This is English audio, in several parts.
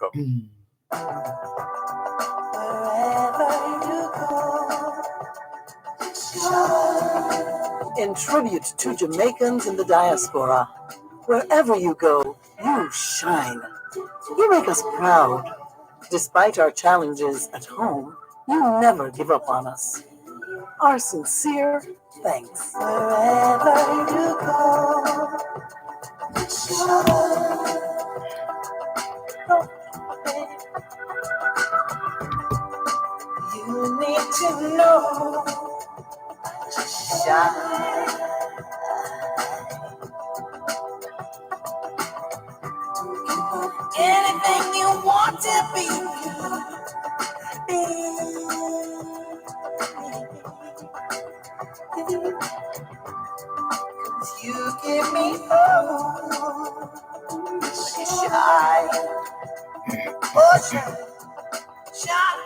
welcome. In tribute to Jamaicans in the diaspora, wherever you go, you shine. You make us proud. Despite our challenges at home, you never give up on us. Our sincere thanks. Wherever you go, shine. You need to know, shine. Anything you want to be. You give me hope. Shine. Oh, shine. Shine.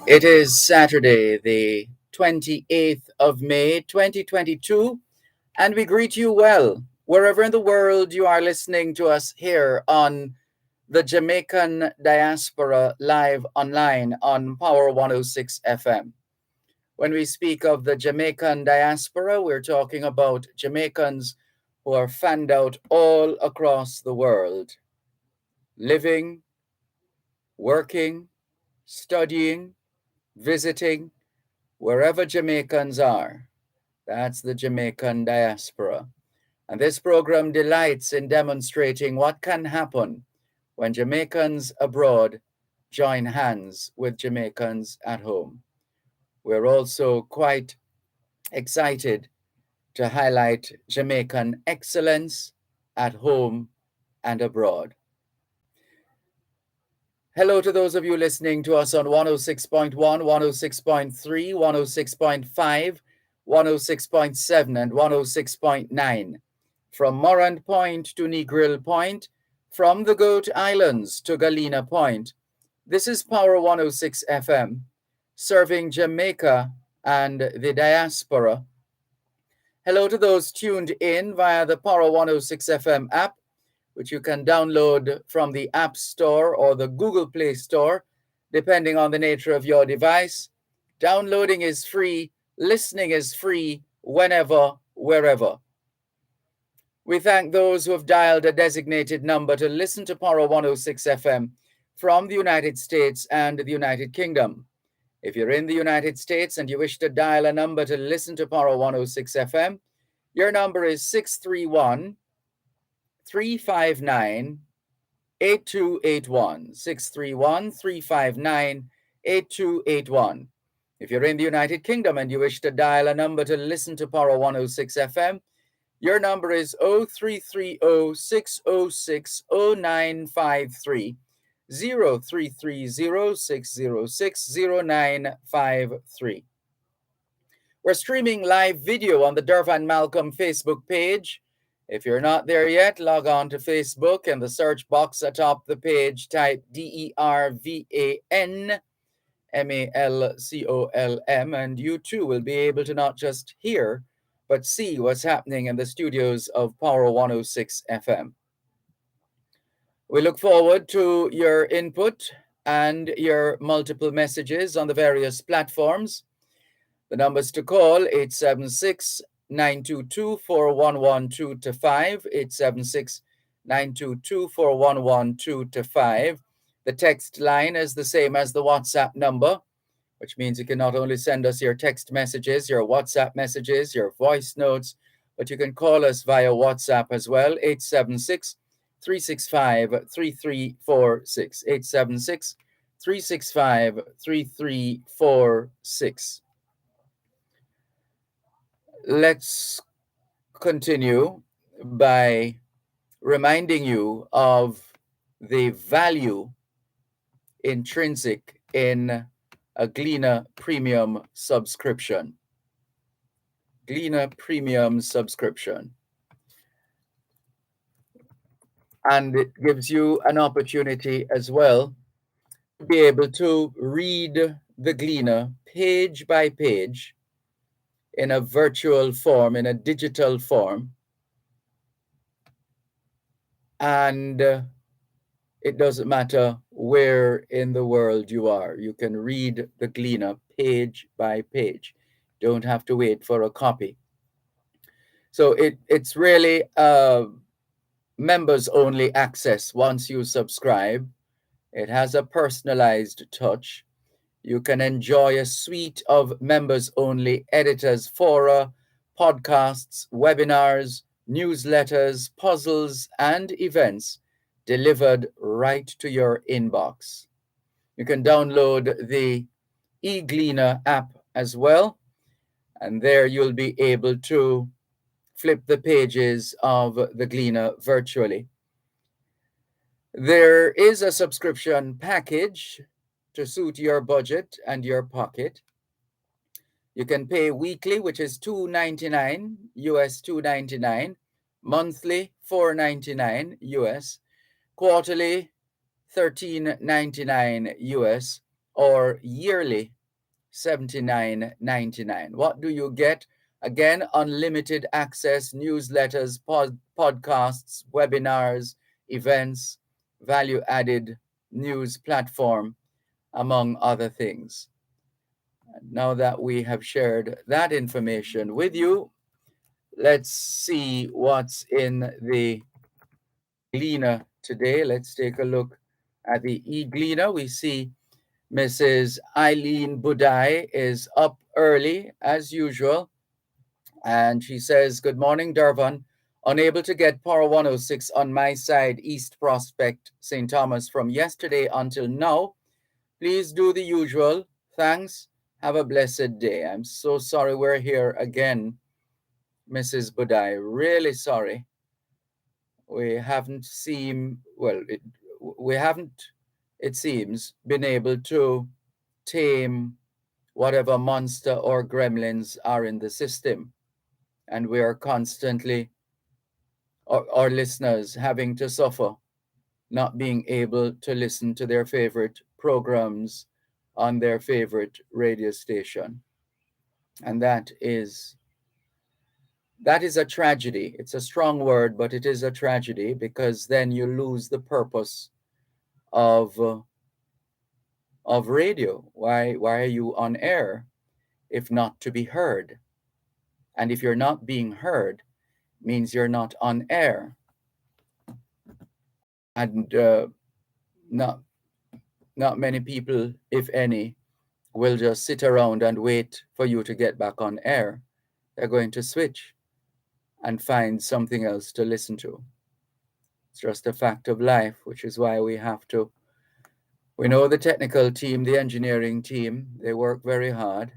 It is Saturday, the 28th of May, 2022, and we greet you well, wherever in the world you are listening to us here on the Jamaican Diaspora live online on Power 106 FM. When we speak of the Jamaican Diaspora, we're talking about Jamaicans who are fanned out all across the world, living, working, studying, visiting, wherever Jamaicans are. That's the Jamaican Diaspora. And this program delights in demonstrating what can happen when Jamaicans abroad join hands with Jamaicans at home. We're also quite excited to highlight Jamaican excellence at home and abroad. Hello to those of you listening to us on 106.1, 106.3, 106.5, 106.7, and 106.9. From Morant Point to Negril Point, from the Goat Islands to Galena Point. This is Power 106 FM, serving Jamaica and the diaspora. Hello to those tuned in via the Power 106 FM app, which you can download from the App Store or the Google Play Store, depending on the nature of your device. Downloading is free, listening is free, whenever, wherever. We thank those who have dialed a designated number to listen to Power 106 FM from the United States and the United Kingdom. If you're in the United States and you wish to dial a number to listen to Power 106 FM, your number is 631 359 8281. 631 359 8281. If you're in the United Kingdom and you wish to dial a number to listen to Power 106 FM, your number is 0330 606 0953. 0330 606 0953. We're streaming live video on the Dervan Malcolm Facebook page. If you're not there yet, log on to Facebook. In the search box atop the page, type DERVAN MALCOLM, and you too will be able to not just hear, but see what's happening in the studios of Power 106 FM. We look forward to your input and your multiple messages on the various platforms. The numbers to call, 876-922-4112-5, 876-922-4112-5. The text line is the same as the WhatsApp number, which means you can not only send us your text messages, your WhatsApp messages, your voice notes, but you can call us via WhatsApp as well, 876-365-3346, 876-365-3346. Let's continue by reminding you of the value intrinsic in a Gleaner Premium subscription. Gleaner Premium subscription. And it gives you an opportunity as well to be able to read the Gleaner page by page in a virtual form, in a digital form, And it doesn't matter where in the world you are. You can read the Gleaner page by page. Don't have to wait for a copy. So it's really members only access once you subscribe. It has a personalized touch. You can enjoy a suite of members only editors, fora, podcasts, webinars, newsletters, puzzles, and events delivered right to your inbox. You can download the eGleaner app as well, and there you'll be able to flip the pages of the Gleaner virtually. There is a subscription package to suit your budget and your pocket. You can pay weekly, which is $2.99 US, $2.99, monthly $4.99 US, quarterly $13.99 US, or yearly $79.99. What do you get? Again, unlimited access, newsletters, podcasts, webinars, events, value-added news platform, among other things. Now that we have shared that information with you, let's see what's in the Gleaner today. Let's take a look at the e-Gleaner. We see Mrs. Eileen Budai is up early as usual, and she says, "Good morning, Dervan. Unable to get Power 106 on my side, East Prospect, St. Thomas, from yesterday until now. Please do the usual. Thanks. Have a blessed day." I'm so sorry we're here again, Mrs. Budai. Really sorry. We haven't we haven't, it seems, been able to tame whatever monster or gremlins are in the system. And we are constantly, our listeners, having to suffer not being able to listen to their favorite programs on their favorite radio station. And that is a tragedy. It's a strong word, but it is a tragedy, because then you lose the purpose of radio. Why are you on air if not to be heard? And if you're not being heard, means you're not on air. And not many people, if any, will just sit around and wait for you to get back on air. They're going to switch and find something else to listen to. It's just a fact of life, which is why we know the technical team, the engineering team, they work very hard.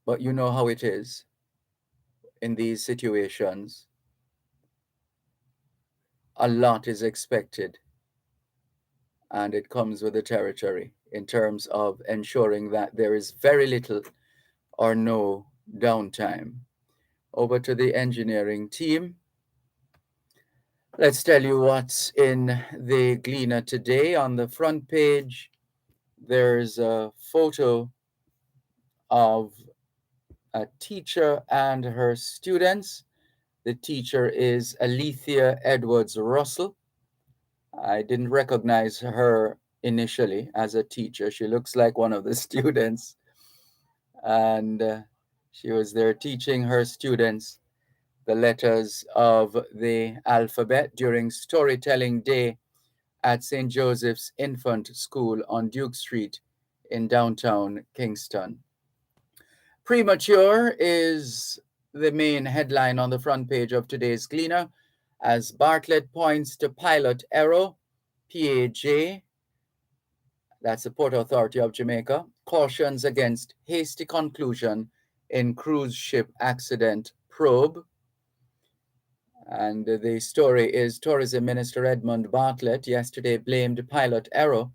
But you know how it is in these situations. A lot is expected, and it comes with the territory in terms of ensuring that there is very little or no downtime. Over to the engineering team. Let's tell you what's in the Gleaner today. On the front page, there's a photo of a teacher and her students. The teacher is Alethea Edwards Russell. I didn't recognize her initially as a teacher. She looks like one of the students. And she was there teaching her students the letters of the alphabet during Storytelling Day at St. Joseph's Infant School on Duke Street in downtown Kingston. Premature is the main headline on the front page of today's Gleaner, as Bartlett points to pilot error. PAJ, that's the Port Authority of Jamaica, cautions against hasty conclusion in cruise ship accident probe. And the story is Tourism Minister Edmund Bartlett yesterday blamed pilot error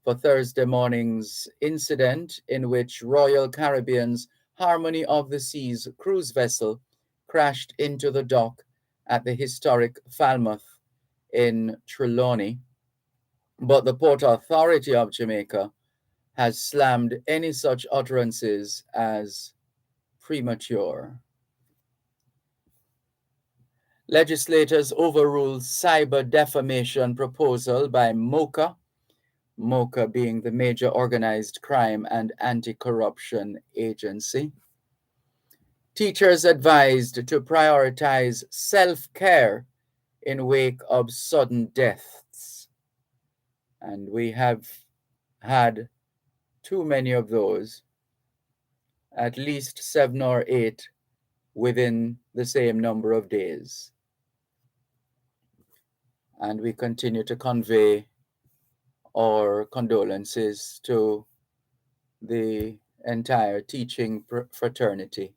for Thursday morning's incident in which Royal Caribbean's Harmony of the Seas cruise vessel crashed into the dock at the historic Falmouth in Trelawney. But the Port Authority of Jamaica has slammed any such utterances as premature. Legislators overrule cyber defamation proposal by MOCA being the Major Organized Crime and Anti-Corruption Agency. Teachers advised to prioritize self-care in wake of sudden deaths. And we have had too many of those, at least 7 or 8 within the same number of days. And we continue to convey our condolences to the entire teaching fraternity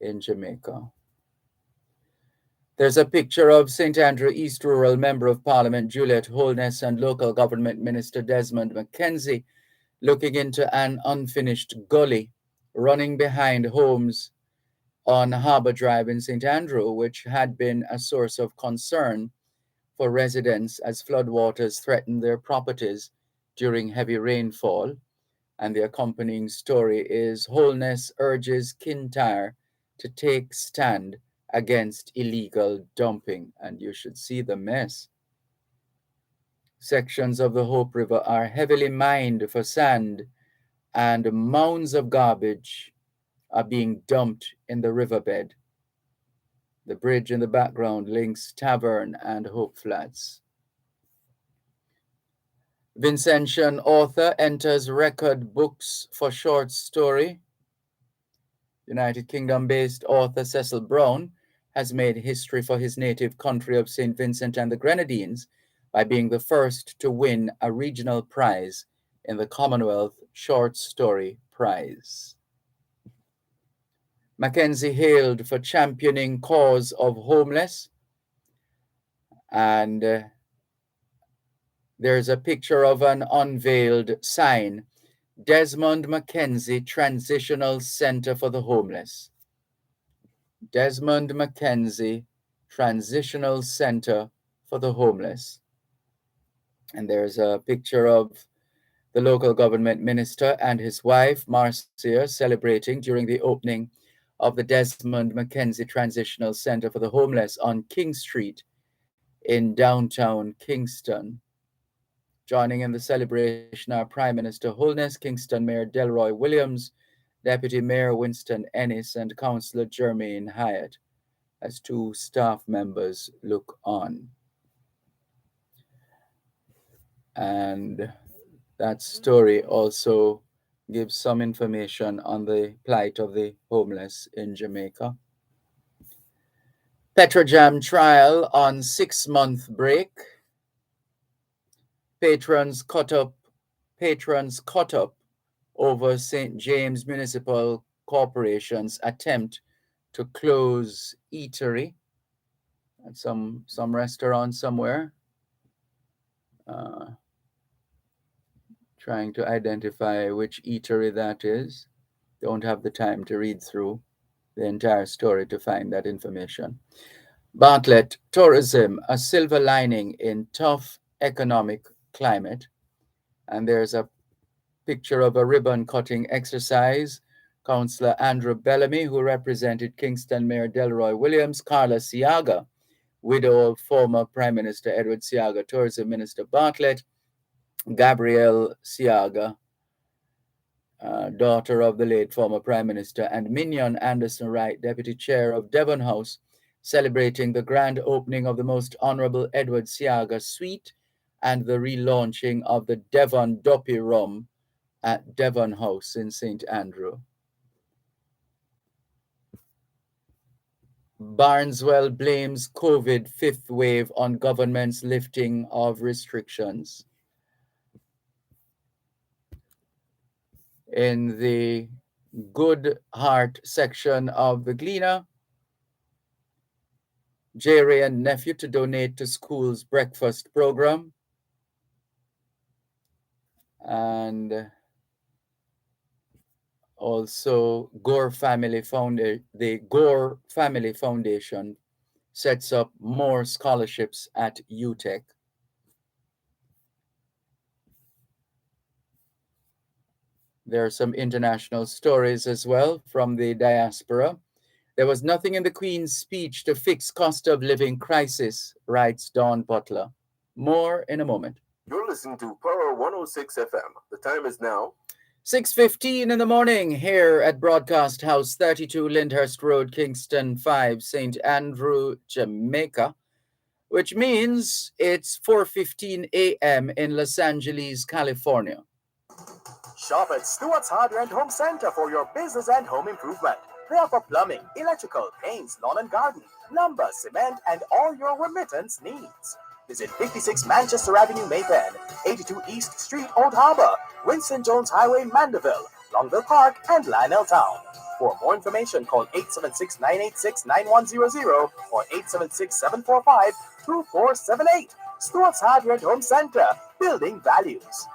in Jamaica. There's a picture of St. Andrew East Rural Member of Parliament Juliet Holness and Local Government Minister Desmond McKenzie looking into an unfinished gully running behind homes on Harbour Drive in St. Andrew, which had been a source of concern for residents as floodwaters threatened their properties during heavy rainfall. And the accompanying story is Holness urges Kintyre to take stand against illegal dumping. And you should see the mess. Sections of the Hope River are heavily mined for sand, and mounds of garbage are being dumped in the riverbed. The bridge in the background links Tavern and Hope Flats. Vincentian author enters record books for short story. United Kingdom-based author Cecil Brown has made history for his native country of St. Vincent and the Grenadines by being the first to win a regional prize in the Commonwealth Short Story Prize. Mackenzie hailed for championing cause of homeless, and there's a picture of an unveiled sign, Desmond Mackenzie Transitional Center for the Homeless. Desmond Mackenzie Transitional Center for the Homeless. And there's a picture of the local government minister and his wife, Marcia, celebrating during the opening of the Desmond Mackenzie Transitional Center for the Homeless on King Street in downtown Kingston. Joining in the celebration are Prime Minister Holness, Kingston Mayor Delroy Williams, Deputy Mayor Winston Ennis, and Councillor Jermaine Hyatt, as 2 staff members look on. And that story also gives some information on the plight of the homeless in Jamaica. Petrojam trial on 6-month break. Patrons caught up over St. James Municipal Corporation's attempt to close eatery at some restaurant somewhere. Trying to identify which eatery that is. Don't have the time to read through the entire story to find that information. Bartlett, tourism, a silver lining in tough economic climate. And there's a picture of a ribbon cutting exercise. Councillor Andrew Bellamy, who represented Kingston Mayor Delroy Williams, Carla Siaga, widow of former Prime Minister Edward Siaga, Tourism Minister Bartlett, Gabrielle Siaga, daughter of the late former Prime Minister, and Mignon Anderson Wright, Deputy Chair of Devon House, celebrating the grand opening of the Most Honourable Edward Siaga Suite and the relaunching of the Devon Duppy Rum at Devon House in St. Andrew. Barneswell blames COVID 5th wave on government's lifting of restrictions. In the Good Heart section of the Gleaner, Jerry and nephew to donate to school's breakfast program. And also the Gore Family Foundation sets up more scholarships at UTech. There are some international stories as well from the diaspora. There was nothing in the Queen's speech to fix cost of living crisis, writes Dawn Butler. More in a moment. You're listening to Power 106 FM. The time is now 6:15 in the morning here at Broadcast House 32 Lyndhurst Road, Kingston 5, St. Andrew, Jamaica, which means it's 4:15 a.m. in Los Angeles, California. Shop at Stewart's Hardware and Home Center for your business and home improvement. They offer plumbing, electrical, paints, lawn and garden, lumber, cement, and all your remittance needs. Visit 56 Manchester Avenue, Mayfair, 82 East Street, Old Harbor, Winston Jones Highway, Mandeville, Longville Park, and Lionel Town. For more information, call 876-986-9100 or 876-745-2478. Stewart's Hardware and Home Center, building values.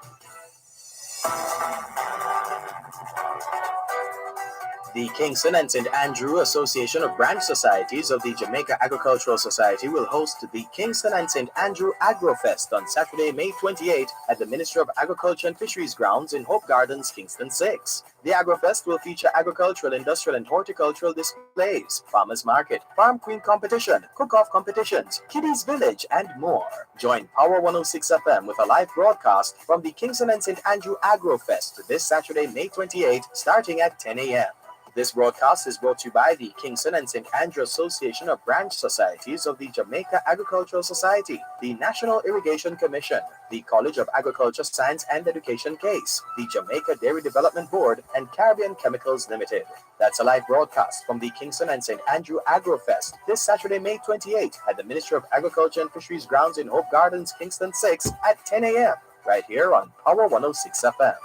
The Kingston and St. Andrew Association of Branch Societies of the Jamaica Agricultural Society will host the Kingston and St. Andrew AgroFest on Saturday, May 28 at the Ministry of Agriculture and Fisheries grounds in Hope Gardens, Kingston 6. The AgroFest will feature agricultural, industrial, and horticultural displays, farmers market, farm queen competition, cook-off competitions, kiddies village, and more. Join Power 106 FM with a live broadcast from the Kingston and St. Andrew AgroFest this Saturday, May 28, starting at 10 a.m. This broadcast is brought to you by the Kingston and St. Andrew Association of Branch Societies of the Jamaica Agricultural Society, the National Irrigation Commission, the College of Agriculture, Science and Education CASE, the Jamaica Dairy Development Board, and Caribbean Chemicals Limited. That's a live broadcast from the Kingston and St. Andrew AgroFest this Saturday, May 28 at the Ministry of Agriculture and Fisheries grounds in Hope Gardens, Kingston 6 at 10 a.m. right here on Power 106 FM.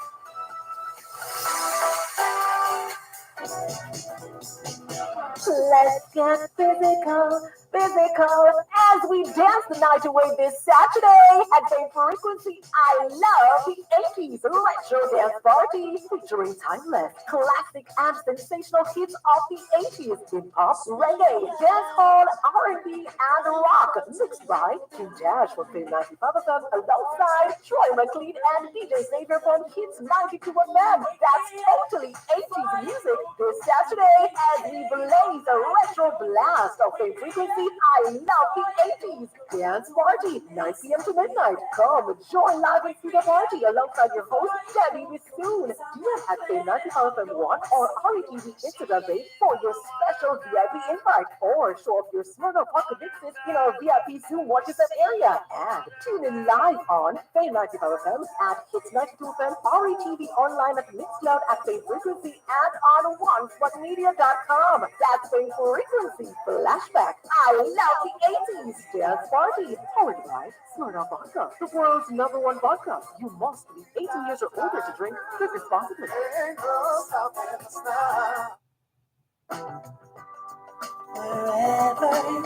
Let's get physical as we dance the night away this Saturday at Bay Frequency. I love the 80s retro dance party featuring timeless, classic and sensational hits of the 80s in pop, reggae, dancehall, R&B, and rock, mixed by King Dash from Fame 95 FM alongside Troy McLean and DJ Xavier from Hits 92 FM. That's totally 80s music this Saturday as we blaze a retro blast of Fame Frequency. I love the 80s dance party, 9 p.m. to midnight. Come join live and see the party alongside your host, Debbie Soon. DM at Fame 95 FM 1 or RETV Instagram page for your special VIP invite or show off your Smirnoff Vodka Dixit in our VIP Zoom Watches That area. And tune in live on Fame 95 FM at Hits 92 FM, RETV online at Mixcloud at Fame Frequency and on OneSpotMedia.com. That's Fame Frequency Flashback. I love the 80s dance party. Powered by Smirnoff Vodka, the world's #1 vodka. You must be 18 years or older to drink. Drink responsibly. Wherever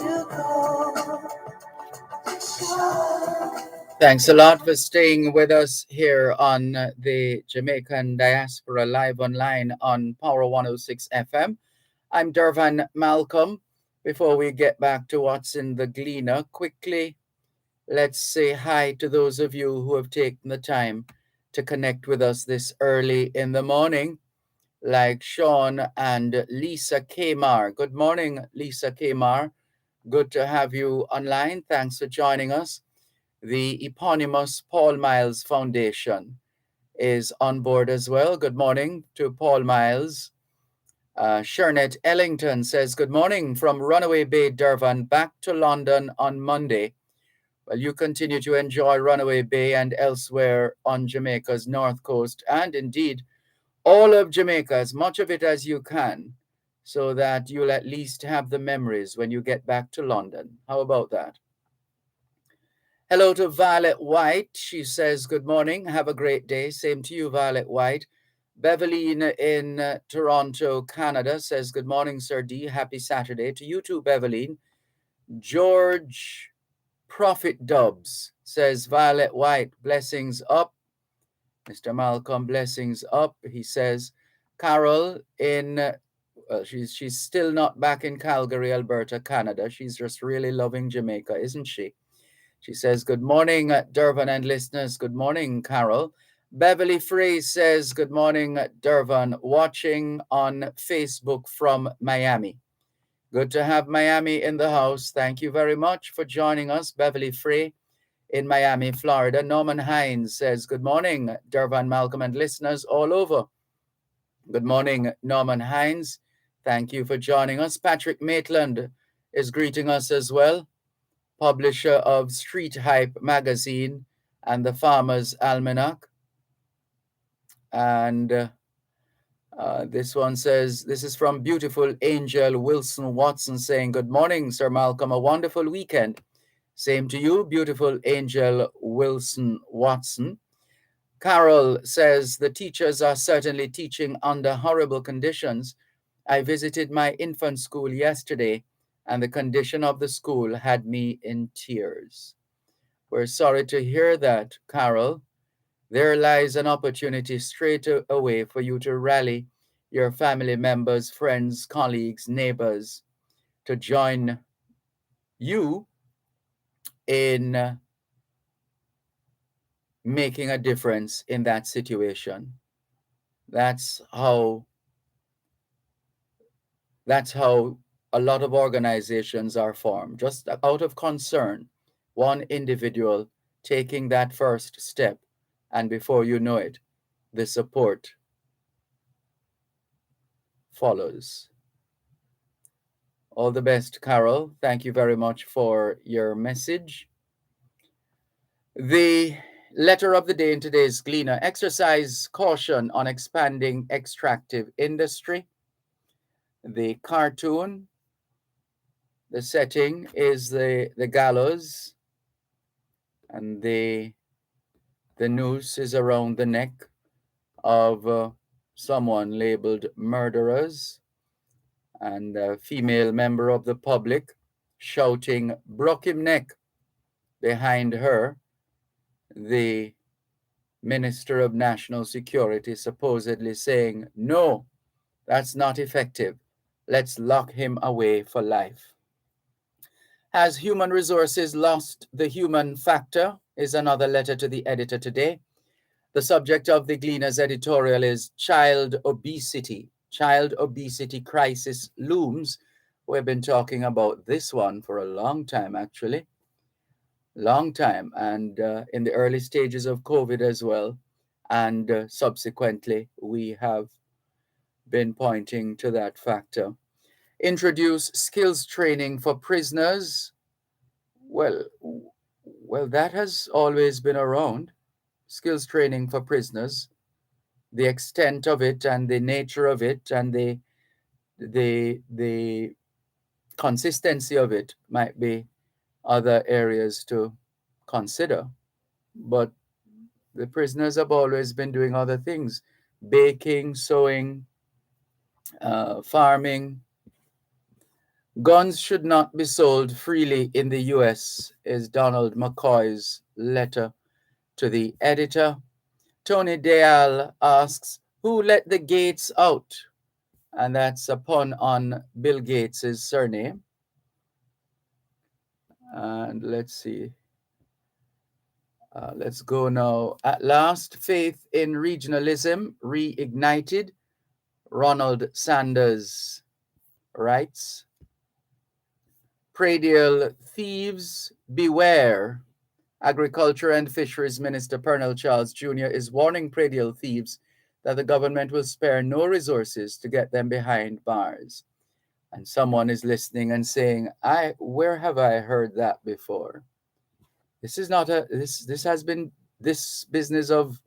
you go. Thanks a lot for staying with us here on the Jamaican Diaspora live online on Power 106 FM. I'm Dervan Malcolm. Before we get back to what's in the Gleaner, quickly, let's say hi to those of you who have taken the time to connect with us this early in the morning, like Sean and Lisa Kamar. Good morning, Lisa Kamar. Good to have you online. Thanks for joining us. The eponymous Paul Miles Foundation is on board as well. Good morning to Paul Miles. Shernet Ellington says, good morning from Runaway Bay, Dervan, back to London on Monday. Well, you continue to enjoy Runaway Bay and elsewhere on Jamaica's north coast, and indeed all of Jamaica, as much of it as you can, so that you'll at least have the memories when you get back to London. How about that? Hello to Violet White. She says, good morning. Have a great day. Same to you, Violet White. Beveline in Toronto, Canada says, good morning, Sir D. Happy Saturday. To you too, Beveline. George Prophet Dubs says, Violet White, blessings up. Mr. Malcolm, blessings up. He says, Carol in, she's still not back in Calgary, Alberta, Canada. She's just really loving Jamaica, isn't she? She says, good morning, Dervan and listeners. Good morning, Carol. Beverly Frey says, good morning, Dervan, watching on Facebook from Miami. Good to have Miami in the house. Thank you very much for joining us. Beverly Frey in Miami, Florida. Norman Hines says, good morning, Dervan, Malcolm, and listeners all over. Good morning, Norman Hines. Thank you for joining us. Patrick Maitland is greeting us as well, publisher of Street Hype magazine and the Farmer's Almanac. And this one says, this is from beautiful Angel Wilson Watson saying, good morning, Sir Malcolm, a wonderful weekend. Same to you, beautiful Angel Wilson Watson. Carol says, the teachers are certainly teaching under horrible conditions. I visited my infant school yesterday, and the condition of the school had me in tears. We're sorry to hear that, Carol. There lies an opportunity straight away for you to rally your family members, friends, colleagues, neighbors to join you in making a difference in that situation. That's how a lot of organizations are formed, just out of concern, one individual taking that first step, and before you know it, the support follows. All the best, Carol. Thank you very much for your message. The letter of the day in today's Gleaner: exercise caution on expanding extractive industry. The cartoon, the setting is the gallows, and the noose is around the neck of someone labeled murderers, and a female member of the public shouting, "Broke him neck." Behind her, the Minister of National Security supposedly saying, "No, that's not effective. Let's lock him away for life." Has human resources lost the human factor? Is another letter to the editor today. The subject of the Gleaner's editorial is child obesity. Child obesity crisis looms. We've been talking about this one for a long time, actually. Long time, and in the early stages of COVID as well. And subsequently, we have been pointing to that factor. Introduce skills training for prisoners. Well, that has always been around. Skills training for prisoners. The extent of it and the nature of it and the consistency of it might be other areas to consider. But the prisoners have always been doing other things: baking, sewing, farming. Guns should not be sold freely in the U.S. is Donald McCoy's letter to the editor. Tony Dale asks, who let the Gates out? And that's a pun on Bill Gates' surname. And let's see. Let's go now. At last, faith in regionalism reignited. Ronald Sanders writes, Pradial thieves beware. Agriculture and Fisheries Minister Pernell Charles Jr. is warning pradial thieves that the government will spare no resources to get them behind bars. And someone is listening and saying, where have I heard that before? This is not this business of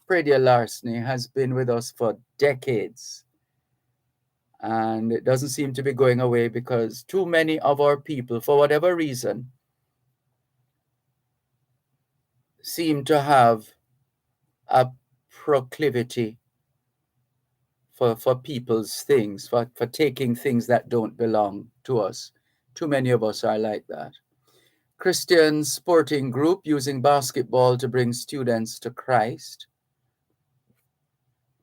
pradial larceny has been with us for decades. And it doesn't seem to be going away because too many of our people, for whatever reason, seem to have a proclivity for people's things, for taking things that don't belong to us. Too many of us are like that. Christian Sporting Group using basketball to bring students to Christ.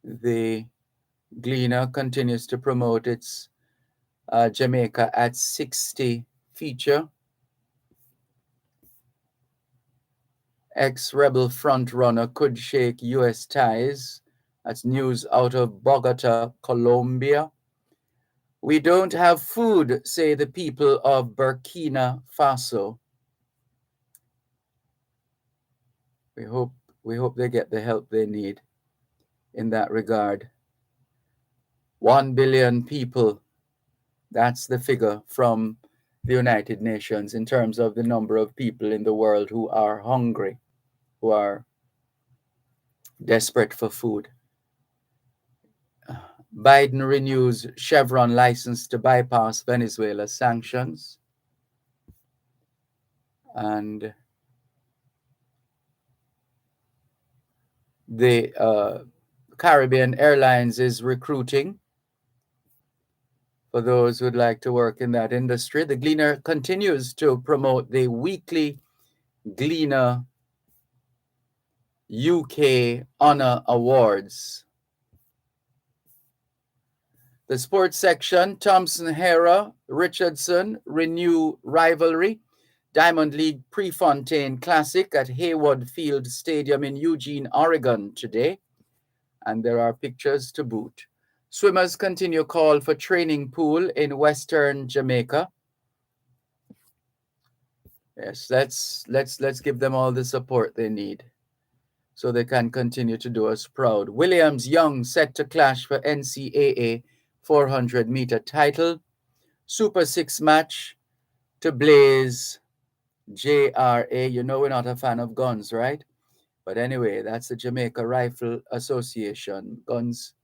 The Gleaner continues to promote its Jamaica at 60 feature. Ex-rebel frontrunner could shake U.S. ties. That's news out of Bogota, Colombia. We don't have food, say the people of Burkina Faso. We hope they get the help they need in that regard. 1 billion people, that's the figure from the United Nations in terms of the number of people in the world who are hungry, who are desperate for food. Biden renews Chevron license to bypass Venezuela's sanctions. And the Caribbean Airlines is recruiting for those who would like to work in that industry. The Gleaner continues to promote the weekly Gleaner UK Honor Awards. The sports section, Thompson Hera, Richardson renew rivalry. Diamond League Prefontaine Classic at Haywood Field Stadium in Eugene, Oregon today. And there are pictures to boot. Swimmers continue call for training pool in Western Jamaica. Yes, let's give them all the support they need so they can continue to do us proud. Williams Young set to clash for NCAA 400-meter title. Super 6 match to blaze JRA. You know we're not a fan of guns, right? But anyway, that's the Jamaica Rifle Association. Guns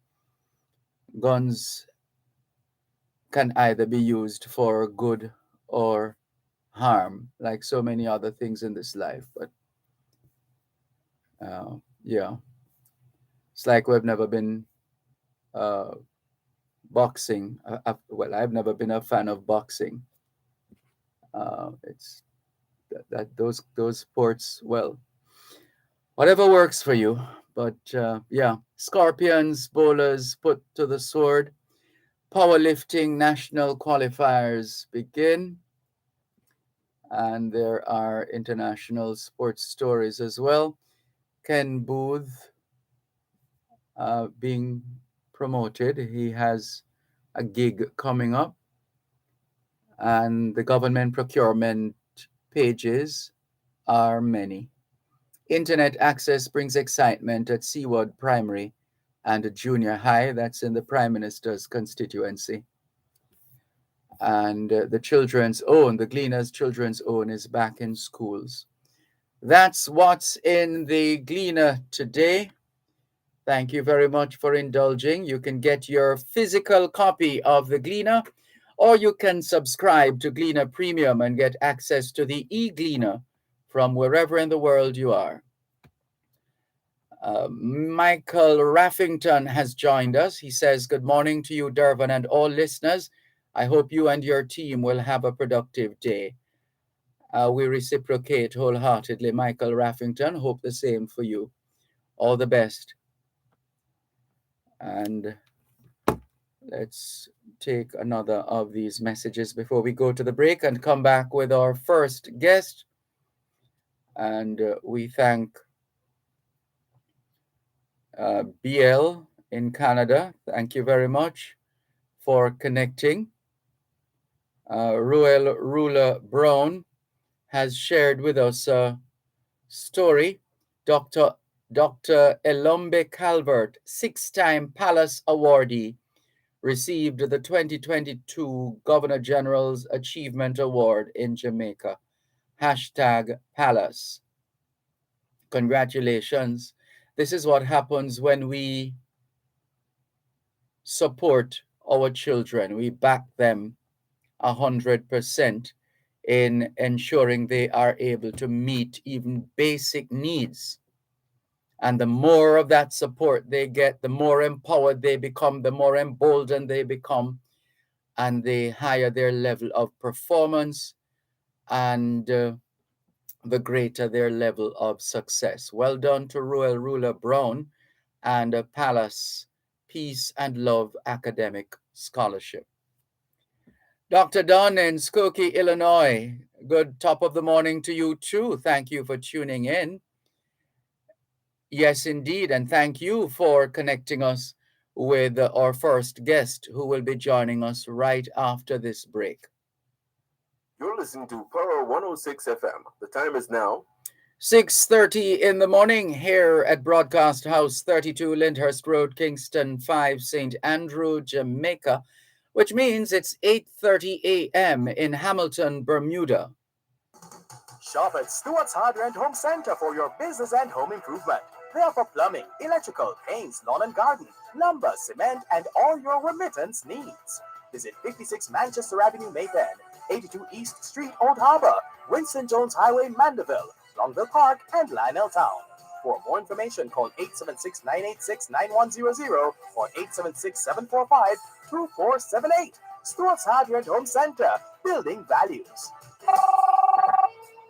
can either be used for good or harm, like so many other things in this life. But yeah, it's like we've never been boxing. Well, I've never been a fan of boxing. It's that those sports, well, whatever works for you. But yeah, Scorpions bowlers put to the sword. Powerlifting national qualifiers begin. And there are international sports stories as well. Ken Booth being promoted. He has a gig coming up. And the government procurement pages are many. Internet access brings excitement at Seaward Primary and Junior High. That's in the Prime Minister's constituency. And the Children's Own, the Gleaner's Children's Own, is back in schools. That's what's in the Gleaner today. Thank you very much for indulging. You can get your physical copy of the Gleaner, or you can subscribe to Gleaner Premium and get access to the e-Gleaner from wherever in the world you are. Michael Raffington has joined us. He says, good morning to you, Dervan, and all listeners. I hope you and your team will have a productive day. We reciprocate wholeheartedly, Michael Raffington. Hope the same for you. All the best. And let's take another of these messages before we go to the break and come back with our first guest. And we thank BL in Canada. Thank you very much for connecting. Ruel Ruler Brown has shared with us a story. Dr. Elombe Calvert, 6-time Palace awardee, received the 2022 Governor General's Achievement Award in Jamaica. #Palace. Congratulations. This is what happens when we support our children. We back them 100% in ensuring they are able to meet even basic needs. And the more of that support they get, the more empowered they become, the more emboldened they become, and the higher their level of performance, and the greater their level of success. Well done to Ruel Ruler Brown and Palace Peace and Love Academic Scholarship. Dr. Don in Skokie, Illinois, good top of the morning to you too. Thank you for tuning in. Yes, indeed, and thank you for connecting us with our first guest who will be joining us right after this break. You're listening to Power 106 FM. The time is now 6:30 in the morning here at Broadcast House 32 Lyndhurst Road, Kingston 5, St. Andrew, Jamaica, which means it's 8:30 a.m. in Hamilton, Bermuda. Shop at Stewart's Hardware and Home Center for your business and home improvement. They offer plumbing, electrical, paints, lawn and garden, lumber, cement, and all your remittance needs. Visit 56 Manchester Avenue, Mayfair, 82 East Street, Old Harbor, Winston Jones Highway, Mandeville, Longville Park, and Lionel Town. For more information, call 876-986-9100 or 876-745-2478. Stewart's Hardware and Home Center, building values.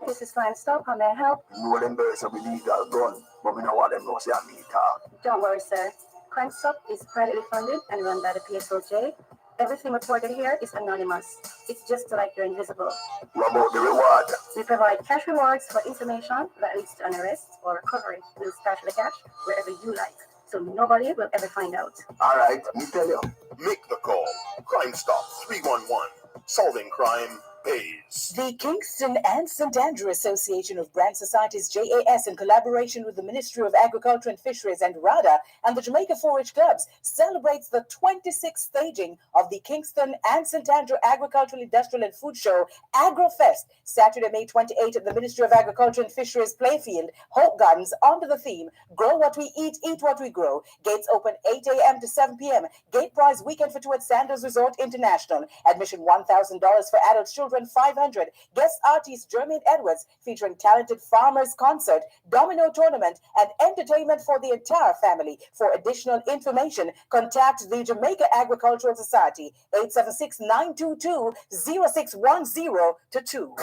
This is Fine Stop. How may I help? You will embrace a illegal gun, but we know what them know say a me talk. Don't worry, sir. Crime Stop is privately funded and run by the PSOJ. Everything reported here is anonymous. It's just like you're invisible. What about the reward? We provide cash rewards for information that leads to an arrest or recovery. We'll stash the cash wherever you like, so nobody will ever find out. All right, me tell you. Make the call. Crime Stop 311. Solving crime pays. The Kingston and St. Andrew Association of Branch Societies JAS, in collaboration with the Ministry of Agriculture and Fisheries and RADA and the Jamaica 4-H Clubs, celebrates the 26th staging of the Kingston and St. Andrew Agricultural, Industrial and Food Show, AgroFest, Saturday, May 28th at the Ministry of Agriculture and Fisheries Playfield, Hope Gardens, under the theme, Grow What We Eat, Eat What We Grow. Gates open 8 a.m. to 7 p.m. Gate prize weekend for two at Sanders Resort International. Admission $1,000 for adult children, $500. Guest artist Jermaine Edwards, featuring talented farmers concert, domino tournament, and entertainment for the entire family. For additional information, contact the Jamaica Agricultural Society, 876-922-0610-2.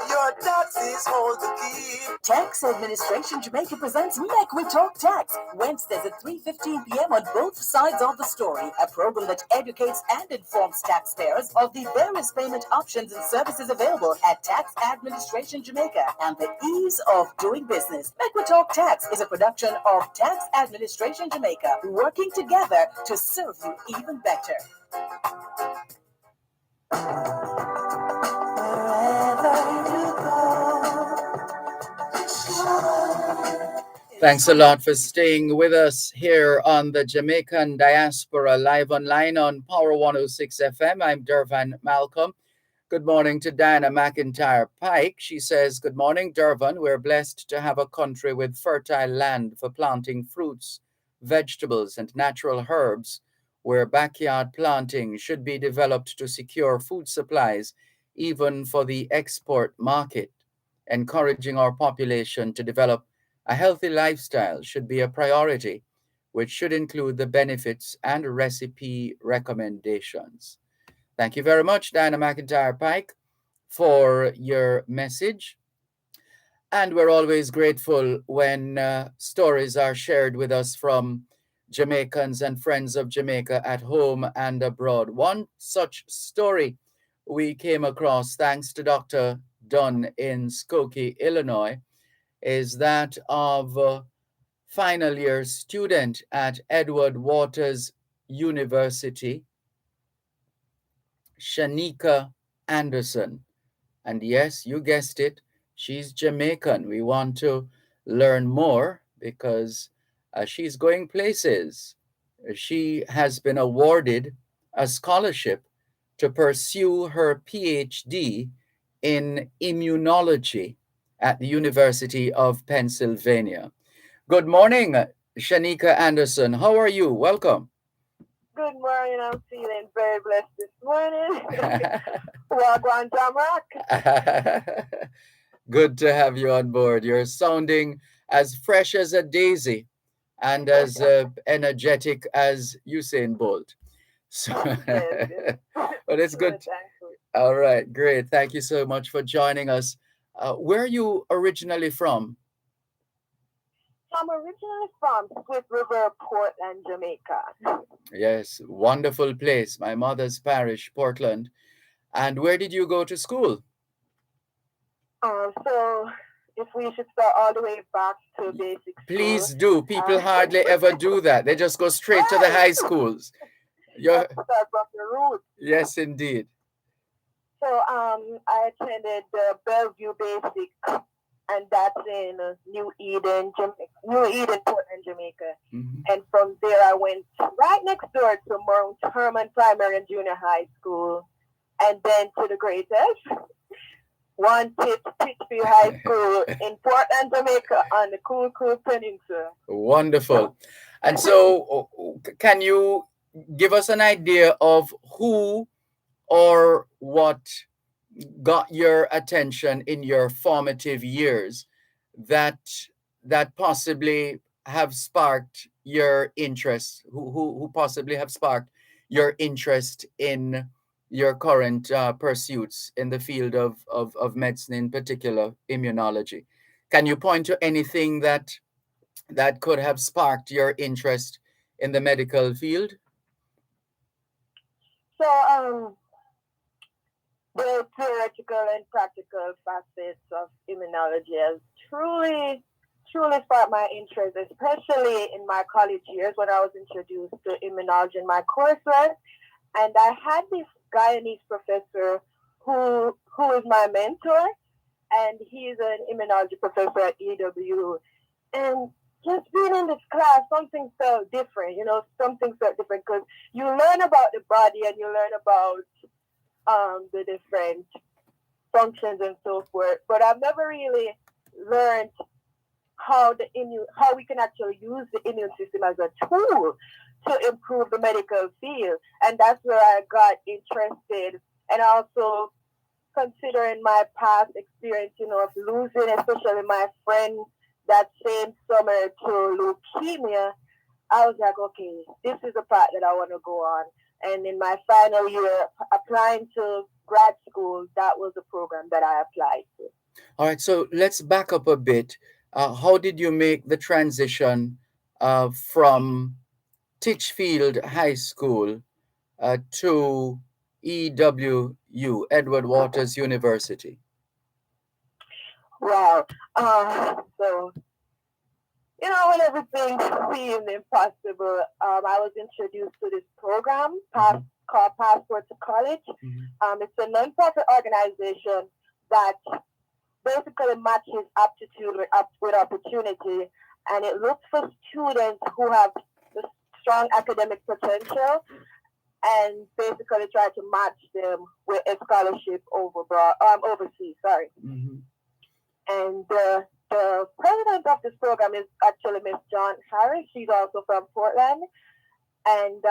Your taxes hold the key. Tax Administration Jamaica presents Make We Talk Tax, Wednesdays at 3:15 p.m. on both sides of the story, a program that educates and informs taxpayers of the various payment options and services available at Tax Administration Jamaica and the ease of doing business. Make We Talk Tax is a production of Tax Administration Jamaica, working together to serve you even better. Thanks a lot for staying with us here on the Jamaican Diaspora live online on Power 106 FM. I'm Dervan Malcolm. Good morning to Diana McIntyre Pike. She says, good morning, Dervan. We're blessed to have a country with fertile land for planting fruits, vegetables, and natural herbs, where backyard planting should be developed to secure food supplies, even for the export market. Encouraging our population to develop a healthy lifestyle should be a priority, which should include the benefits and recipe recommendations. Thank you very much, Diana McIntyre Pike, for your message. And we're always grateful when stories are shared with us from Jamaicans and friends of Jamaica at home and abroad. One such story we came across, thanks to Dr. Dunn in Skokie, Illinois, is that of a final year student at Edward Waters University, Shanika Anderson. And yes, you guessed it, she's Jamaican. We want to learn more because she's going places. She has been awarded a scholarship to pursue her PhD in immunology at the University of Pennsylvania. Good morning, Shanika Anderson. How are you? Welcome. Good morning. I'm feeling very blessed this morning. Wagwan Jamrock. Good to have you on board. You're sounding as fresh as a daisy and as energetic as Usain Bolt. So, but it's good. All right, great. Thank you so much for joining us. Where are you originally from? I'm originally from Swift River, Portland, Jamaica. Yes, wonderful place. My mother's parish, Portland. And where did you go to school? So if we should start all the way back to basic school. Please do. People hardly ever do that. They just go straight to the high schools. Start from the roots. Yes, indeed. So I attended the Bellevue Basic, and that's in New Eden, Portland, Jamaica. Mm-hmm. And from there, I went right next door to Mount Herman Primary and Junior High School, and then to the greatest, Pittsfield High School in Portland, Jamaica, on the cool peninsula. Wonderful. And so, can you give us an idea of who or what got your attention in your formative years that possibly have sparked your interest, who possibly have sparked your interest in your current pursuits in the field of medicine, in particular immunology? Can you point to anything that could have sparked your interest in the medical field? So the theoretical and practical facets of immunology has truly sparked my interest, especially in my college years when I was introduced to immunology in my coursework. And I had this Guyanese professor who is my mentor, and he's an immunology professor at EW. And just being in this class, something felt different, because you learn about the body and you learn about the different functions and so forth. But I've never really learned how we can actually use the immune system as a tool to improve the medical field. And that's where I got interested. And also considering my past experience, of losing, especially my friend that same summer to leukemia, I was like, okay, this is a path that I want to go on. And in my final year, applying to grad school, that was the program that I applied to. All right, so let's back up a bit. How did you make the transition from Titchfield High School to EWU, Edward Waters University? Wow. So, when everything seemed impossible, I was introduced to this program called Passport to College. Mm-hmm. It's a non-profit organization that basically matches aptitude with opportunity, and it looks for students who have the strong academic potential and basically try to match them with a scholarship overseas. Mm-hmm. And the president of this program is actually Miss John Harris. She's also from Portland. And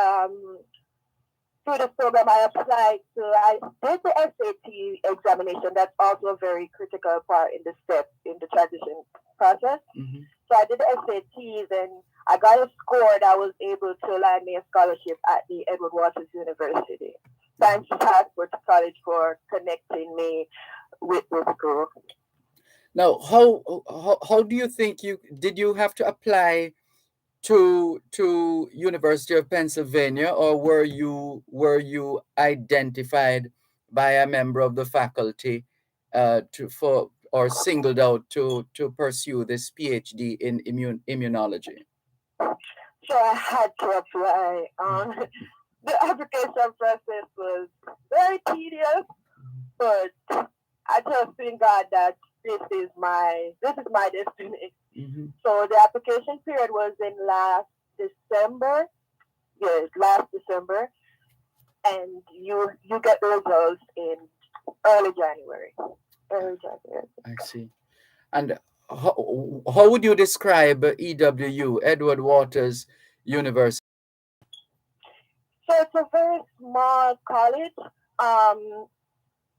through this program, I did the SAT examination. That's also a very critical part in the transition process. Mm-hmm. So I did the SATs and I got a score that was able to land me a scholarship at the Edward Waters University. Thanks to Passport to College for connecting me with this school. Now, how do you think did you have to apply to University of Pennsylvania, or were you identified by a member of the faculty or singled out to pursue this PhD in immunology? So I had to apply. The application process was very tedious, but I just thank God that this is my destiny. Mm-hmm. So the application period was in last December. Yes, last December, and you get the results in early January. I see. And how would you describe EWU, Edward Waters University? So it's a very small college.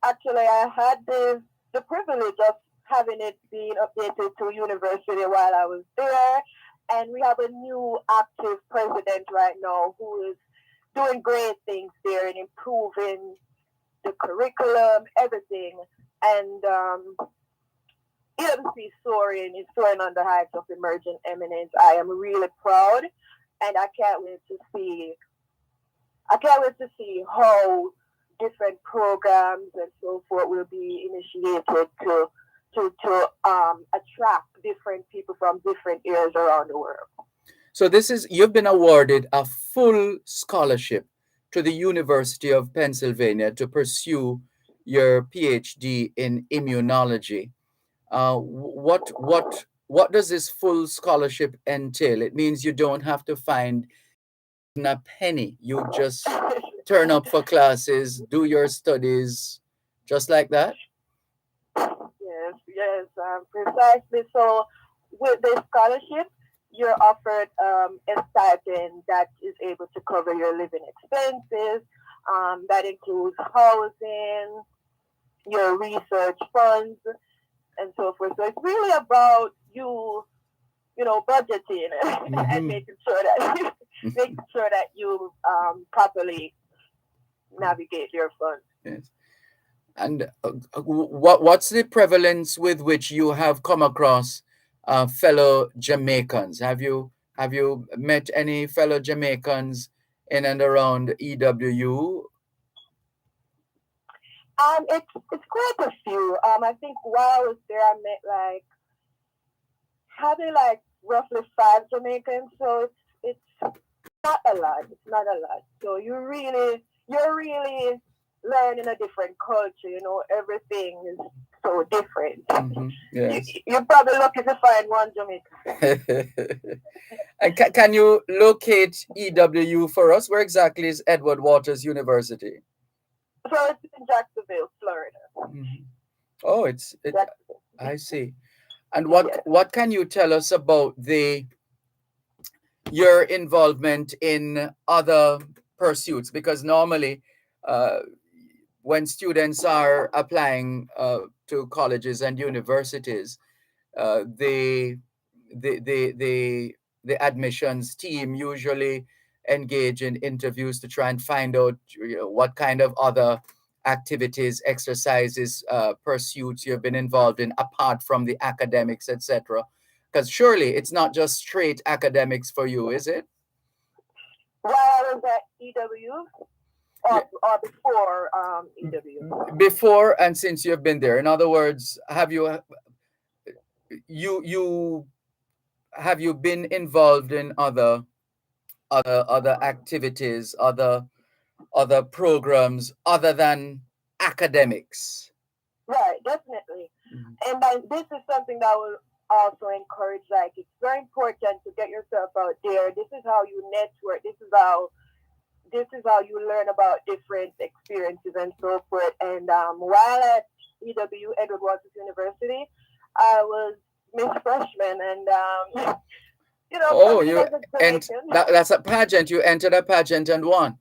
Actually, I had the privilege of having it being updated to university while I was there. And we have a new active president right now who is doing great things there and improving the curriculum, everything. And EWC is soaring on the heights of emerging eminence. I am really proud, and I can't wait to see how different programs and so forth will be initiated to to attract different people from different areas around the world. So you've been awarded a full scholarship to the University of Pennsylvania to pursue your PhD in immunology. What does this full scholarship entail? It means you don't have to find a penny. You just turn up for classes, do your studies, just like that? Yes, precisely. So with this scholarship, you're offered a stipend that is able to cover your living expenses. That includes housing, your research funds, and so forth. So it's really about you budgeting and making sure that you properly navigate your funds. Yes. And what's the prevalence with which you have come across fellow Jamaicans? Have you met any fellow Jamaicans in and around EWU? It's quite a few. I think while I was there, I met roughly 5 Jamaicans. So it's not a lot. It's not a lot. So you're really learning a different culture. Everything is so different. Yes. You're probably lucky to find one Jamaican. And can you locate EWU for us? Where exactly is Edward Waters University? So it's in Jacksonville, Florida. Oh, I see. And what can you tell us about your involvement in other pursuits? Because normally, when students are applying to colleges and universities, the admissions team usually engage in interviews to try and find out what kind of other activities, exercises, pursuits you've been involved in apart from the academics, etc. Because surely it's not just straight academics for you, is it? While I was at EW or before EW? Before and since you've been there. In other words, have you been involved in other activities, other programs other than academics? Right, definitely. And this is something that will also encourage, it's very important to get yourself out there. This is how you network. This is how you learn about different experiences and so forth. And while at EW, Edward Waters University, I was Miss Freshman, and that's a pageant. You entered a pageant and won.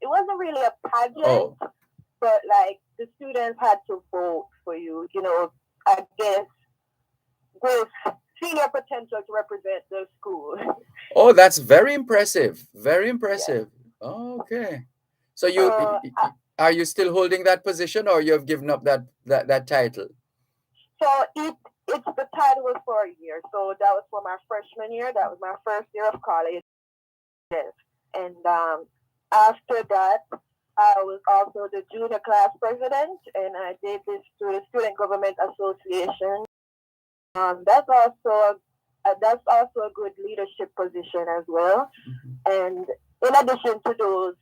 It wasn't really a pageant, but the students had to vote for you. I guess with senior potential to represent the school. Oh, that's very impressive. Very impressive. Yeah. Okay. So are you still holding that position, or you've given up that title? So the title was for a year. So that was for my freshman year. That was my first year of college. Yes. And after that, I was also the junior class president, and I did this through the Student Government Association. That's also a good leadership position as well. And in addition to those,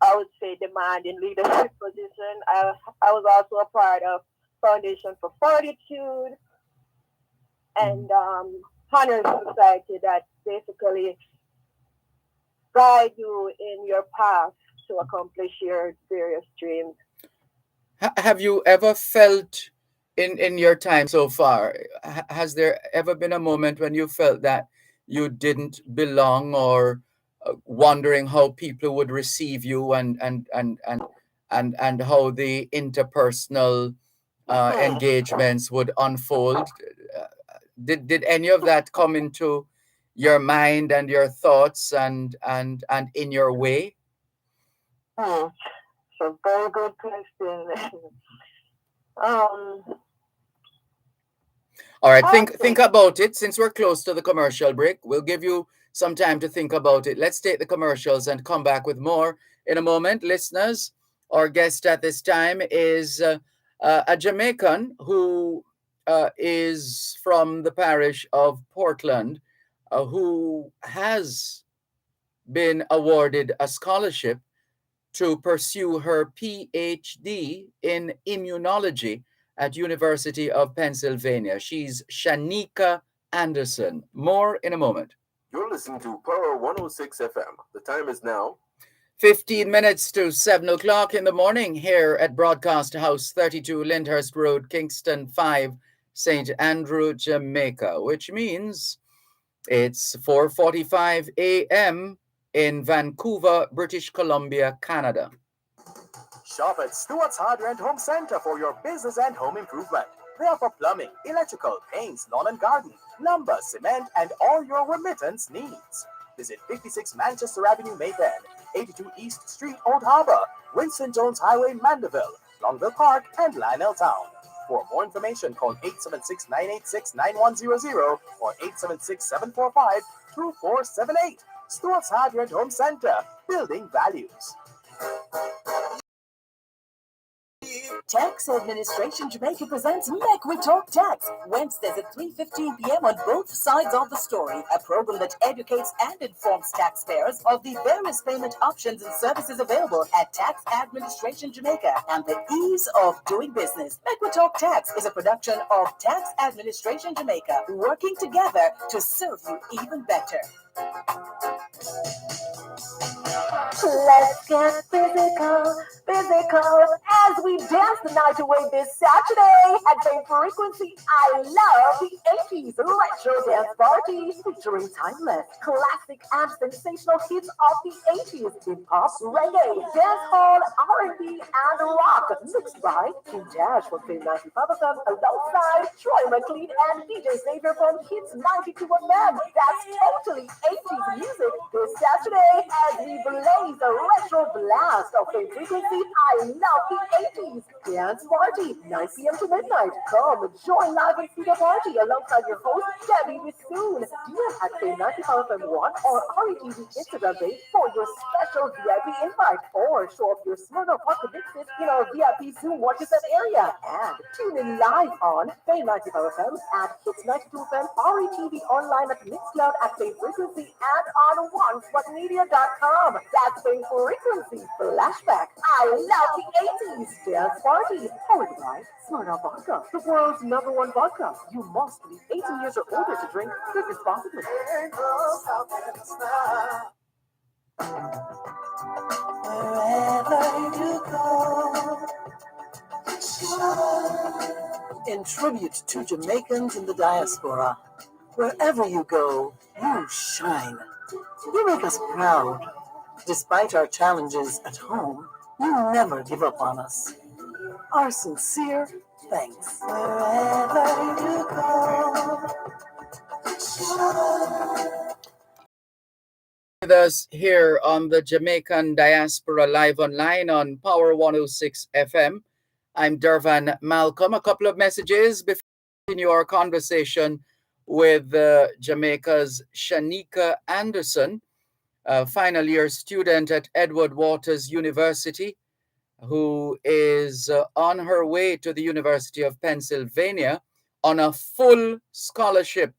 I would say, demanding leadership position, I was also a part of Foundation for Fortitude and Honor Society that basically guide you in your path to accomplish your various dreams. Have you ever felt in your time so far, has there ever been a moment when you felt that you didn't belong, or wondering how people would receive you and how the interpersonal engagements would unfold? Did any of that come into your mind and your thoughts and in your way? It's a very good question. All right, think about it. Since we're close to the commercial break, we'll give you some time to think about it. Let's take the commercials and come back with more in a moment. Listeners, our guest at this time is a Jamaican who is from the parish of Portland, who has been awarded a scholarship to pursue her PhD in immunology at University of Pennsylvania. She's Shanika Anderson. More in a moment. You're listening to Power 106 FM. The time is now 15 minutes to 7 o'clock in the morning here at Broadcast House 32 Lyndhurst Road, Kingston 5, St. Andrew, Jamaica, which means it's 4:45 a.m. in Vancouver, British Columbia, Canada. Shop at Stewart's Hardware and Home Center for your business and home improvement. They offer plumbing, electrical, paints, lawn and garden, lumber, cement, and all your remittance needs. Visit 56 Manchester Avenue, Mayfair, 82 East Street, Old Harbor, Winston Jones Highway, Mandeville, Longville Park, and Lionel Town. For more information, call 876-986-9100 or 876-745-2478. Stewart's Hardware and Home Center, building values. Tax Administration Jamaica presents Make We Talk Tax, Wednesdays at 3:15 p.m. on both sides of the story, a program that educates and informs taxpayers of the various payment options and services available at Tax Administration Jamaica and the ease of doing business. Make We Talk Tax is a production of Tax Administration Jamaica, working together to serve you even better. Let's get physical, as we dance the night away this Saturday at Bay Frequency. I love the 80s retro dance party featuring timeless, classic and sensational hits of the 80s in pop, reggae, dancehall, R&B, and rock, mixed by King Dash from Fame 95 FM alongside Troy McLean and DJ Xavier from Hits 92 FM. That's totally 80s music this Saturday as we blaze a retro blast of Fame Frequency. I love the 80s dance party, 9 p.m. to midnight. Come join live and see the party alongside your host Debbie Wisoon. DM at Fame 95 FM 1 or RETV Instagram page for your special VIP invite, or show up your Smirnoff Vodka mixes in our VIP Zoom watches that area. And tune in live on Fame 95 FM at Hits 92 FM, RETV online at Mixcloud at Fame Frequency and on OneSpotMedia.com. That's Fame Frequency Flashback. I love the 80s dance party. Powered by Smirnoff Vodka, the world's #1 vodka. You must be 18 years or older to drink. Drink responsibly. Wherever you go, in tribute to Jamaicans in the diaspora, wherever you go, you shine. You make us proud. Despite our challenges at home, you never give up on us. Our sincere thanks. Wherever you go, With us here on the Jamaican Diaspora live online on Power 106 FM. I'm Dervan Malcolm. A couple of messages before we continue our conversation with Jamaica's Shanika Anderson, a final year student at Edward Waters University, who is on her way to the University of Pennsylvania on a full scholarship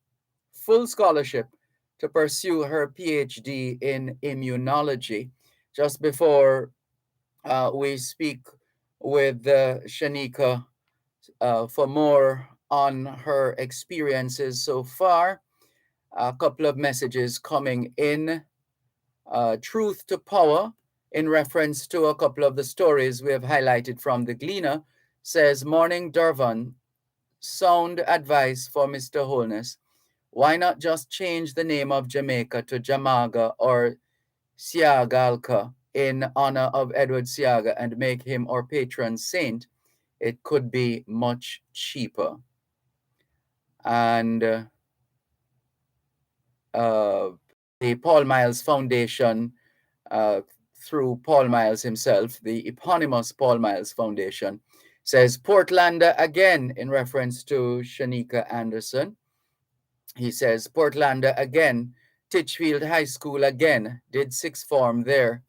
to pursue her PhD in immunology. Just before we speak with Shanika for more on her experiences so far, a couple of messages coming in. Truth to Power, in reference to a couple of the stories we have highlighted from the Gleaner, says, "Morning, Dervan. Sound advice for Mr. Holness. Why not just change the name of Jamaica to Jamaga or Siagalka in honor of Edward Siaga and make him our patron saint? It could be much cheaper." And the Paul Miles Foundation, through Paul Miles himself, the eponymous Paul Miles Foundation, says Portlander again, in reference to Shanika Anderson. He says, Portlander again, Titchfield High School again, did sixth form there.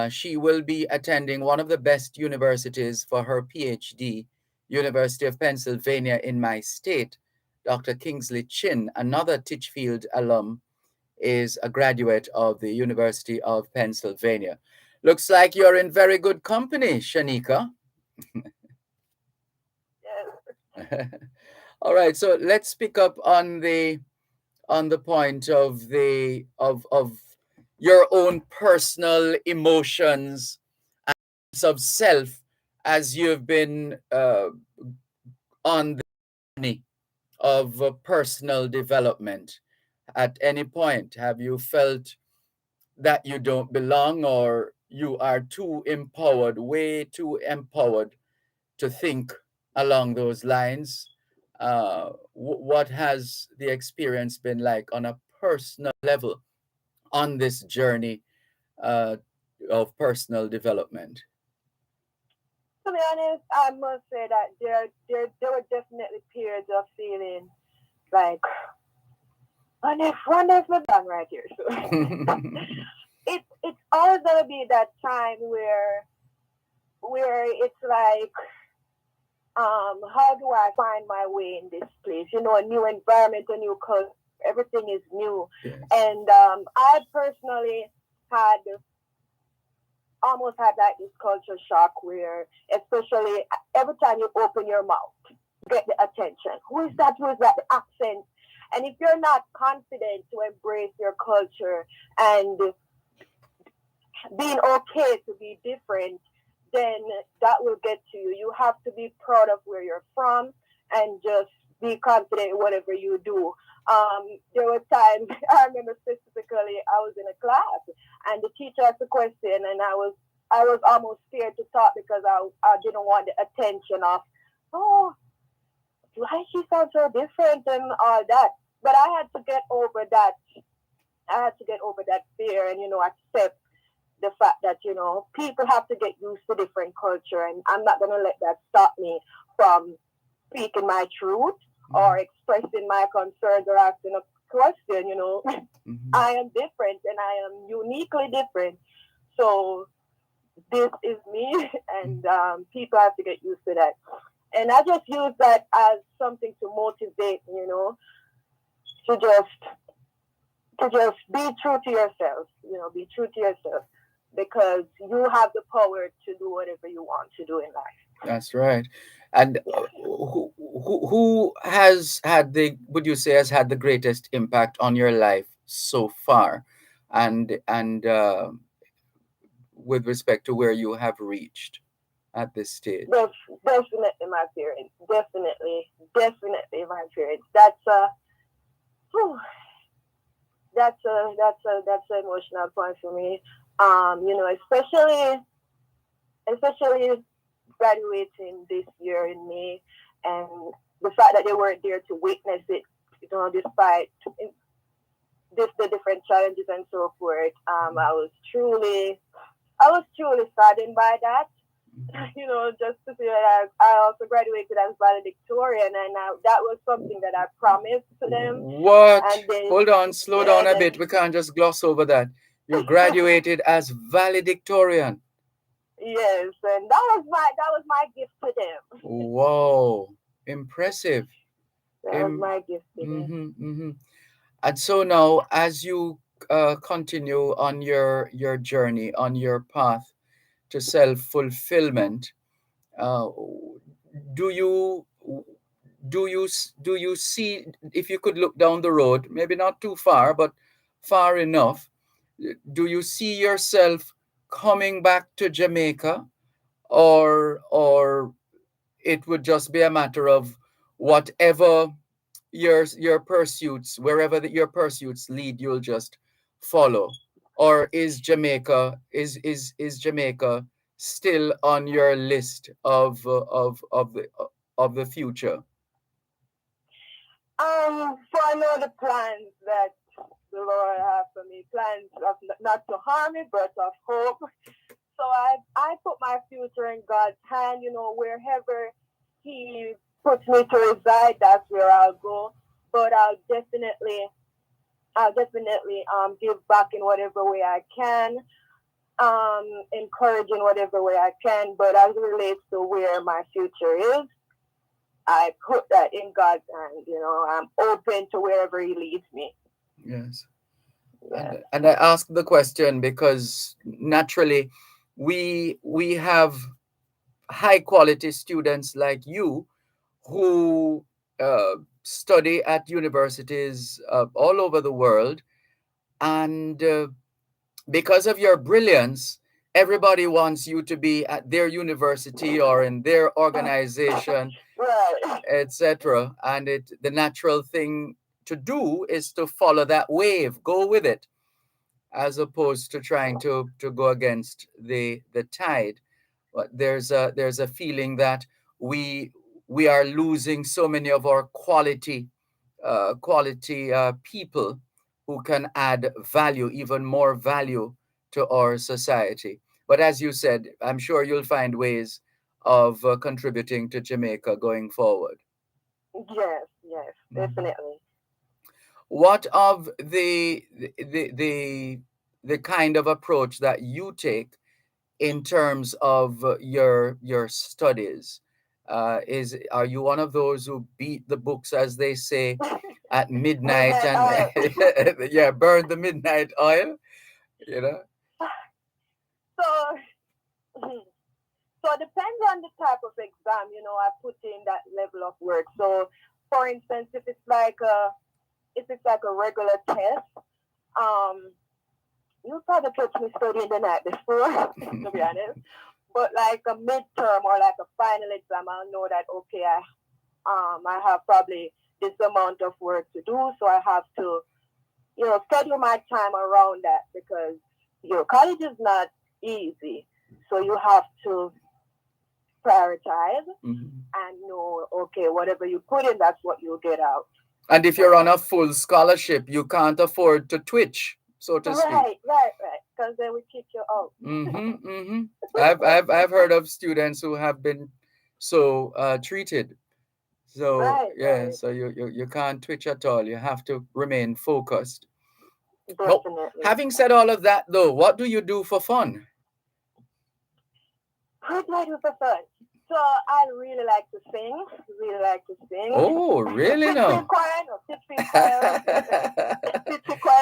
She will be attending one of the best universities for her PhD University of Pennsylvania in my state, Dr. Kingsley Chin, another Titchfield alum, is a graduate of the University of Pennsylvania. Looks like you're in very good company, Shanika. Yes. All right, so let's pick up on the point of your own personal emotions and sense of self as you've been on the journey of personal development. At any point, have you felt that you don't belong, or you are too empowered, way too empowered to think along those lines? What has the experience been like on a personal level on this journey uh, of personal development? To be honest, I must say that there were definitely periods of feeling like, wonder if we're done right here. So it's always gonna be that time where it's like, how do I find my way in this place? You know, a new environment, a new culture, everything is new. Yes. And I personally almost had like this culture shock where, especially every time you open your mouth, get the attention. Who is that? Who is that? The accent. And if you're not confident to embrace your culture and being okay to be different, then that will get to you. You have to be proud of where you're from and just be confident in whatever you do. There were times, I remember specifically, I was in a class and the teacher asked a question and I was almost scared to talk because I didn't want the attention of, oh, why she sounds so different and all that. But I had to get over that. I had to get over that fear and, accept the fact that, people have to get used to different culture, and I'm not going to let that stop me from speaking my truth or expressing my concerns or asking a question, Mm-hmm. I am different and I am uniquely different. So this is me, and people have to get used to that. And I just use that as something to motivate, to just be true to yourself, be true to yourself, because you have the power to do whatever you want to do in life. That's right. And who has had would you say has had the greatest impact on your life so far, and with respect to where you have reached at this stage? Definitely my parents. Definitely my parents. That's an emotional point for me. Especially graduating this year in May, and the fact that they weren't there to witness it, despite the different challenges and so forth. I was truly saddened by that. Just to see that I also graduated as valedictorian, and that was something that I promised to them. What? And then, hold on, slow down a bit. We can't just gloss over that. You graduated as valedictorian. Yes, and that was my gift to them. Wow, impressive. That was my gift to them. Mm-hmm, mm-hmm. And so now, as you continue on your journey, on your path to self-fulfillment, do you see, if you could look down the road, maybe not too far, but far enough, do you see yourself coming back to Jamaica, or it would just be a matter of whatever your pursuits, wherever your pursuits lead, you'll just follow? Or is Jamaica still on your list of the future? So I know the plans that the Lord has for me, plans of not to harm me, but of hope. So I put my future in God's hand. Wherever He puts me to reside, that's where I'll go. But I'll definitely give back in whatever way I can, encourage in whatever way I can. But as it relates to where my future is, I put that in God's hand. I'm open to wherever He leads me. Yes. Yeah. And I ask the question because naturally we have high quality students like you who study at universities all over the world, and because of your brilliance, everybody wants you to be at their university or in their organization, Right. etc. And the natural thing to do is to follow that wave, go with it, as opposed to trying to go against the tide. But there's a feeling that we are losing so many of our quality people who can add value, even more value to our society. But as you said, I'm sure you'll find ways of contributing to Jamaica going forward. Yes, definitely. What of the kind of approach that you take in terms of your studies? Are you one of those who beat the books, as they say, at midnight and yeah, burn the midnight oil? You know. So, so it depends on the type of exam. I put in that level of work. So, for instance, if it's like a regular test, you'll probably catch me studying the night before, to be honest. But like a midterm or like a final exam, I'll know that okay, I have probably this amount of work to do, so I have to, schedule my time around that, because college is not easy, so you have to prioritize and know, okay, whatever you put in, that's what you'll get out. And if you're on a full scholarship, you can't afford to twitch, so to speak. Right. Because then we kick you out. I've heard of students who have been so treated. So so you can't twitch at all. You have to remain focused. Definitely. Now, having said all of that, though, what do you do for fun? What do I do for fun? So I really like to sing. Oh, really? No. Choir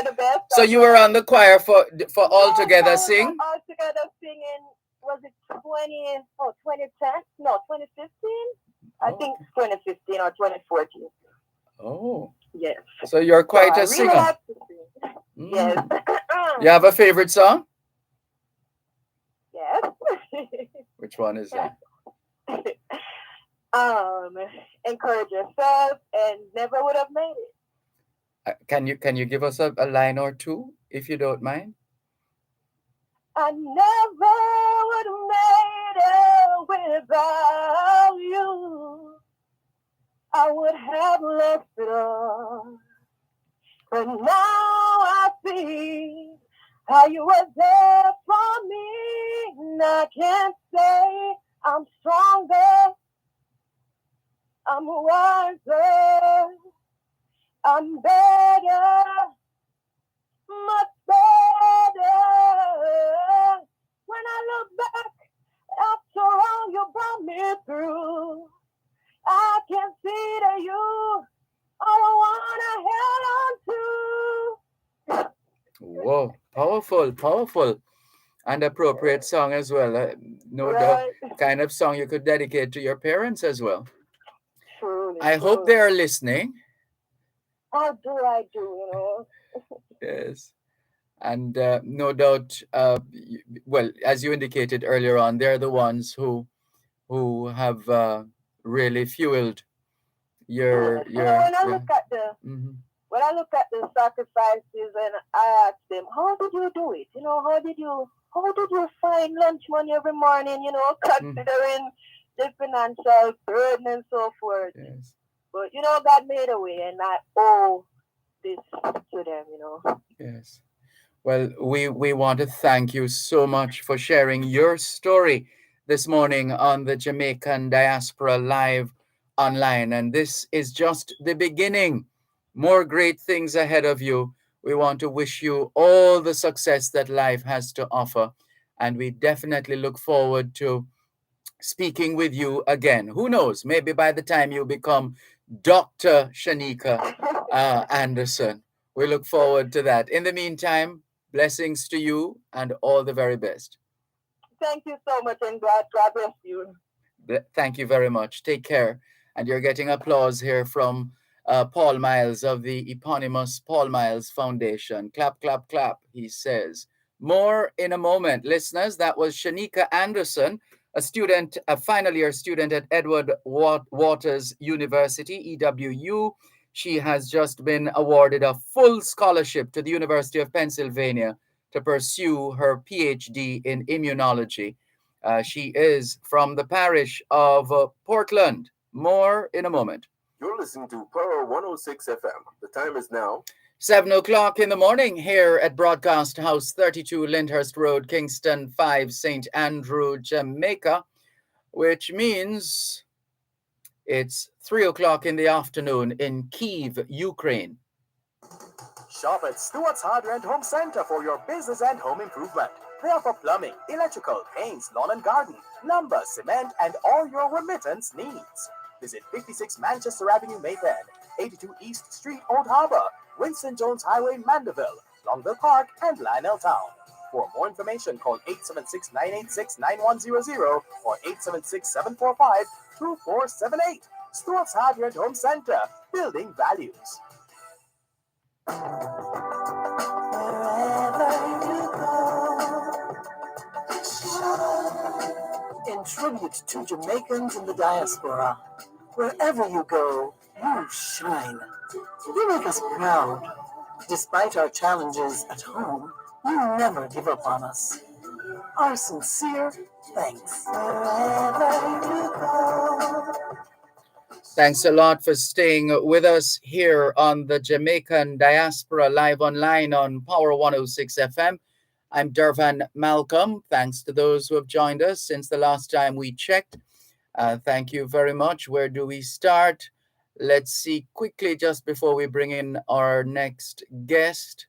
the best. So you were on the choir for All Together Sing? All Together Singing, was it 2010? No, 2015? I think 2015 or 2014. Oh. Yes. So you're quite a singer. I really like to sing. Yes. You have a favorite song? Yes. Which one is that? Encourage yourself and never would have made it. Can you give us a line or two, if you don't mind? I never would have made it without you. I would have lost it all. But now I see how you were there for me. And I can't say I'm stronger, I'm wiser, I'm better, much better. When I look back, after all you brought me through, I can see that you are the one I held on to. Whoa, powerful. And appropriate song as well. No doubt, kind of song you could dedicate to your parents as well. Truly. I hope they are listening. I do. Yes. And no doubt, well, as you indicated earlier on, they're the ones who have really fueled your. When I look at the sacrifices, and I ask them, how did you do it? How did you find lunch money every morning? Considering the financial burden and so forth. Yes. But God made a way, and I owe this to them. Yes. Well, we want to thank you so much for sharing your story this morning on the Jamaican Diaspora Live Online. And this is just the beginning. More great things ahead of you. We want to wish you all the success that life has to offer. And we definitely look forward to speaking with you again. Who knows? Maybe by the time you become Dr. Shanika Anderson. We look forward to that. In the meantime, blessings to you and all the very best. Thank you so much, and God bless you. Thank you very much. Take care. And you're getting applause here from Paul Miles of the eponymous Paul Miles Foundation. Clap, clap, clap, he says. More in a moment. Listeners, that was Shanika Anderson, a student, a final year student at Edward Waters University, EWU. She has just been awarded a full scholarship to the University of Pennsylvania to pursue her PhD in immunology. She is from the parish of Portland. More in a moment. You're listening to Pearl 106 FM. The time is now 7 o'clock in the morning here at Broadcast House 32 Lyndhurst Road, Kingston 5, St. Andrew, Jamaica, which means it's 3 o'clock in the afternoon in Kyiv, Ukraine. Shop at Stewart's Hardware and Home Center for your business and home improvement. They offer plumbing, electrical, paints, lawn and garden, lumber, cement, and all your remittance needs. Visit 56 Manchester Avenue, Mayfair, 82 East Street, Old Harbor, Winston Jones Highway, Mandeville, Longville Park, and Lionel Town. For more information, call 876-986-9100 or 876-745-2478. Stewart's Hardware and Home Center, building values. In tribute to Jamaicans in the diaspora, wherever you go, you shine. You make us proud. Despite our challenges at home, you never give up on us. Our sincere thanks. Wherever you go. Thanks a lot for staying with us here on the Jamaican Diaspora live online on Power 106 FM. I'm Dervan Malcolm. Thanks to those who have joined us since the last time we checked. Thank you very much. Where do we start? Let's see quickly just before we bring in our next guest.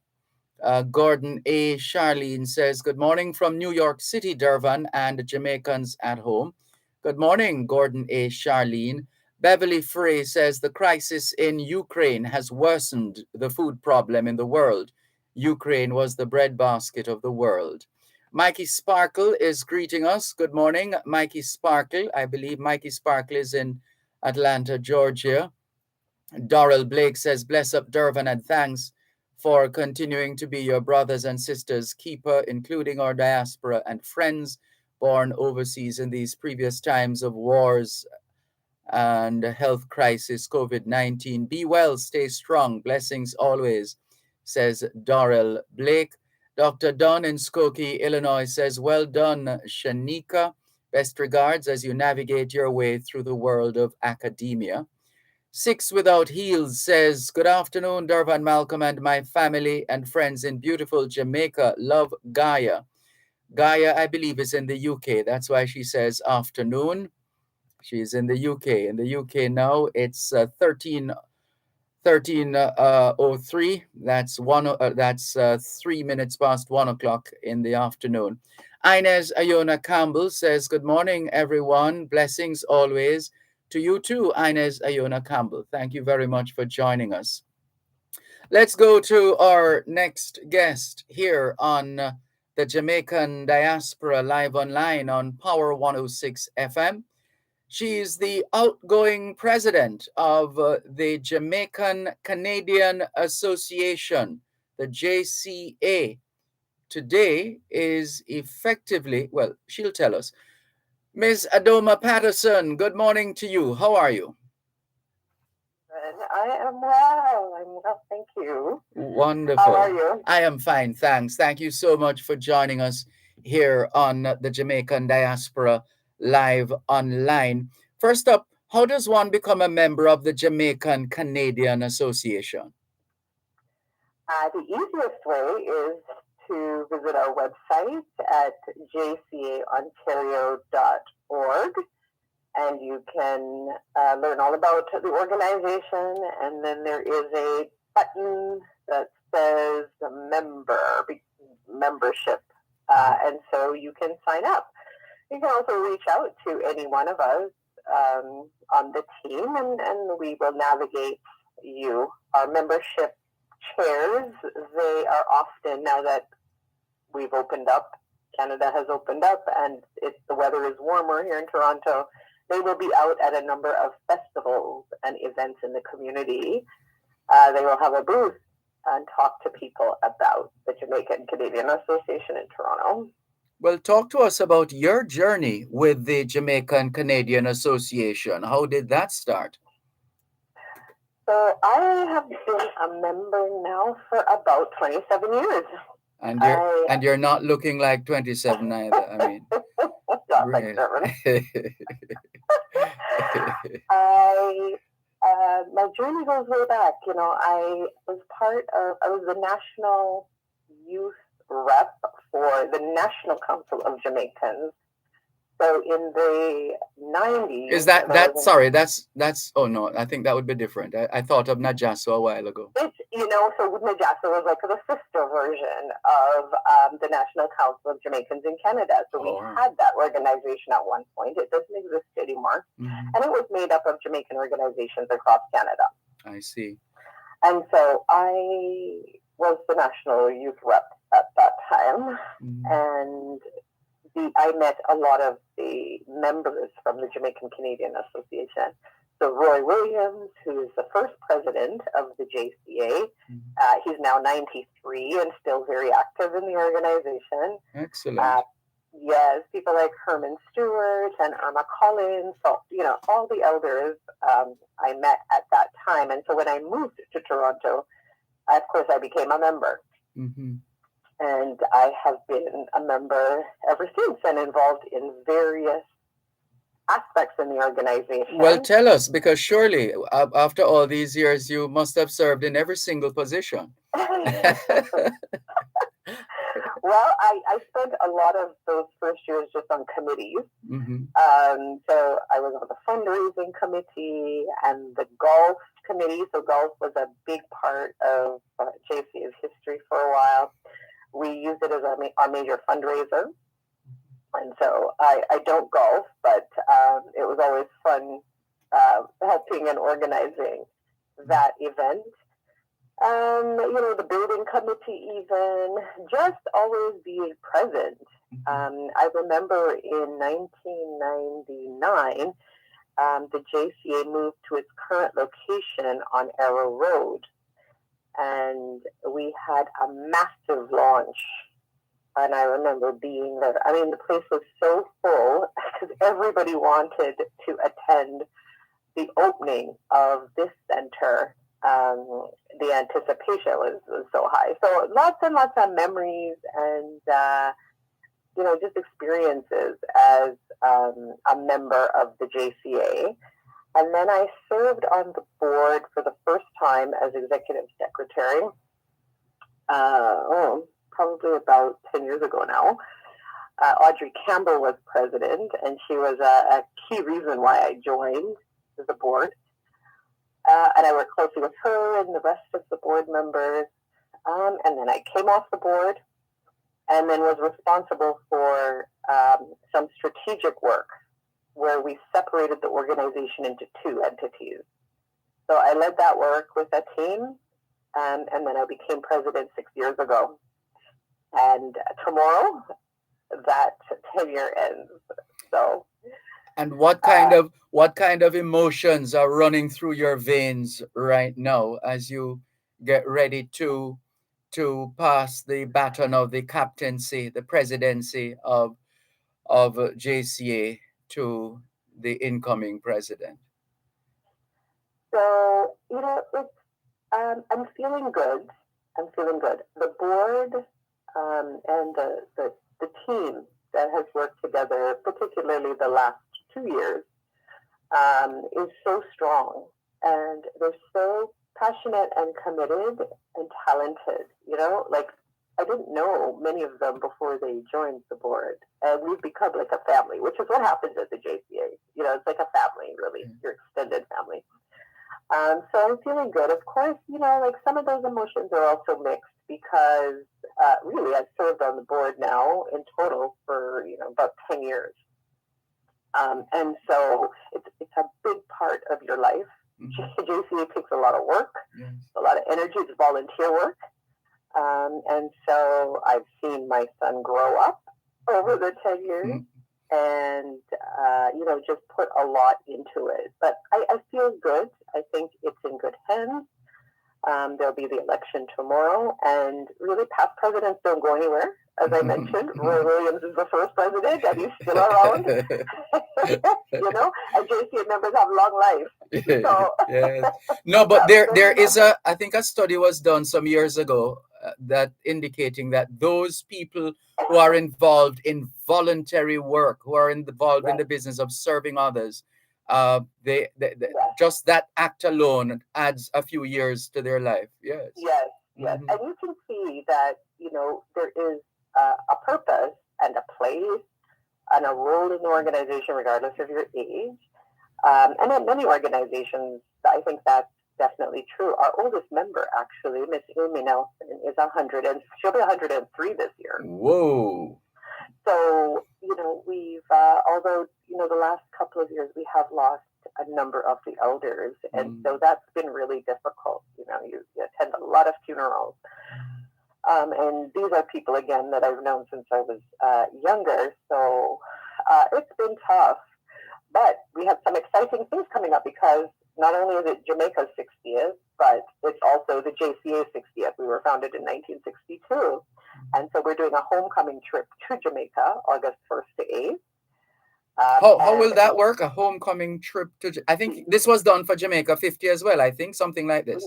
Gordon A. Charlene says, good morning from New York City, Dervan, and Jamaicans at home. Good morning, Gordon A. Charlene. Beverly Frey says the crisis in Ukraine has worsened the food problem in the world. Ukraine was the breadbasket of the world. Mikey Sparkle is greeting us. Good morning, Mikey Sparkle. I believe Mikey Sparkle is in Atlanta, Georgia. Doral Blake says, bless up Dervan and thanks for continuing to be your brothers and sisters keeper, including our diaspora and friends born overseas in these previous times of wars and health crisis, COVID-19. Be well, stay strong. Blessings always, says Doral Blake. Dr. Don in Skokie, Illinois says, well done, Shanika. Best regards as you navigate your way through the world of academia. Six Without Heels says, good afternoon, Dervan Malcolm and my family and friends in beautiful Jamaica. Love Gaia. Gaia, I believe, is in the UK. That's why she says afternoon. She's in the UK. In the UK now, it's 13:03. That's 3 minutes past 1 o'clock in the afternoon. Inez Ayona Campbell says, good morning, everyone. Blessings always to you too, Inez Ayona Campbell. Thank you very much for joining us. Let's go to our next guest here on the Jamaican Diaspora live online on Power 106 FM. She is the outgoing president of the Jamaican Canadian Association, the JCA. Today is effectively, well, she'll tell us. Ms. Adoma Patterson, good morning to you. How are you? I am well. I'm well, thank you. Wonderful. How are you? I am fine, thanks. Thank you so much for joining us here on the Jamaican Diaspora live online. First up, how does one become a member of the Jamaican Canadian Association? The easiest way is to visit our website at jcaontario.org, and you can learn all about the organization, and then there is a button that says membership, and so you can sign up. You can also reach out to any one of us on the team, and we will navigate you. Our membership chairs, they are often, now that we've opened up, Canada has opened up, and the weather is warmer here in Toronto, they will be out at a number of festivals and events in the community. They will have a booth and talk to people about the Jamaican Canadian Association in Toronto. Well, talk to us about your journey with the Jamaican Canadian Association. How did that start? So I have been a member now for about 27 years. And you're not looking like 27 either. I mean, really. My journey goes way back. You know, I was the national youth rep for the National Council of Jamaicans. So in the 90s. Is that's oh no, I think that would be different. I thought of Najaso a while ago. So Najaso was like the sister version of the National Council of Jamaicans in Canada. So we had that organization at one point. It doesn't exist anymore. Mm-hmm. And it was made up of Jamaican organizations across Canada. I see. And so I was the national youth rep at that time. Mm-hmm. And I met a lot of the members from the Jamaican Canadian Association. So Roy Williams, who is the first president of the JCA, he's now 93 and still very active in the organization. Excellent. Yes, people like Herman Stewart and Irma Collins, so, all the elders I met at that time. And so when I moved to Toronto, of course, I became a member. Mm-hmm. And I have been a member ever since and involved in various aspects in the organization. Well, tell us, because surely after all these years, you must have served in every single position. Well, I spent a lot of those first years just on committees. Mm-hmm. So I was on the fundraising committee and the golf committee. So golf was a big part of JCA's history for a while. We used it as our major fundraiser. And so I don't golf, but it was always fun helping and organizing that event. The building committee even, just always being present. I remember in 1999, the JCA moved to its current location on Arrow Road. And we had a massive launch. And I remember being there. I mean, the place was so full because everybody wanted to attend the opening of this center. The anticipation was so high. So lots and lots of memories and, just experiences as a member of the JCA. And then I served on the board for the first time as executive secretary, probably about 10 years ago now. Audrey Campbell was president, and she was a key reason why I joined the board. And I worked closely with her and the rest of the board members. And then I came off the board and then was responsible for some strategic work where we separated the organization into two entities. So I led that work with a team, and then I became president 6 years ago. And tomorrow, that tenure ends. So. And what kind of emotions are running through your veins right now as you get ready to pass the baton of the captaincy, the presidency of JCA to the incoming president? So, I'm feeling good. The board and the team that has worked together, particularly the last 2 years, is so strong. And they're so passionate and committed and talented. I didn't know many of them before they joined the board. And we've become like a family, which is what happens at the JCA. It's like a family, really, your extended family. So I'm feeling good. Of course, some of those emotions are also mixed because really I've served on the board now in total for, about 10 years. And so it's a big part of your life. JCA takes a lot of work, a lot of energy. It's volunteer work. And so I've seen my son grow up over the 10 years and, just put a lot into it. But I feel good. I think it's in good hands. There'll be the election tomorrow, and really past presidents don't go anywhere. As I mentioned, Roy Williams is the first president, and he's still around. And JCA members have long life. So. No, but there is I think a study was done some years ago that indicating that those people who are involved in voluntary work, who are involved in the business of serving others, they just that act alone adds a few years to their life. Yes. And you can see that there is a purpose and a place and a role in the organization regardless of your age. And in many organizations, I think that's definitely true. Our oldest member, actually, Miss Amy Nelson, is 100, and she'll be 103 this year. Whoa. So, we've, although, the last couple of years we have lost a number of the elders, and so that's been really difficult. You attend a lot of funerals. And these are people, again, that I've known since I was younger, so it's been tough. But we have some exciting things coming up because not only is it Jamaica's 60th, but it's also the JCA's 60th. We were founded in 1962. And so we're doing a homecoming trip to Jamaica, August 1st to 8th. How will that work? A homecoming trip to... I think this was done for Jamaica 50 as well, I think, something like this.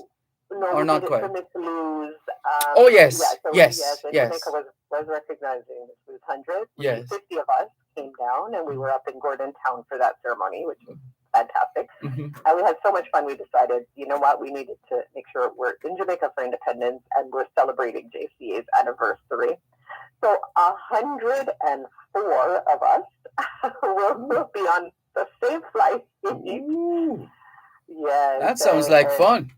No, or we not did quite. it for Miss Lou's. Yes. Jamaica was recognizing Miss Lou's 100. Yes. 50 of us came down, and we were up in Gordon Town for that ceremony, which was fantastic. And we had so much fun, we decided, you know what, we needed to make sure we're in Jamaica for independence, and we're celebrating JCA's anniversary. So 104 of us will be on the same flight. Yes. That sounds like fun.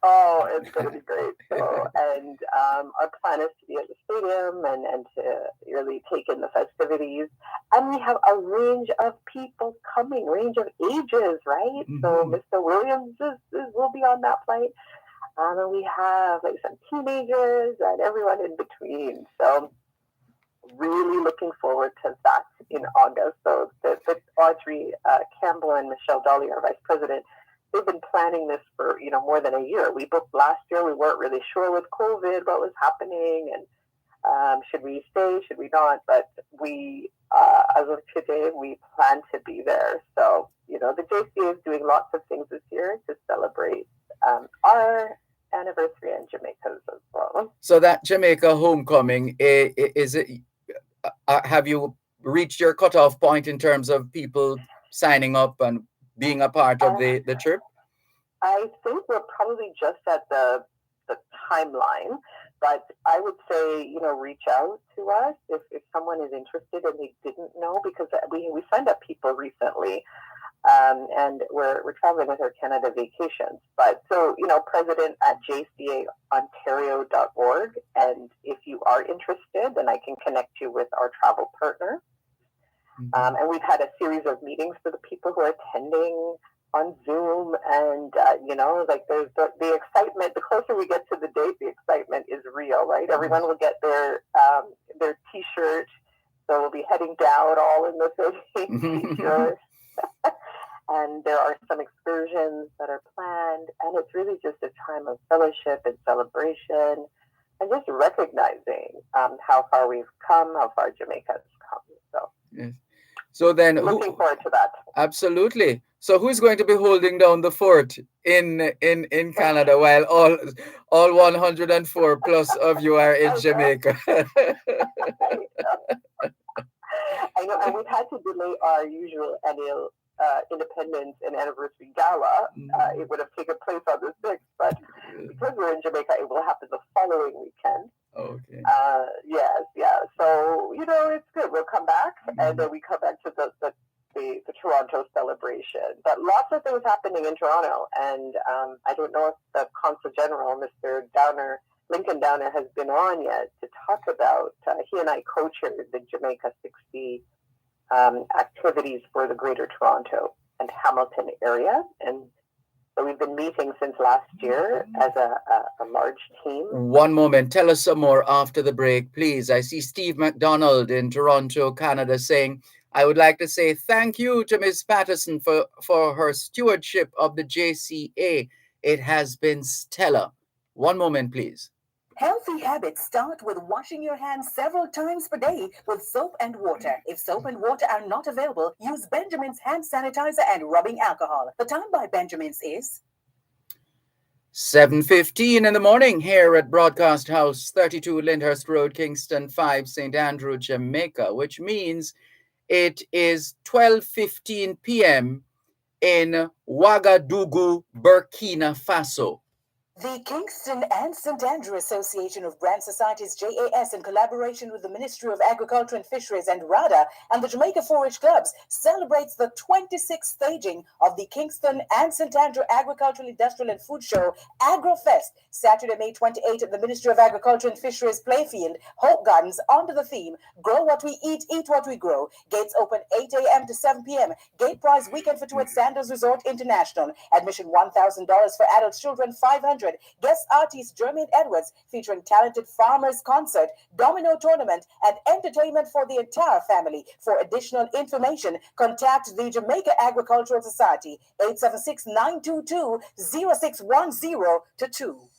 Oh, it's going to be great. So, and our plan is to be at the stadium and to really take in the festivities. And we have a range of people coming, range of ages, right? So Mr. Williams will be on that flight. And we have some teenagers and everyone in between. So really looking forward to that in August. So the Audrey Campbell and Michelle Dolly, our vice president, they've been planning this for more than a year. We booked last year. We weren't really sure with COVID what was happening, and should we stay, should we not? But we, as of today, we plan to be there. So the JCA is doing lots of things this year to celebrate our anniversary in Jamaica's as well. So that Jamaica homecoming, is it? Have you reached your cutoff point in terms of people signing up and being a part of the trip? I think we're probably just at the timeline, but I would say, reach out to us if someone is interested and they didn't know, because we signed up people recently, and we're traveling with our Canada Vacations. But so, president at jcaontario.org, and if you are interested, then I can connect you with our travel partner. And we've had a series of meetings for the people who are attending on Zoom, and there's the excitement. The closer we get to the date, the excitement is real, right? Everyone will get their T-shirt, so we'll be heading down all in the same T-shirt. And there are some excursions that are planned, and it's really just a time of fellowship and celebration, and just recognizing how far we've come, how far Jamaica has come. So. Yes. So then, looking forward to that. Absolutely. So who's going to be holding down the fort in Canada while all 104 plus of you are in Jamaica? I know, and we've had to delay our usual annual Independence and Anniversary Gala. It would have taken place on the 6th, but because we're in Jamaica, it will happen the following weekend. Okay. Yes. So, it's good. We'll come back, and then we come back to the Toronto celebration. But lots of things happening in Toronto, and I don't know if the Consul General, Mr. Lincoln Downer, has been on yet to talk about. He and I co-chaired the Jamaica 60 activities for the Greater Toronto and Hamilton area. And so we've been meeting since last year as a large team. One moment. Tell us some more after the break, please. I see Steve McDonald in Toronto, Canada, saying, I would like to say thank you to Ms. Patterson for her stewardship of the JCA. It has been stellar. One moment, please. Healthy habits start with washing your hands several times per day with soap and water. If soap and water are not available, use Benjamin's hand sanitizer and rubbing alcohol. The time by Benjamin's is 7:15 in the morning here at Broadcast House, 32 Lyndhurst Road, Kingston 5, St. Andrew, Jamaica, which means it is 12:15 p.m. in Ouagadougou, Burkina Faso. The Kingston and St. Andrew Association of Brand Societies, JAS, in collaboration with the Ministry of Agriculture and Fisheries and RADA and the Jamaica 4-H Clubs, celebrates the 26th staging of the Kingston and St. Andrew Agricultural, Industrial and Food Show, AgroFest, Saturday, May 28th at the Ministry of Agriculture and Fisheries Playfield, Hope Gardens, under the theme, Grow What We Eat, Eat What We Grow. Gates open 8 a.m. to 7 p.m. Gate prize weekend for two at Sanders Resort International. Admission $1,000 for adults, children $500. Guest artist Jermaine Edwards featuring talented farmers concert, domino tournament, and entertainment for the entire family. For additional information, contact the Jamaica Agricultural Society, 876-922-0610-2.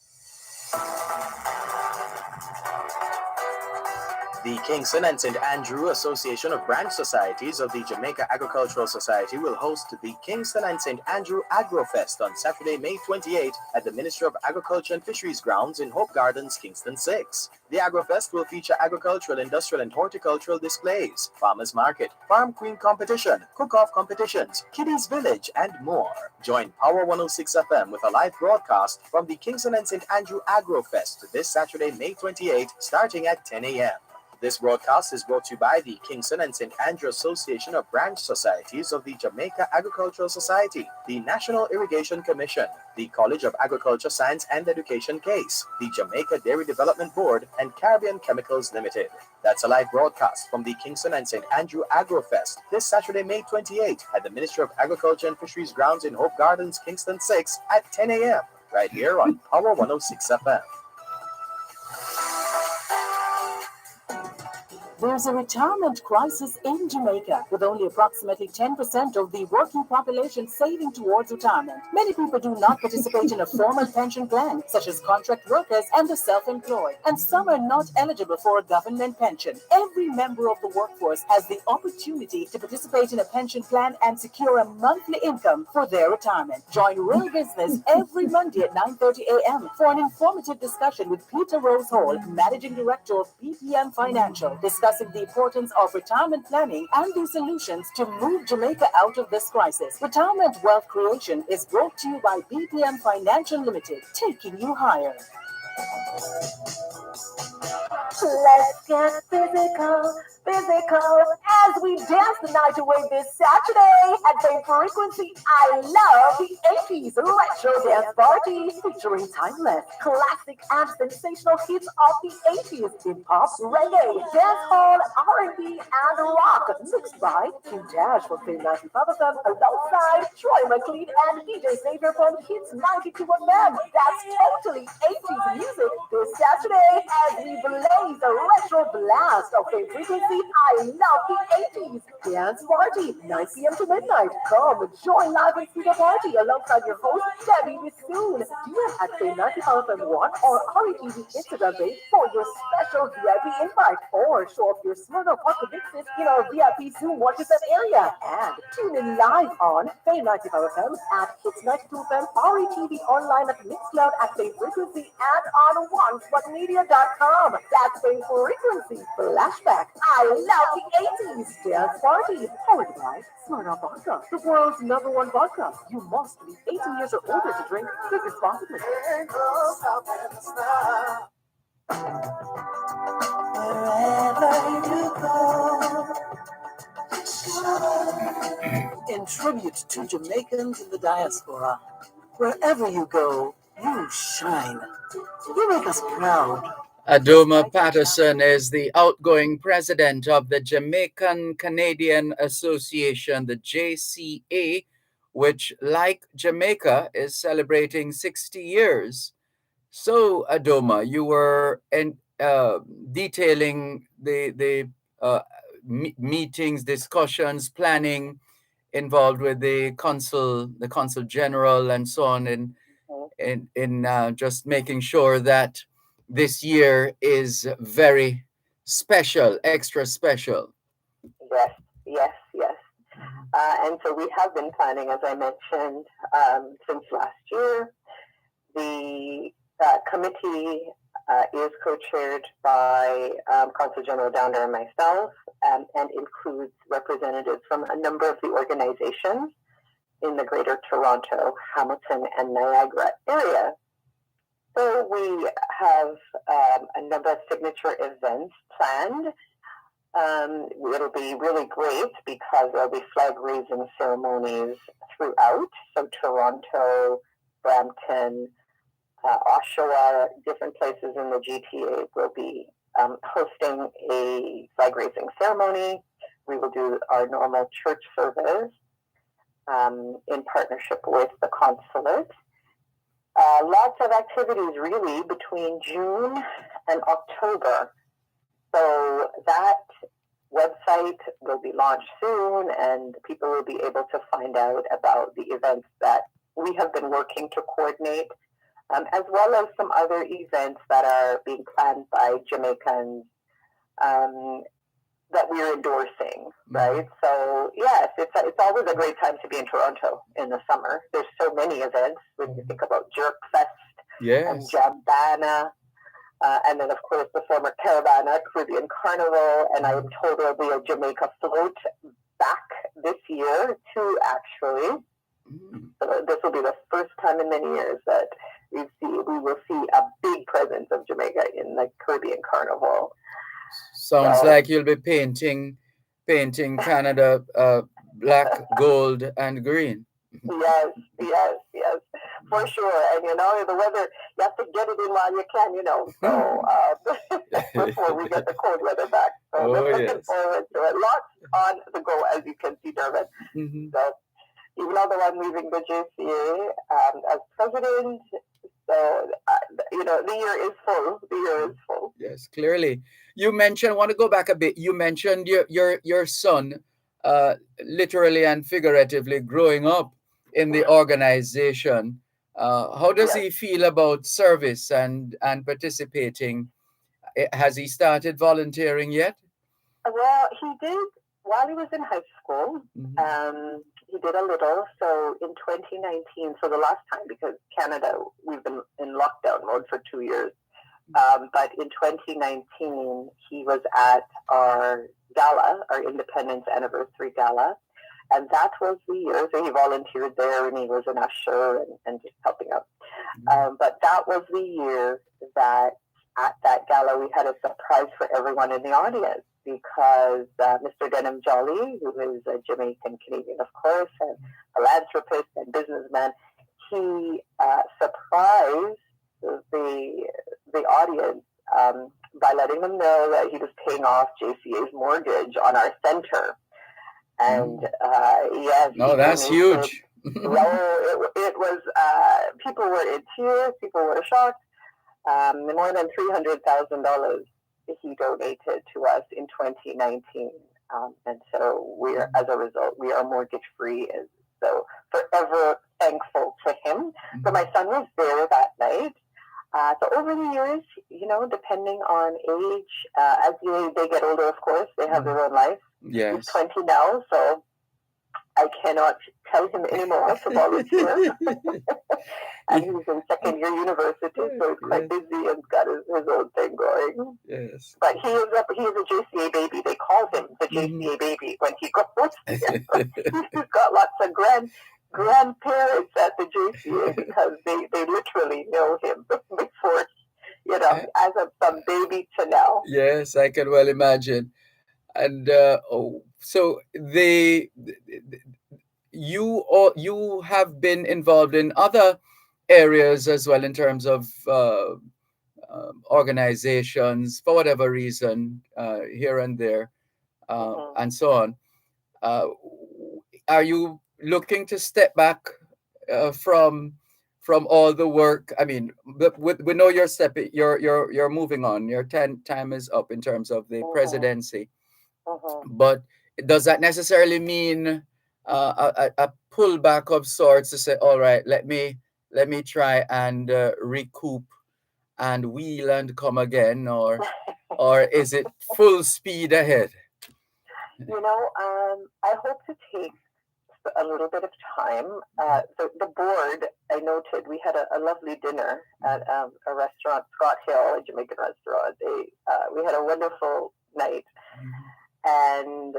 The Kingston and St. Andrew Association of Branch Societies of the Jamaica Agricultural Society will host the Kingston and St. Andrew AgroFest on Saturday, May 28 at the Ministry of Agriculture and Fisheries grounds in Hope Gardens, Kingston 6. The AgroFest will feature agricultural, industrial, and horticultural displays, farmers market, farm queen competition, cook-off competitions, kiddies village, and more. Join Power 106 FM with a live broadcast from the Kingston and St. Andrew AgroFest this Saturday, May 28, starting at 10 a.m. This broadcast is brought to you by the Kingston and St. Andrew Association of Branch Societies of the Jamaica Agricultural Society, the National Irrigation Commission, the College of Agriculture, Science and Education CASE, the Jamaica Dairy Development Board, and Caribbean Chemicals Limited. That's a live broadcast from the Kingston and St. Andrew AgroFest this Saturday, May 28 at the Ministry of Agriculture and Fisheries grounds in Hope Gardens, Kingston 6 at 10 a.m. right here on Power 106 FM. There's a retirement crisis in Jamaica, with only approximately 10% of the working population saving towards retirement. Many people do not participate in a formal pension plan, such as contract workers and the self-employed, and some are not eligible for a government pension. Every member of the workforce has the opportunity to participate in a pension plan and secure a monthly income for their retirement. Join Real Business every Monday at 9:30 a.m. for an informative discussion with Peter Rose Hall, Managing Director of PPM Financial, discussing the importance of retirement planning and the solutions to move Jamaica out of this crisis. Retirement Wealth Creation is brought to you by PPM Financial Limited, taking you higher. Let's get physical as we dance the night away this Saturday at Bay Frequency. I love the 80s retro dance party featuring timeless, classic, and sensational hits of the 80s in pop, reggae, dancehall, R&B, and rock, mixed by King Dash from Fame 95 FM alongside Troy McLean and DJ Xavier from Hits 92 FM. That's totally 80s music this Saturday as we blaze a retro blast of Fame Frequency. I love the 80s dance party, 9 p.m. to midnight. Come join live and see the party alongside your host, Debbie Bassoon. DM at Fame 95 FM 1 or RETV Instagram page for your special VIP invite, or show off your Smirnoff Vodka mixes in our VIP Zoom WhatsApp area. And tune in live on Fame 95 FM at Hits 92 FM, RETV online at Mixcloud at Fame Frequency, and on OneSpotMedia.com. That's Fame Frequency Flashback. I love the 80s dance party. Powered by Smirnoff Vodka, the world's #1 vodka. You must be 18 years or older to drink. Drink responsibly. Wherever you go. In tribute to Jamaicans in the diaspora, wherever you go, you shine. You make us proud. Adoma Patterson is the outgoing president of the Jamaican Canadian Association, the JCA, which, like Jamaica, is celebrating 60 years. So, Adoma, you were detailing the meetings, discussions, planning involved with the consul general, and so on, in just making sure that this year is very special, extra special. Yes, yes, yes. And so we have been planning, as I mentioned, since last year. The committee is co-chaired by Consul General Downer and myself, and includes representatives from a number of the organizations in the Greater Toronto, Hamilton, and Niagara area. So we have a number of signature events planned. It'll be really great because there'll be flag raising ceremonies throughout. So Toronto, Brampton, Oshawa, different places in the GTA will be hosting a flag raising ceremony. We will do our normal church service in partnership with the consulate. Lots of activities really between June and October. So that website will be launched soon, and people will be able to find out about the events that we have been working to coordinate, as well as some other events that are being planned by Jamaicans that we're endorsing, right? So yes, it's always a great time to be in Toronto in the summer. There's so many events when you think about Jerk Fest and Jambana, and then of course the former Caravana Caribbean Carnival, and I am told there'll be a Jamaica float back this year too, actually. So this will be the first time in many years that we will see a big presence of Jamaica in the Caribbean Carnival. Sounds like you'll be painting Canada black, gold, and green. Yes, for sure. And the weather, you have to get it in while you can, so before we get the cold weather back. So we're looking forward to it. Lots on the go, as you can see, Dervan. So even although I'm leaving the JCA as president, so the year is full. Yes, clearly. You mentioned, I want to go back a bit. You mentioned your son, literally and figuratively, growing up in the organization. How does he feel about service and participating? Has he started volunteering yet? Well, he did while he was in high school. He did a little. So in 2019, so the last time, because Canada, we've been in lockdown mode for 2 years. But in 2019, he was at our gala, our Independence Anniversary Gala. And that was the year. So he volunteered there, and he was an usher and just helping out. But that was the year that at that gala, we had a surprise for everyone in the audience, because Mr. Denham Jolly, who is a Jamaican Canadian, of course, and philanthropist and businessman, he surprised the audience by letting them know that he was paying off JCA's mortgage on our center. And yes, that's huge. It was. People were in tears. People were shocked. More than $300,000 he donated to us in 2019, and so as a result, we are mortgage free. And so forever thankful to him. So my son was there that night. So over the years, depending on age, as they get older, of course, they have their own life. Yes. He's 20 now, so I cannot tell him anymore to volunteer. And he's in second year university, so he's quite busy and got his own thing going. Yes. But he is a JCA baby. They call him the JCA baby when he goes there. He's got lots of grandparents at the JCA because they literally know him before, as of from baby to now. Yes, I can well imagine. And so you have been involved in other areas as well in terms of organizations for whatever reason, here and there, and so on. Are you looking to step back from all the work? I mean, we know you're moving on. Your time is up in terms of the presidency. But does that necessarily mean a pullback of sorts to say, all right, let me try and recoup and wheel and come again, or is it full speed ahead? I hope to take a little bit of time. The board, I noted, we had a lovely dinner at a restaurant, Scott Hill, a Jamaican restaurant. We had a wonderful night. And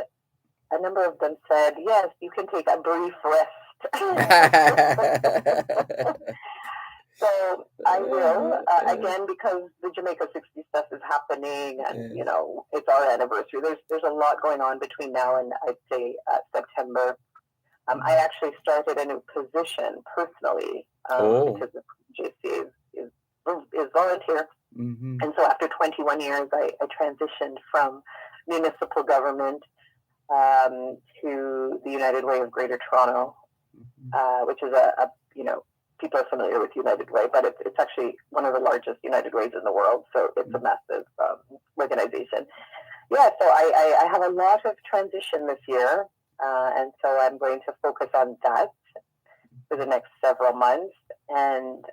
a number of them said, yes, you can take a brief rest. So I will, again, because the Jamaica 60 stuff is happening and, it's our anniversary. There's a lot going on between now and, I'd say, September. I actually started a new position personally because the JCA is volunteer. And so after 21 years, I transitioned from municipal government to the United Way of Greater Toronto, which is people are familiar with United Way, but it's actually one of the largest United Ways in the world. So it's a massive organization. Yeah, so I have a lot of transition this year. And so I'm going to focus on that for the next several months and,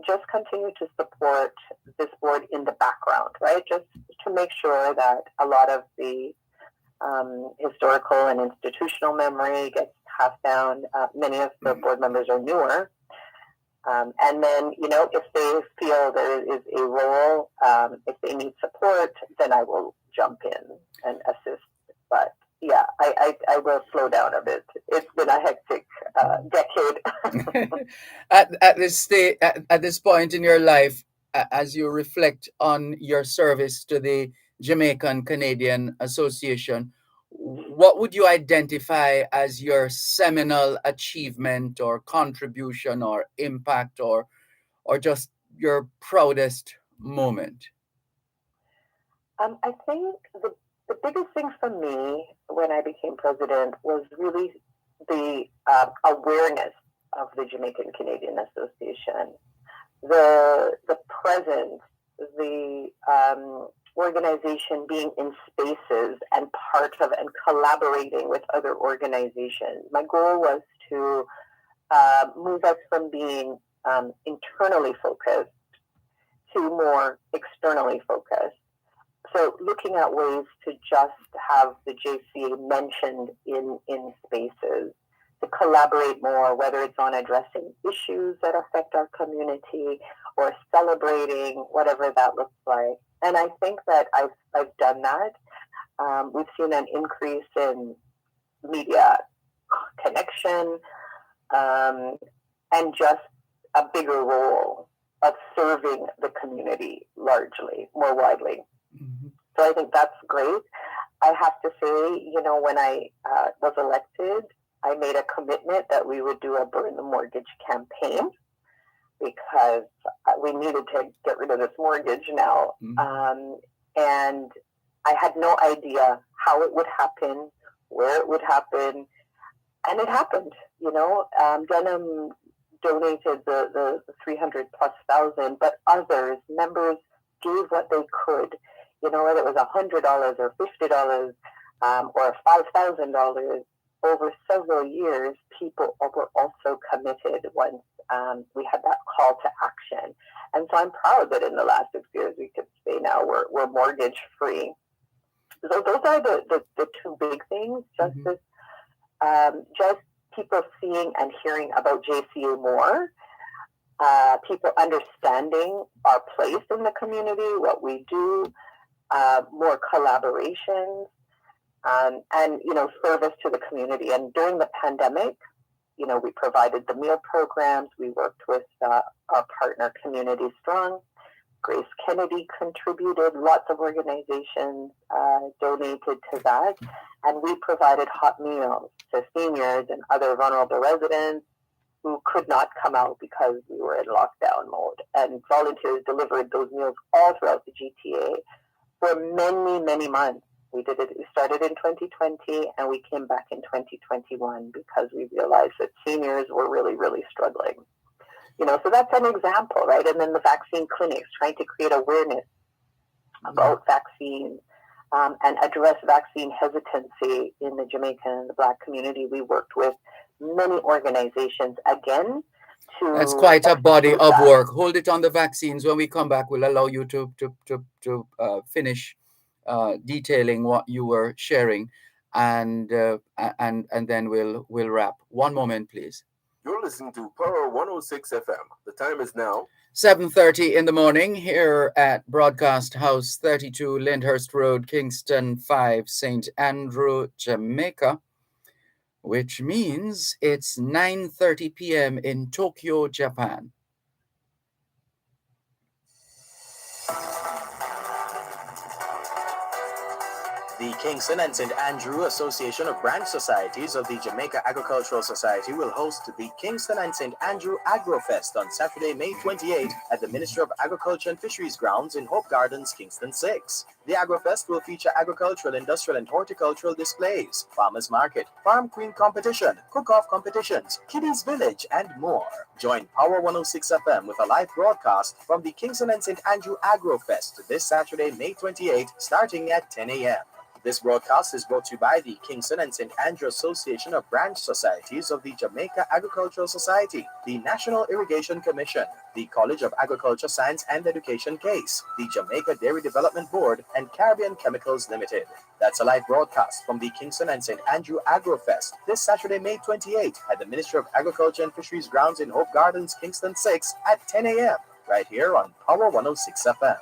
just continue to support this board in the background, right? Just to make sure that a lot of the historical and institutional memory gets passed down. Many of the board members are newer. And then, if they feel there is a role, if they need support, then I will jump in and assist. But yeah, I will slow down a bit. It's been a hectic decade. At this point in your life, as you reflect on your service to the Jamaican Canadian Association, what would you identify as your seminal achievement or contribution or impact or just your proudest moment? I think the biggest thing for me when I became president was really the awareness of the Jamaican Canadian Association, the presence, the organization being in spaces and part of and collaborating with other organizations. My goal was to move us from being internally focused to more externally focused. So looking at ways to just have the JCA mentioned in spaces, to collaborate more, whether it's on addressing issues that affect our community or celebrating, whatever that looks like. And I think that I've done that. We've seen an increase in media connection and just a bigger role of serving the community largely, more widely. So I think that's great. I have to say, when I was elected, I made a commitment that we would do a Burn the Mortgage campaign because we needed to get rid of this mortgage now. And I had no idea how it would happen, where it would happen, and it happened. Denham donated the 300,000+, but others, members, gave what they could. Whether it was $100 or $50 or $5,000 over several years, people were also committed once we had that call to action. And so I'm proud that in the last 6 years we could say now we're mortgage free. So those are the two big things. Just this, just people seeing and hearing about JCA more. People understanding our place in the community, what we do, more collaborations, and service to the community. And during the pandemic, we provided the meal programs. We worked with our partner Community Strong. Grace Kennedy contributed. Lots of organizations donated to that, and we provided hot meals to seniors and other vulnerable residents. who could not come out because we were in lockdown mode. And volunteers delivered those meals all throughout the GTA for many, many months. We started in 2020 and we came back in 2021 because we realized that seniors were really, really struggling. So that's an example, right? And then the vaccine clinics, trying to create awareness about vaccines and address vaccine hesitancy in the Jamaican and the Black community. We worked with many organizations again. That's quite a body of work. Hold it on the vaccines. When we come back, we'll allow you to finish detailing what you were sharing, and then we'll wrap. One moment, please. You're listening to Power 106 FM. The time is now 7:30 in the morning here at Broadcast House 32 Lyndhurst Road, Kingston 5, St. Andrew, Jamaica, which means it's 9:30 p.m. in Tokyo, Japan. The Kingston and St. Andrew Association of Branch Societies of the Jamaica Agricultural Society will host the Kingston and St. Andrew Agrofest on Saturday, May 28 at the Ministry of Agriculture and Fisheries grounds in Hope Gardens, Kingston 6. The Agrofest will feature agricultural, industrial, and horticultural displays, farmers market, farm queen competition, cook-off competitions, kiddies village, and more. Join Power 106 FM with a live broadcast from the Kingston and St. Andrew Agrofest this Saturday, May 28, starting at 10 a.m. This broadcast is brought to you by the Kingston and St. Andrew Association of Branch Societies of the Jamaica Agricultural Society, the National Irrigation Commission, the College of Agriculture, Science and Education CASE, the Jamaica Dairy Development Board, and Caribbean Chemicals Limited. That's a live broadcast from the Kingston and St. Andrew Agrofest this Saturday, May 28 at the Ministry of Agriculture and Fisheries grounds in Hope Gardens, Kingston 6 at 10 a.m. right here on Power 106 FM.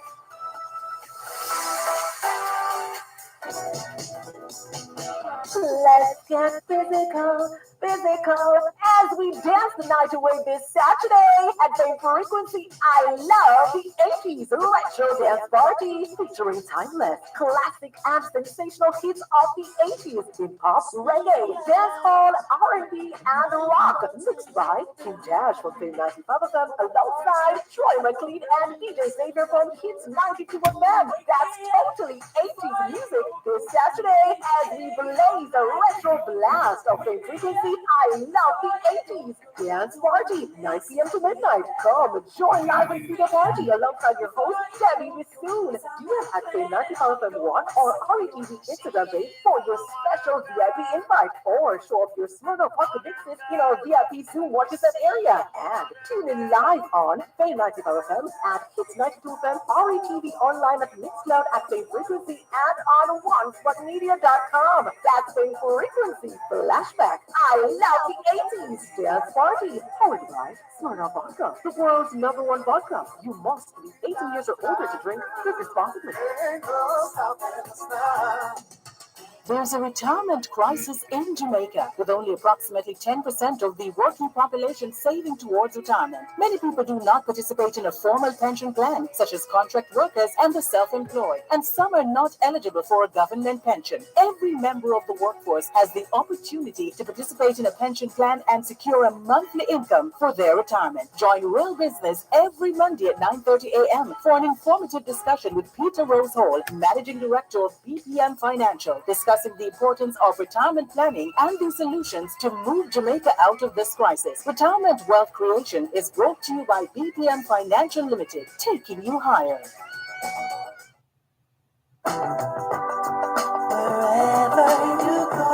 Let's get physical as we dance the night away this Saturday at the Frequency I Love the 80s Retro Dance Party, featuring timeless, classic and sensational hits of the 80s in pop, reggae, dancehall, R&B, and rock, mixed by King Dash from Fame 95 FM alongside Troy McLean and DJ Xavier from Hits 92 FM. That's totally 80s music this Saturday as we blaze a retro blast of the Frequency I Love the 80s Dance Party, 9 p.m. to midnight. Come join live and see the party alongside your host, Debbie Bissoon. DM at Fame 95 FM 1 or RETV Instagram page for your special VIP invite, or show up your Smirnoff Vodka mixes in our VIP Zoom watches that area. And tune in live on Fame 95 FM at Hits 92 FM, RETV online at Mixcloud at Fame Frequency and on OneSpotMedia.com. That's Fame Frequency Flashback I Love the 80s Dance Party, powered by Smirnoff Vodka, the world's #1 vodka. You must be 18 years or older to drink. Drink responsibly. There's a retirement crisis in Jamaica, with only approximately 10% of the working population saving towards retirement. Many people do not participate in a formal pension plan, such as contract workers and the self-employed, and some are not eligible for a government pension. Every member of the workforce has the opportunity to participate in a pension plan and secure a monthly income for their retirement. Join Real Business every Monday at 9:30 a.m. for an informative discussion with Peter Rose Hall, Managing Director of BPM Financial, discussing the importance of retirement planning and the solutions to move Jamaica out of this crisis. Retirement Wealth Creation is brought to you by BPM Financial Limited, taking you higher. Wherever you go,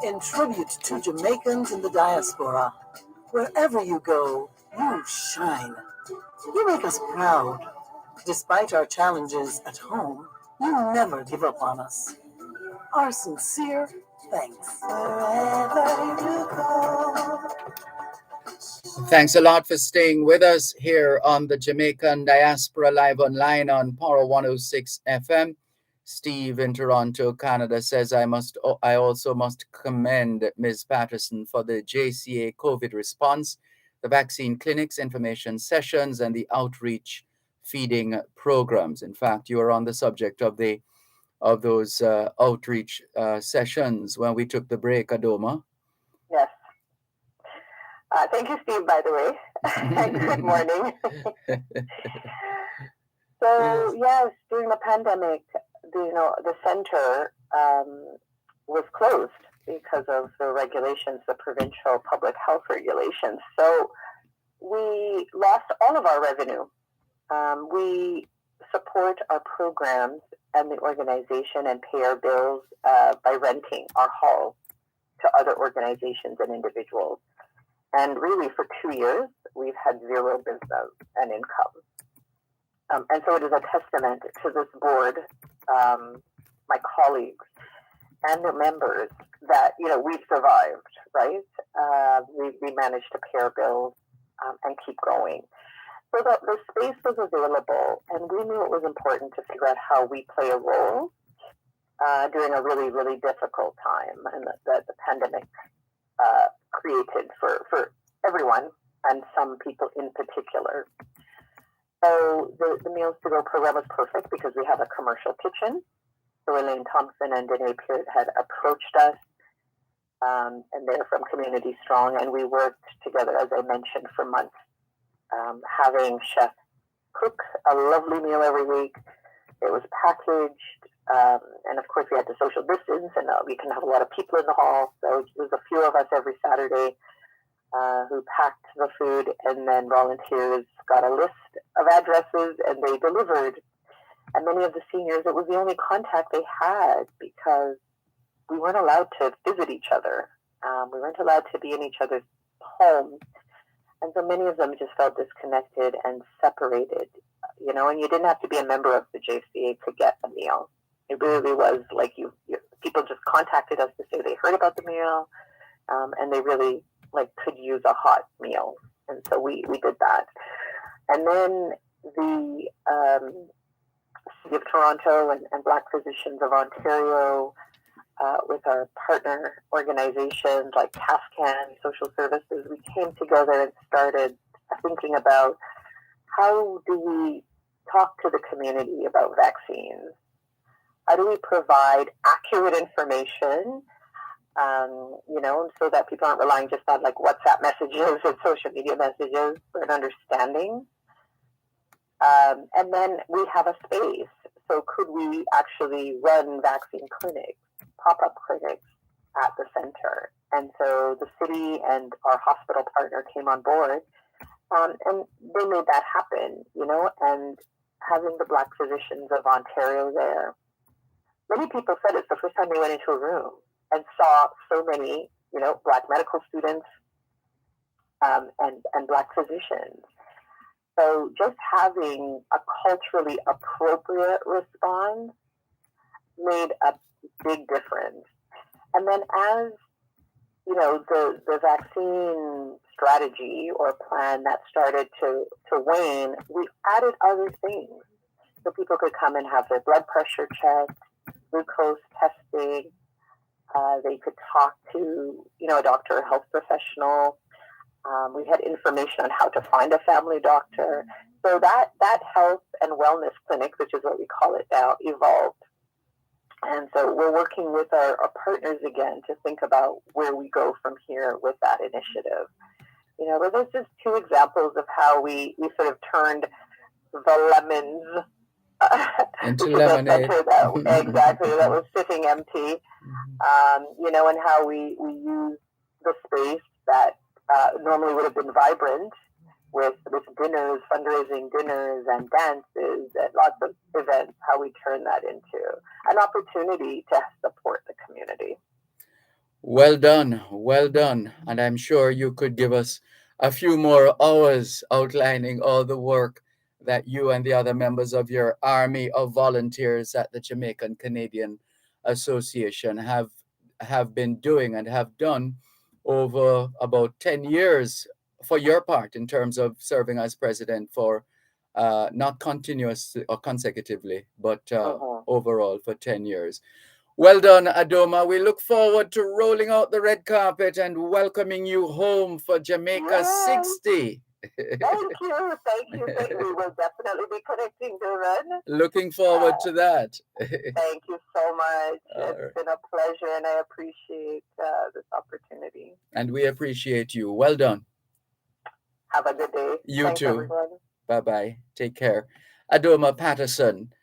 in tribute to Jamaicans in the diaspora, wherever you go, you shine. You make us proud. Despite our challenges at home, you never give up on us. Our sincere thanks. Wherever you go. Thanks a lot for staying with us here on the Jamaican Diaspora live online on Power 106 FM. Steve in Toronto, Canada says, I also must commend Ms. Patterson for the JCA COVID response, the vaccine clinics, information sessions, and the outreach feeding programs. In fact, you are on the subject of the of those outreach sessions when we took the break, Adoma. Yes. Thank you, Steve, by the way. Good morning. So, yes, during the pandemic, the center was closed because of the regulations, the provincial public health regulations. So we lost all of our revenue. We support our programs and the organization and pay our bills by renting our hall to other organizations and individuals. And really, for 2 years, we've had zero business and income. And so it is a testament to this board, my colleagues, and the members that, we've survived, right? We managed to pay our bills and keep going. So the space was available, and we knew it was important to figure out how we play a role during a really, really difficult time and that the pandemic created for everyone and some people in particular. So the Meals to Go program was perfect because we have a commercial kitchen. So Elaine Thompson and Danae Peart had approached us, and they're from Community Strong, and we worked together, as I mentioned, for months, having chef cook a lovely meal every week. It was packaged, and of course we had to social distance, and we can have a lot of people in the hall. So it was a few of us every Saturday who packed the food, and then volunteers got a list of addresses and they delivered. And many of the seniors, it was the only contact they had because we weren't allowed to visit each other. We weren't allowed to be in each other's homes. And so many of them just felt disconnected and separated, and you didn't have to be a member of the JCA to get a meal. It really was like people just contacted us to say they heard about the meal, and they really could use a hot meal. And so we did that. And then the City of Toronto and Black Physicians of Ontario, with our partner organizations like CAFCAN, Social Services, we came together and started thinking about how do we talk to the community about vaccines? How do we provide accurate information, so that people aren't relying just on WhatsApp messages and social media messages, but an understanding? And then we have a space. So could we actually run vaccine clinics, pop-up clinics at the center? And so the city and our hospital partner came on board, and they made that happen, and having the Black Physicians of Ontario there. Many people said it's the first time they went into a room and saw so many, Black medical students and Black physicians. So just having a culturally appropriate response made a big difference. And then as, the vaccine strategy or plan that started to wane, we added other things. So people could come and have their blood pressure checked, glucose testing. They could talk to, a doctor or health professional. We had information on how to find a family doctor. So that health and wellness clinic, which is what we call it now, evolved. And so we're working with our partners again to think about where we go from here with that initiative. But there's just two examples of how we sort of turned the lemons into lemonade. That was sitting empty. And how we use the space that normally would have been vibrant with dinners, fundraising dinners and dances and lots of events, how we turn that into an opportunity to support the community. Well done, well done. And I'm sure you could give us a few more hours outlining all the work that you and the other members of your army of volunteers at the Jamaican Canadian Association have been doing and have done over about 10 years for your part in terms of serving as president for not continuous or consecutively, but overall for 10 years. Well done, Adoma. We look forward to rolling out the red carpet and welcoming you home for Jamaica 60. Thank you. We will definitely be connecting, Dervan. Looking forward to that. Thank you so much. It's right. been a pleasure, and I appreciate this opportunity. And we appreciate you. Well done. Have a good day. You Thanks, too. everyone. Bye-bye. Take care. Adoma Patterson,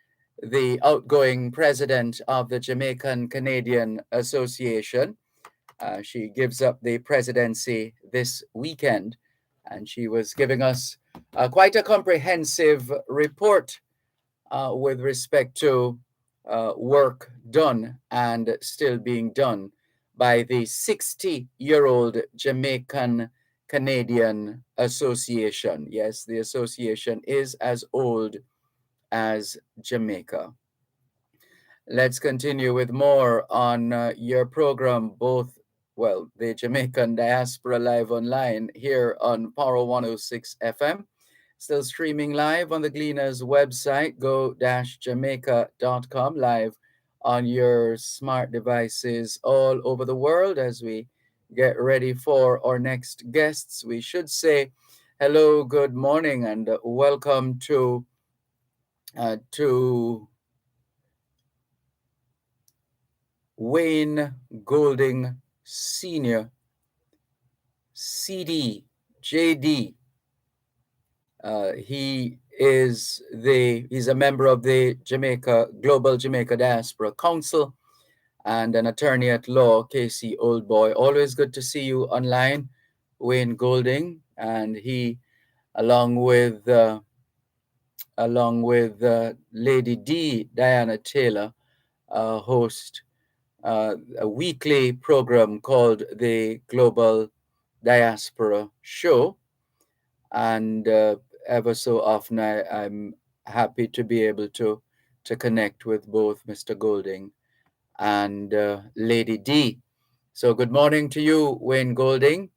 the outgoing president of the Jamaican Canadian Association. She gives up the presidency this weekend, and she was giving us quite a comprehensive report with respect to work done and still being done by the 60-year-old Jamaican Canadian Association. Yes, the association is as old as Jamaica. Let's continue with more on your program, both, well, the Jamaican Diaspora Live Online here on Power 106 FM. Still streaming live on the Gleaners website, go-jamaica.com, live on your smart devices all over the world. As we get ready for our next guests, we should say hello, good morning, and welcome to Wayne Golding Sr., CD, JD. He's a member of the Global Jamaica Diaspora Council and an attorney at law, Casey Oldboy. Always good to see you online, Wayne Golding. And he, along with Lady D, Diana Taylor, host a weekly program called the Global Diaspora Show. And ever so often I'm happy to be able to connect with both Mr. Golding and Lady D. So good morning to you, Wayne Golding.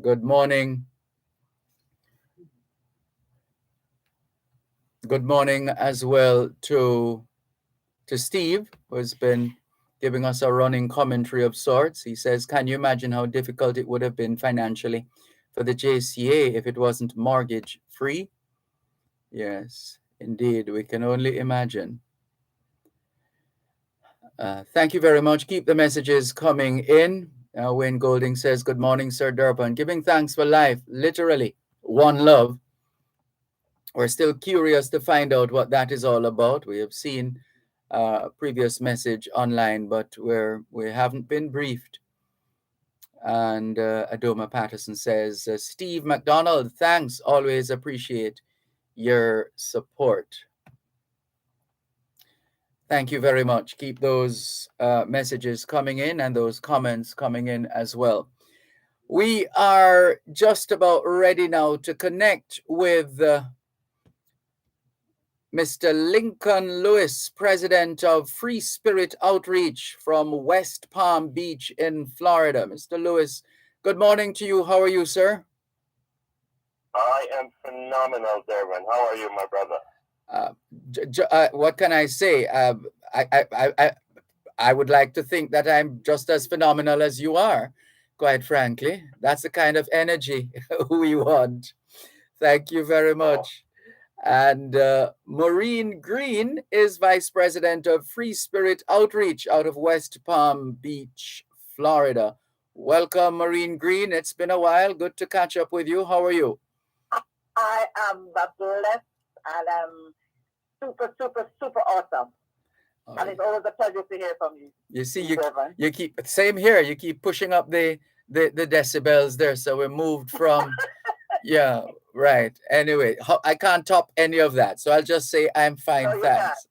Good morning. Good morning as well to Steve, who has been giving us a running commentary of sorts. He says, can you imagine how difficult it would have been financially for the JCA if it wasn't mortgage free? Yes, indeed, we can only imagine. Thank you very much. Keep the messages coming in. Wayne Golding says, good morning, Sir Dervan. Giving thanks for life, literally, one love. We're still curious to find out what that is all about. We have seen a previous message online, but we haven't been briefed. And Adoma Patterson says, Steve McDonald, thanks. Always appreciate your support. Thank you very much. Keep those messages coming in and those comments coming in as well. We are just about ready now to connect with Mr. Lincoln Lewis, president of Free Spirit Outreach from West Palm Beach in Florida. Mr. Lewis, good morning to you. How are you, sir? I am phenomenal, Dervan. How are you, my brother? What can I say? I would like to think that I'm just as phenomenal as you are, quite frankly. That's the kind of energy we want. Thank you very much. And Maureen Greene is Vice President of Free Spirit Outreach out of West Palm Beach, Florida. Welcome, Maureen Greene. It's been a while. Good to catch up with you. How are you? I am blessed and I'm super, super, super awesome. All and right. It's always a pleasure to hear from you. You see, you keep, same here, you keep pushing up the decibels there. So we moved from, yeah, right. Anyway, I can't top any of that. So I'll just say I'm fine, thanks.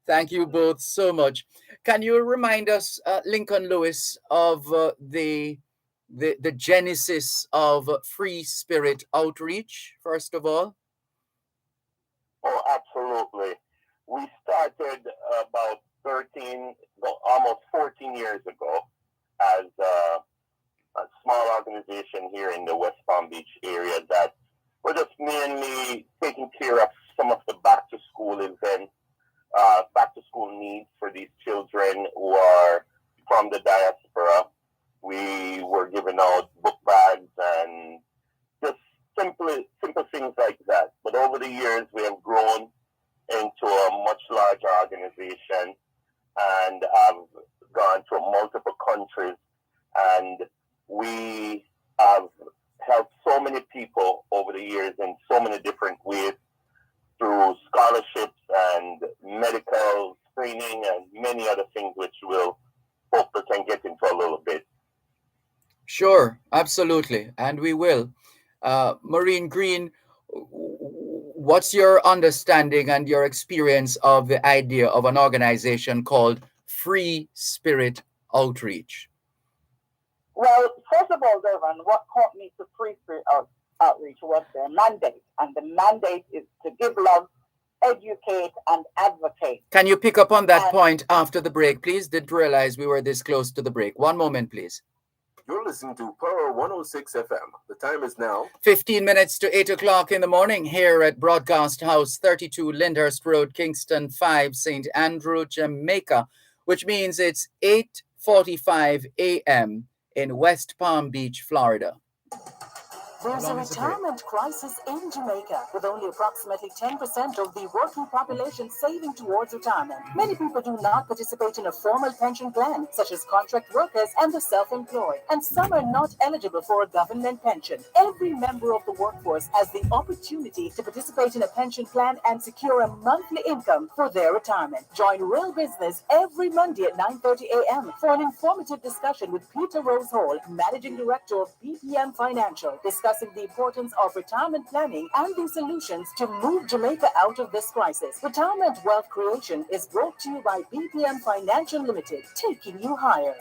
Thank you both so much. Can you remind us, Lincoln Lewis, of the genesis of Free Spirit Outreach, first of all? Oh, absolutely. We started about almost 14 years ago as a small organization here in the West Palm Beach area that we're just mainly taking care of some of the back-to-school events, back-to-school needs for these children who are from the diaspora. We were giving out book bags and just years, we have grown into a much larger organization and have gone to multiple countries. And we have helped so many people over the years in so many different ways through scholarships and medical screening and many other things, which we'll hopefully can get into a little bit. Sure, absolutely, and we will. Maureen Greene, what's your understanding and your experience of the idea of an organization called Free Spirit Outreach? Well, first of all, Dervan, what caught me to Free Spirit Outreach was their mandate, and the mandate is to give love, educate, and advocate. Can you pick up on that point after the break, please? Didn't realize we were this close to the break. One moment, please. You're listening to Power 106 FM. The time is now 15 minutes to 8 o'clock in the morning here at Broadcast House 32 Lyndhurst Road, Kingston 5, St. Andrew, Jamaica, which means it's 8:45 a.m. in West Palm Beach, Florida. There's a retirement crisis in Jamaica, with only approximately 10% of the working population saving towards retirement. Many people do not participate in a formal pension plan, such as contract workers and the self-employed, and some are not eligible for a government pension. Every member of the workforce has the opportunity to participate in a pension plan and secure a monthly income for their retirement. Join Real Business every Monday at 9:30 a.m. for an informative discussion with Peter Rose Hall, Managing Director of BPM Financial, discussing the importance of retirement planning and the solutions to move Jamaica out of this crisis. Retirement Wealth Creation is brought to you by BPM Financial Limited, taking you higher.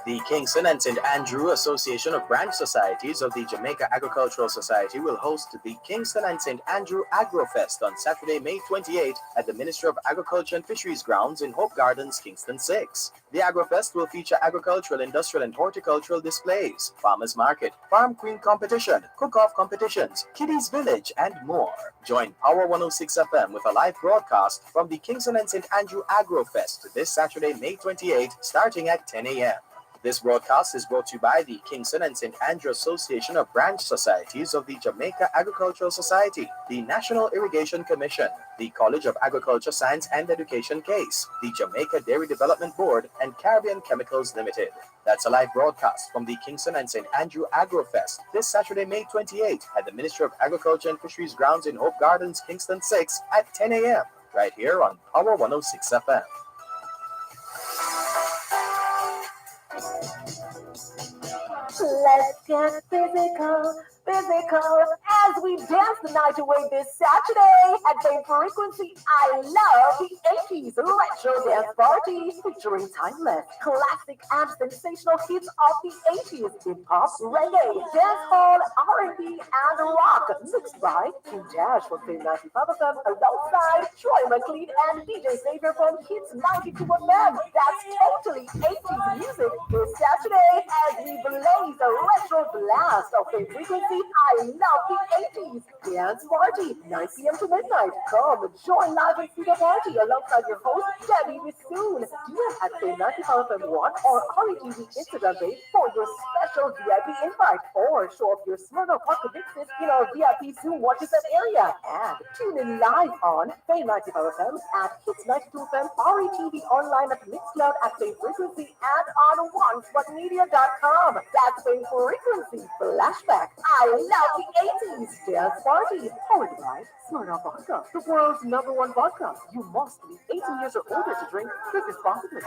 The Kingston and St. Andrew Association of Branch Societies of the Jamaica Agricultural Society will host the Kingston and St. Andrew Agrofest on Saturday, May 28 at the Ministry of Agriculture and Fisheries grounds in Hope Gardens, Kingston 6. The Agrofest will feature agricultural, industrial, and horticultural displays, farmers market, farm queen competition, cook-off competitions, kiddies village, and more. Join Power 106 FM with a live broadcast from the Kingston and St. Andrew Agrofest this Saturday, May 28, starting at 10 a.m. This broadcast is brought to you by the Kingston and St. Andrew Association of Branch Societies of the Jamaica Agricultural Society, the National Irrigation Commission, the College of Agriculture, Science and Education CASE, the Jamaica Dairy Development Board, and Caribbean Chemicals Limited. That's a live broadcast from the Kingston and St. Andrew Agrofest this Saturday, May 28 at the Ministry of Agriculture and Fisheries grounds in Hope Gardens, Kingston 6 at 10 a.m. right here on Power 106 FM. Let's get physical, as we dance the night away this Saturday at Bay Frequency. I love the 80s retro dance party featuring timeless, classic, and sensational hits of the 80s in pop, reggae, dancehall, R&B, and rock, mixed by King Dash from Fame 95 FM alongside Troy McLean and DJ Xavier from Hits 92 FM. That's totally 80s music this Saturday as we blaze a retro blast of Fame Frequency. I love the 80s dance party, 9 p.m. to midnight. Come join live and see the party alongside your host, Debbie Soon. DM at Fame 95 FM 1 or RETV Instagram page for your special VIP invite, or show up your Smirnoff Vodka Dixit in our VIP Zoom Watches That area. And tune in live on Fame 95 FM at Hits 92 FM, RETV online at Mixcloud at Fame Frequency, and on OneSpotMedia.com. That's Fame Frequency Flashback. I love the 80s dance party. Powered by Smirnoff Vodka, the world's #1 vodka. You must be 18 years or older to drink. Drink responsibly.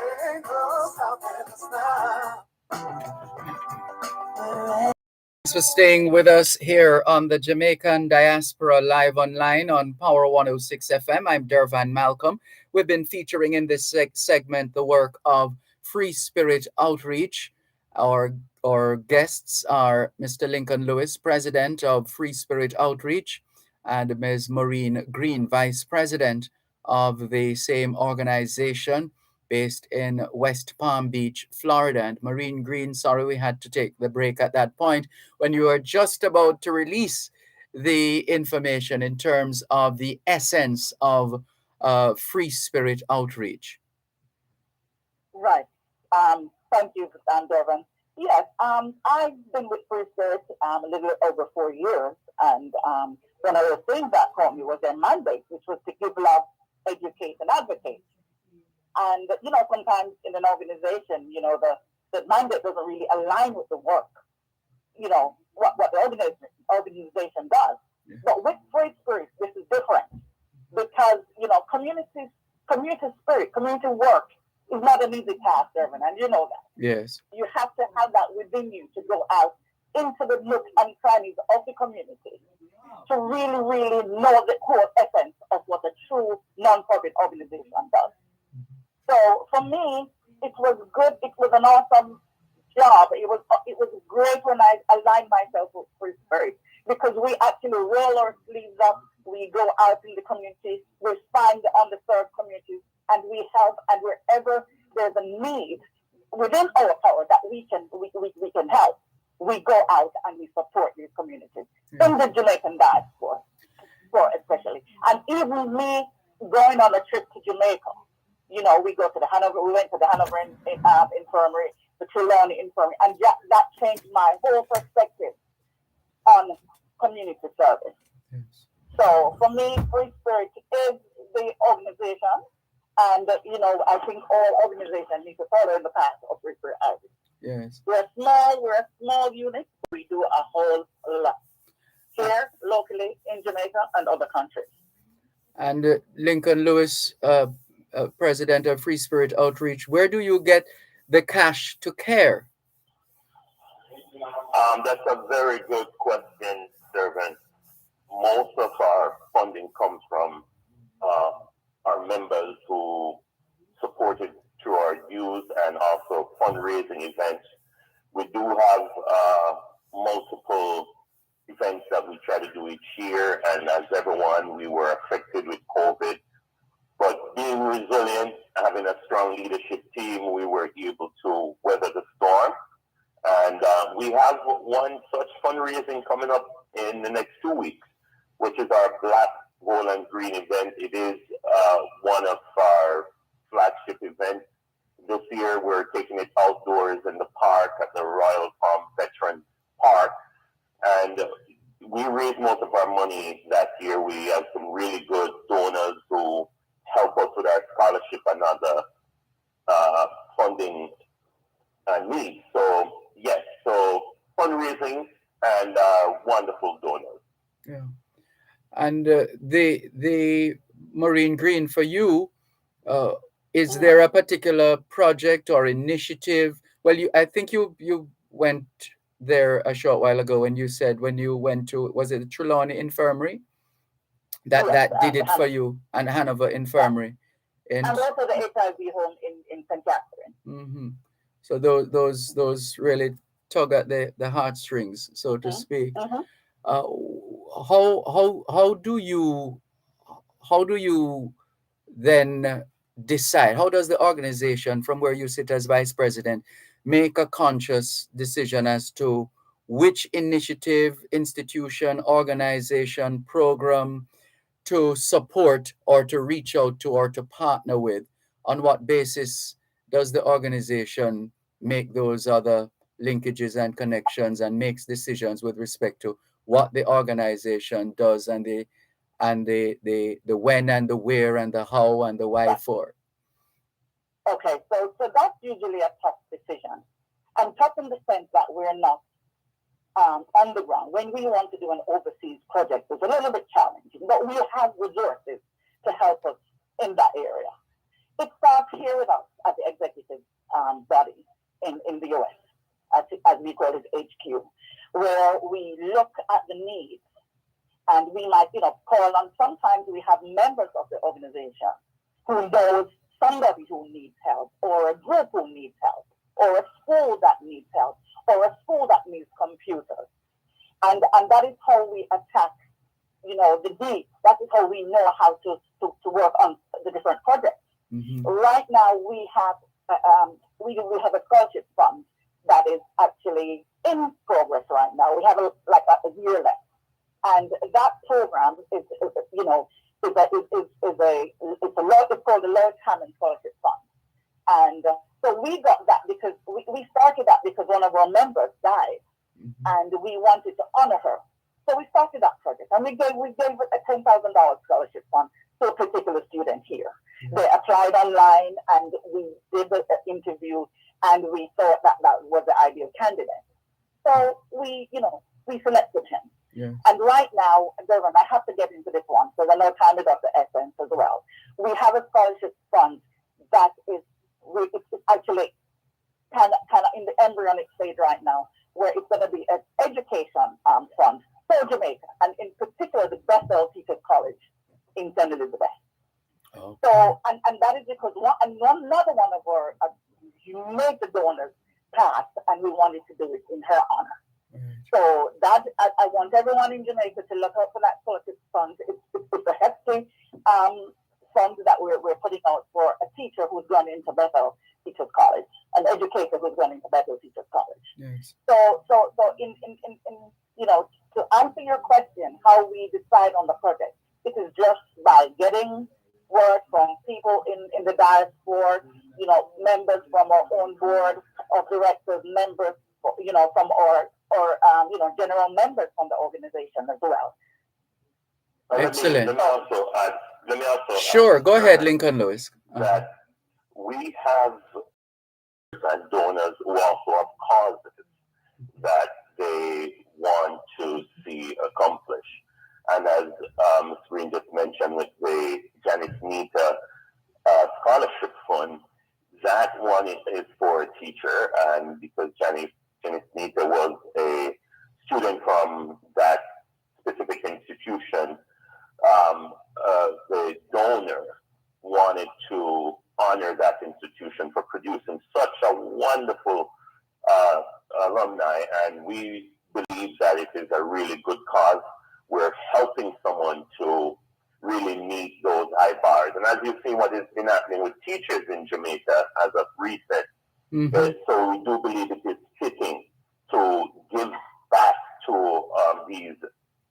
Thanks for staying with us here on the Jamaican Diaspora live online on Power 106 FM. I'm Dervan Malcolm. We've been featuring in this segment the work of Free Spirit Outreach. Our guests are Mr. Lincoln Lewis, President of Free Spirit Outreach, and Ms. Maureen Greene, Vice President of the same organization based in West Palm Beach, Florida. And Maureen Greene, sorry we had to take the break at that point when you were just about to release the information in terms of the essence of Free Spirit Outreach. Right. Thank you, Dervan. Yes, I've been with Free Spirit a little over 4 years, and one of the things that caught me was their mandate, which was to give love, educate, and advocate. And sometimes in an organization, the mandate doesn't really align with the work, what the organization does. Yeah. But with Free Spirit, this is different because community spirit, community work is not an easy task, Dervan, and you know that. Yes. You have to have that within you to go out into the nooks and crannies of the community to really, really know the core essence of what a true non-profit organization does. So for me, it was good. It was an awesome job. It was great when I aligned myself with Free Spirit because we actually roll our sleeves up. We go out in the community. We find the underserved communities, and we help. And wherever there's a need within our power that we can help, we go out and we support these communities in the Jamaican diaspora, especially. And even me going on a trip to Jamaica, we go to the Hanover. We went to the Hanover Infirmary, the Trelawney Infirmary, and that changed my whole perspective on community service. Yes. So for me, Free Spirit is the organization, and I think all organizations need to follow in the path of Free Spirit. Yes. We're a small unit. We do a whole lot here locally in Jamaica and other countries. And Lincoln Lewis, president of Free Spirit Outreach, where do you get the cash to care? That's a very good question, Dervan. Most of our funding comes from our members who supported through our dues and also fundraising events. We do have multiple events that we try to do each year, and as everyone, we were affected with COVID. But being resilient, having a strong leadership team, we were able to weather the storm. And we have one such fundraising coming up in the next 2 weeks, which is our Black, Gold, and Green event. It is one of our flagship events. This year, we're taking it outdoors in the park at the Royal Palm Veteran Park. And we raised most of our money that year. We have some really good donors who help us with our scholarship and other funding needs. So, yes, so fundraising and wonderful donors. Yeah. And the Maureen Greene, for you, is there a particular project or initiative? Well, I think you went there a short while ago, and you said when you went to, was it the Trelawney Infirmary? That did it for you, and Hanover Infirmary. And also the HIV home in St. Catherine. Mm-hmm. So those really tug at the heartstrings, so to speak. Mm-hmm. How do you then decide? How does the organization, from where you sit as vice president, make a conscious decision as to which initiative, institution, organization, program to support or to reach out to or to partner with? On what basis does the organization make those other linkages and connections and makes decisions with respect to what the organization does and the when and the where and the how and the why for? Okay, so that's usually a tough decision. And tough in the sense that we're not on the ground. When we want to do an overseas project, it's a little bit challenging, but we have resources to help us in that area. It starts here with us at the executive body in the US, as we call it HQ, where we look at the needs and we might, call on, sometimes we have members of the organization who knows somebody who needs help, or a group who needs help, or a school that needs help, or a school that needs computers. And that is how we attack, the needs. That is how we know how to work on the different projects. Mm-hmm. Right now, we have a scholarship fund that is actually in progress right now. We have a year left. And that program it's called the Lord Hammond Scholarship Fund. And so we got that because we started that because one of of our members died, and we wanted to honor her. So we started that project, and we gave a $10,000 scholarship fund to a particular student here. They applied online, and we did the interview, and we thought that was the ideal candidate. So we selected him. Yeah. And right now, Dervan, I have to get into this one because I know time is of the essence as well. We have a scholarship fund that is it's actually kind of in the embryonic stage right now, where it's going to be an education fund for Jamaica, and in particular the Bethel Teachers College in St. Elizabeth. Okay. So, and that is because another one of our major donors passed, and we wanted to do it in her honor. So that I want everyone in Jamaica to look out for that scholarship fund. It's a hefty fund that we're putting out for a teacher who's gone into Bethel Teachers College, an educator who's gone into Bethel Teachers College. Yes. So in to answer your question, how we decide on the project, it is just by getting word from people in the diaspora, members from our own board of directors, members, from our general members from the organization as well. Excellent. Let me also Sure, go ahead, Lincoln Lewis. That we have donors who also have causes that they want to see accomplished. And as Ms. Green just mentioned with the Janice Nita Scholarship Fund, that one is for a teacher, and because Janice Nita was a student from that specific institution, the donor wanted to honor that institution for producing such a wonderful alumni, and we believe that it is a really good cause. We're helping someone to really meet those high bars. And as you've seen what has been happening with teachers in Jamaica as of recent, so we do believe it is fitting to give back to these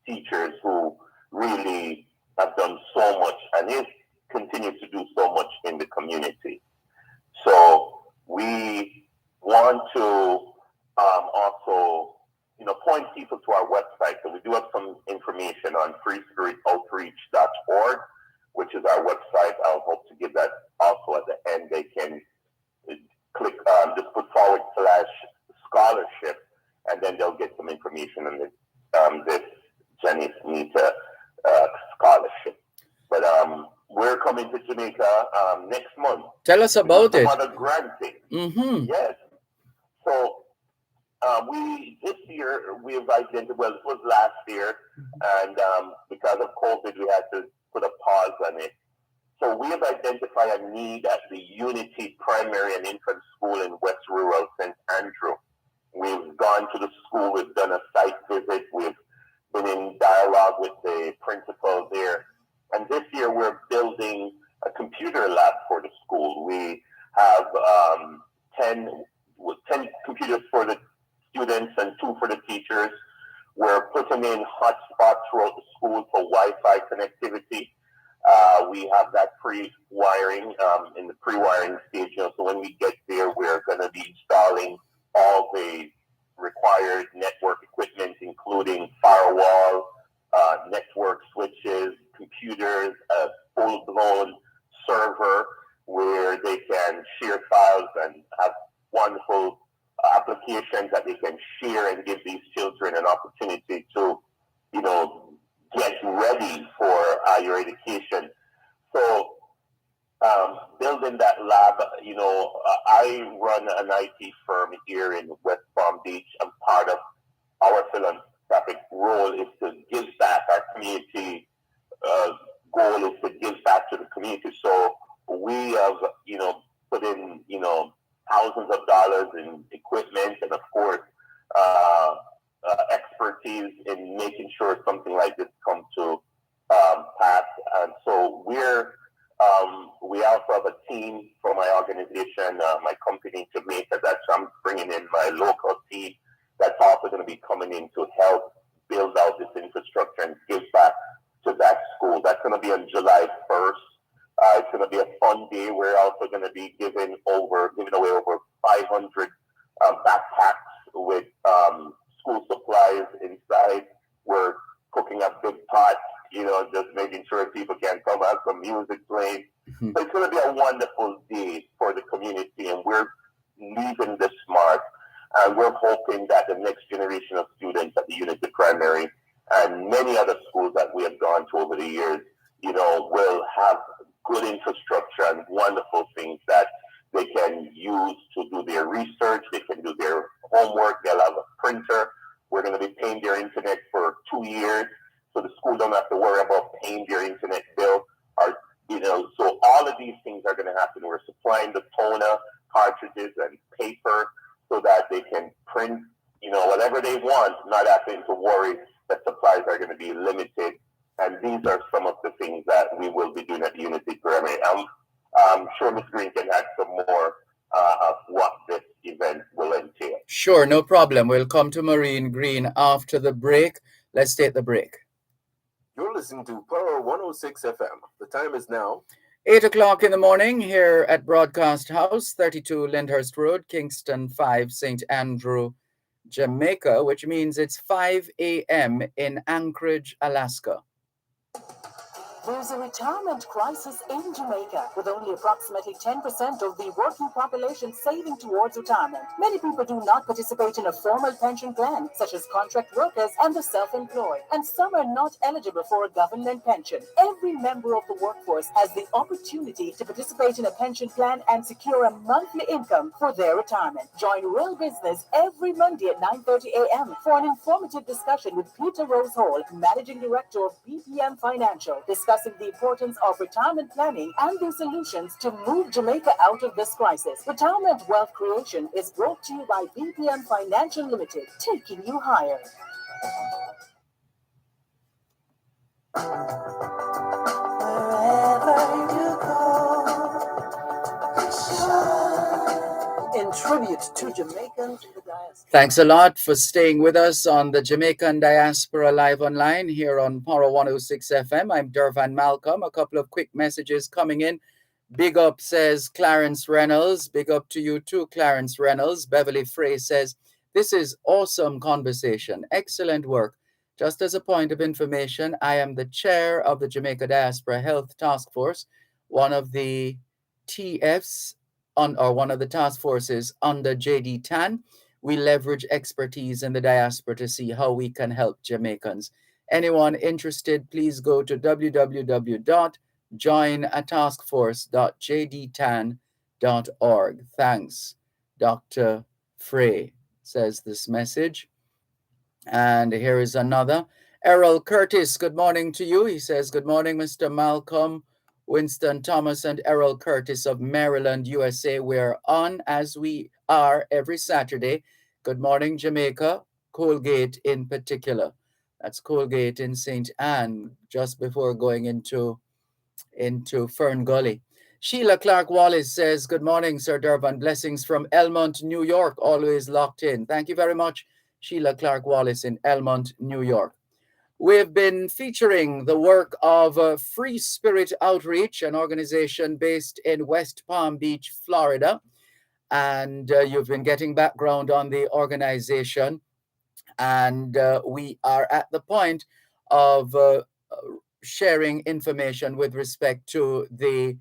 teachers who really have done so much and continue to do so much in the community. So we want to also point people to our website. So we do have some information on freespiritoutreach.org, which is our website. I'll hope to give that also at the end. They can click just put /scholarship, and then they'll get some information on this Janice Nita scholarship. But we're coming to Jamaica next month. Tell us about it. Other granting. Yes. So this year we've identified, well, it was last year, and because of COVID, we had to put a pause on it. So we have identified a need at the Unity Primary and Infant School in West Rural St. Andrew. We've gone to the school, we've done a site visit, we've been in dialogue with the principal there. And this year we're building a computer lab for the school. We have 10 computers for the students and 2 for the teachers. We're putting in hotspots throughout the school for Wi-Fi connectivity. We have that pre-wiring in the pre-wiring stage. So when we get there, we're going to be installing all the required network equipment, including firewall, network switches, computers, a full-blown server where they can share files and have wonderful applications that they can share and give these children an opportunity to, get ready for higher education. So building that lab, I run an IT firm here in West Palm Beach, and part of our philanthropic role is to give back. Our community goal is to give back to the community. So we have, put in, thousands of dollars in equipment and, of course, expertise in making sure something like this comes to pass. And so we also have a team for my organization, my company, Jamaica, that I'm bringing in my local team that's also going to be coming in to help build out this infrastructure and give back to that school. That's going to be on July 1st. It's going to be a fun day. We're also going to be giving away over 500 backpacks with school supplies inside. We're cooking up big pots, just making sure people can come out, some music playing. Mhm. So it's going to be a wonderful day for the community, and we're leaving this mark. And we're hoping that the next generation of students at the Unity Primary and many other schools that we have gone to over the years, will have good infrastructure and wonderful things that they can use to do their research. They can do their homework. They'll have a printer. We're going to be paying their internet for 2 years, so the school don't have to worry about paying their internet bill. So all of these things are going to happen. We're supplying the toner, cartridges, and paper so that they can print, whatever they want, not having to worry that supplies are going to be limited. And these are some of the things that we will be doing at the Unity Primary. I'm sure Ms. Greene can add some more of what this event will entail. Sure, no problem. We'll come to Maureen Greene after the break. Let's take the break. You're listening to Power 106 FM. The time is now 8 o'clock in the morning here at Broadcast House, 32 Lyndhurst Road, Kingston 5, St. Andrew, Jamaica, which means it's 5 a.m. in Anchorage, Alaska. There's a retirement crisis in Jamaica, with only approximately 10% of the working population saving towards retirement. Many people do not participate in a formal pension plan, such as contract workers and the self-employed, and some are not eligible for a government pension. Every member of the workforce has the opportunity to participate in a pension plan and secure a monthly income for their retirement. Join Real Business every Monday at 9:30 a.m. for an informative discussion with Peter Rose Hall, Managing Director of BPM Financial, discussing the importance of retirement planning and the solutions to move Jamaica out of this crisis. Retirement Wealth Creation is brought to you by BPM Financial Limited, taking you higher. Wherever you go, shine. In tribute to Jamaicans in the diaspora. Thanks a lot for staying with us on the Jamaican Diaspora Live Online here on Power 106 FM. I'm Dervan Malcolm. A couple of quick messages coming in. Big up, says Clarence Reynolds. Big up to you too, Clarence Reynolds. Beverly Frey says, this is awesome conversation. Excellent work. Just as a point of information, I am the chair of the Jamaica Diaspora Health Task Force, one of the TFs one of the task forces under JD Tan. We leverage expertise in the diaspora to see how we can help Jamaicans. Anyone interested, please go to www.joinataskforce.jdtan.org. Thanks, Dr. Frey, says this message. And here is another. Errol Curtis, good morning to you. He says, good morning, Mr. Malcolm, Winston Thomas, and Errol Curtis of Maryland, USA. We're on, as we are every Saturday. Good morning, Jamaica, Colgate in particular. That's Colgate in St. Anne, just before going into Fern Gully. Sheila Clark Wallace says, good morning, Sir Dervan. Blessings from Elmont, New York, always locked in. Thank you very much, Sheila Clark Wallace in Elmont, New York. We've been featuring the work of Free Spirit Outreach, an organization based in West Palm Beach, Florida. And you've been getting background on the organization. And we are at the point of sharing information with respect to the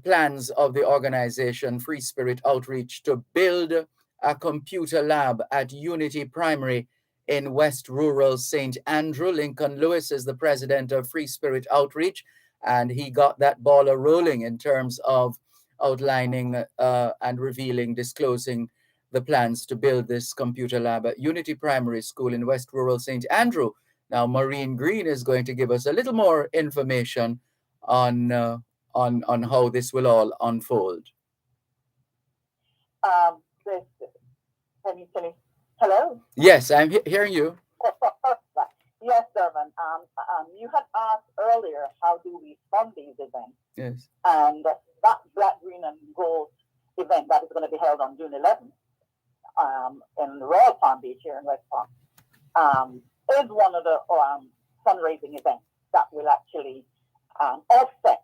plans of the organization, Free Spirit Outreach, to build a computer lab at Unity Primary in West Rural St. Andrew. Lincoln Lewis is the president of Free Spirit Outreach, and he got that ball rolling in terms of outlining and revealing, disclosing the plans to build this computer lab at Unity Primary School in West Rural St. Andrew. Now, Maureen Greene is going to give us a little more information on how this will all unfold. Hello? Yes, I'm hearing you. Yes, Dervan. You had asked earlier, how do we fund these events? Yes. And that Black, Green, and Gold event that is going to be held on June 11th in Royal Palm Beach here in West Palm is one of the fundraising events that will actually offset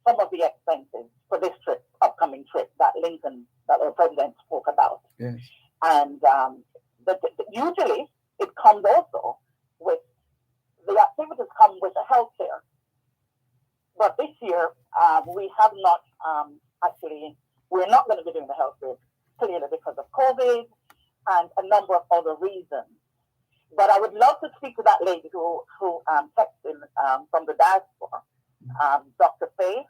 some of the expenses for this trip, upcoming trip that our president spoke about. Yes. And usually it comes also with, the activities come with a health fair. But this year, we have not actually, we're not going to be doing the health fair, clearly because of COVID and a number of other reasons. But I would love to speak to that lady who texted from the diaspora, Dr. Faith,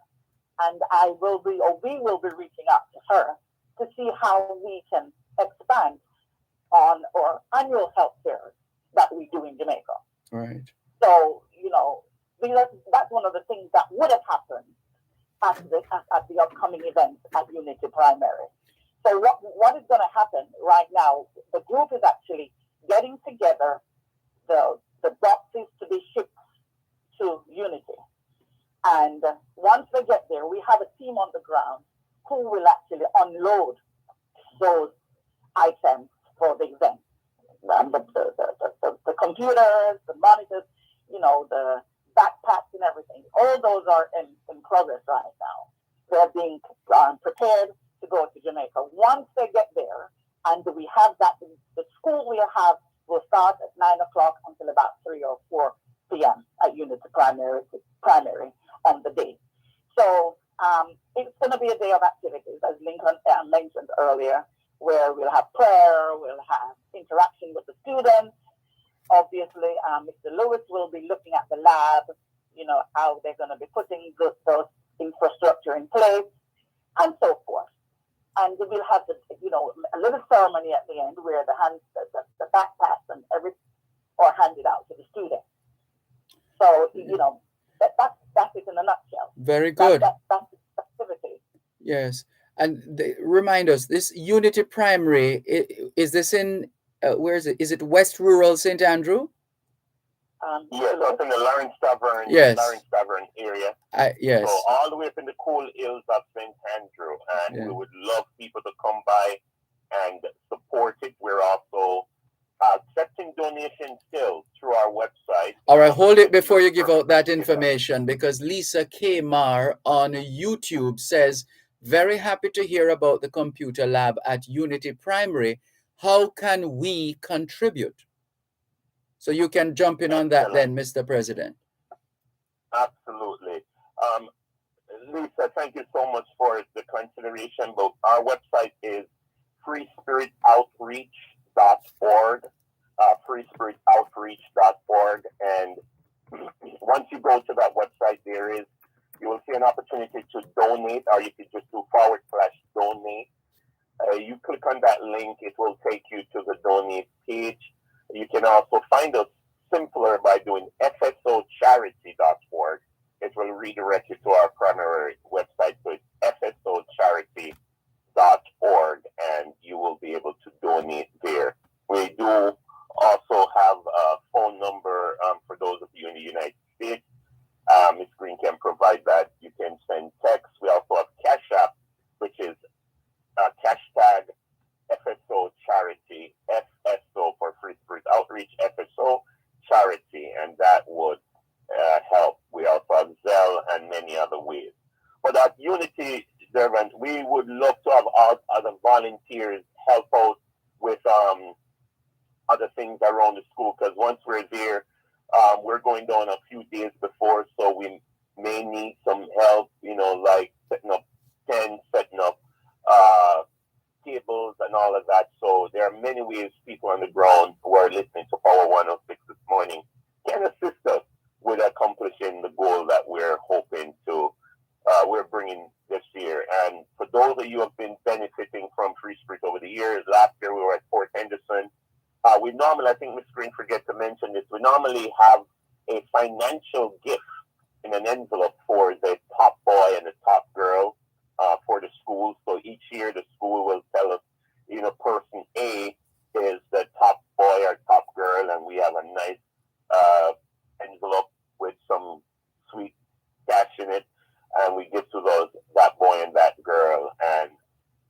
and we will be reaching out to her to see how we can expand on our annual health fairs that we do in Jamaica. Right. So, that's one of the things that would have happened at the upcoming event at Unity Primary. So what is going to happen right now, the group is actually getting together the boxes to be shipped to Unity. And once they get there, we have a team on the ground who will actually unload those items for the event. The computers, the monitors, the backpacks and everything. All those are in progress right now. They're being prepared to go to Jamaica. Once they get there, and we have that, the school will start at 9 o'clock until about 3 or 4 p.m. at Unity Primary on the day. So it's going to be a day of activities, as Lincoln mentioned earlier, where we'll have prayer, we'll have interaction with the students. Obviously, Mr. Lewis will be looking at the lab, how they're going to be putting those infrastructure in place, and so forth. And we'll have a little ceremony at the end where the backpacks and everything are handed out to the students. So, that's it in a nutshell. Very good. That's the activity. Yes. And remind us, this Unity Primary, is this in, where is it? Is it West Rural St. Andrew? Yes, so it's in the Lawrence Tavern area. Yes. So all the way up in the cool hills of St. Andrew. And we would love people to come by and support it. We're also accepting donations still through our website. All right, hold it before you give out that information, because Lisa K. Marr on YouTube says, very happy to hear about the computer lab at Unity Primary. How can we contribute? So you can jump in on that then, Mr. President. Absolutely. Lisa, thank you so much for the consideration. But our website is freespiritoutreach.org, freespiritoutreach.org. And once you go to that website, you will see an opportunity to donate, or you could just do /donate. You click on that link, it will take you to the donate page. You can also find us simpler by doing fsocharity.org. It will redirect you to our primary website, so it's fsocharity.org, and you will be able to donate there. We do also have a phone number for those of you in the United States. Ms. Greene can provide that. You can send text. We also have Cash App, which is hashtag FSO Charity, FSO for Free Spirit Outreach, FSO Charity, and that would help. We also have Zelle and many other ways. But at Unity, Dervan, we would love to have all other volunteers help out with other things around the school, because once we're there, we're going down a few days before, so we may need some help, like setting up tents, setting up tables and all of that. So there are many ways people on the ground who are listening to Power 106 this morning can assist us with accomplishing the goal that we're hoping to, we're bringing this year. And for those of you who have been benefiting from Free Spirit over the years, last year we were at Fort Henderson. We normally, I think Ms. Greene forget to mention this, we normally have a financial gift in an envelope for the top boy and the top girl for the school. So each year the school will tell us, person A is the top boy or top girl, and we have a nice envelope with some sweet cash in it, and we give to that boy and that girl. And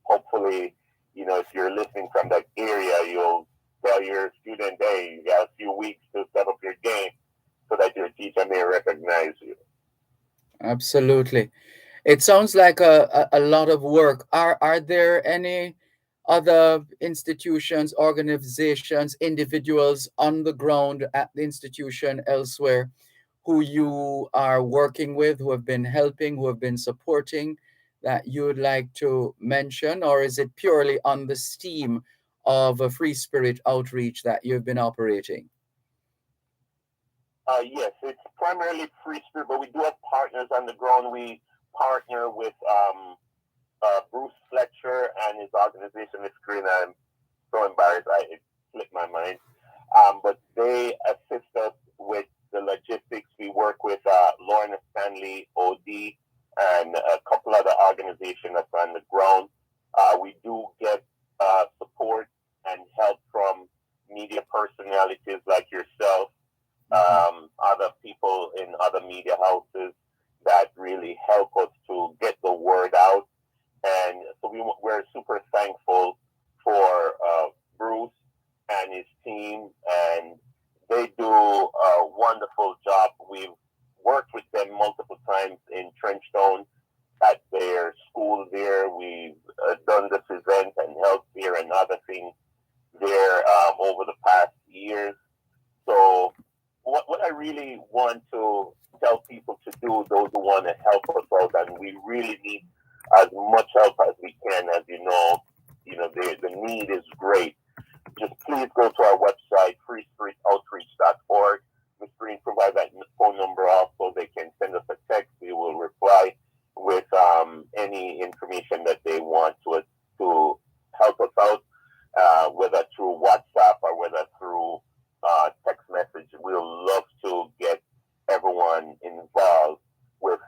hopefully, if you're listening from that area, you'll tell your student, hey, you got a few weeks to step up your game so that your teacher may recognize you. Absolutely. It sounds like a lot of work. Are there any other institutions, organizations, individuals on the ground at the institution elsewhere who you are working with, who have been helping, who have been supporting, that you would like to mention? Or is it purely on the steam of a Free Spirit outreach that you've been operating? Yes, it's primarily Free Spirit, but we do have partners on the ground. We partner with Bruce Fletcher and his organization. It's green. I'm so embarrassed. It slipped my mind. But they assist us with the logistics. We work with Lorna Stanley, OD, and a couple other organizations that's on the ground. We do get support and help from media personalities like yourself, other people in other media houses that really help us to get the word out. And so we're super thankful for Bruce and his team, and they do a wonderful job. We've worked with them multiple times in Trenchtown at their school there. We've done this event and helped there and other things there over the past years. So what I really want to tell people to do, those who want to help us out, and we really need as much help as we can. As you know, the need is great. Just please go to our website, freespiritoutreach.org. Ms. Green provides that phone number also. They can send us a text. We will reply with any information that they want to help us out, whether through WhatsApp or whether through text message. We'll love to get everyone involved with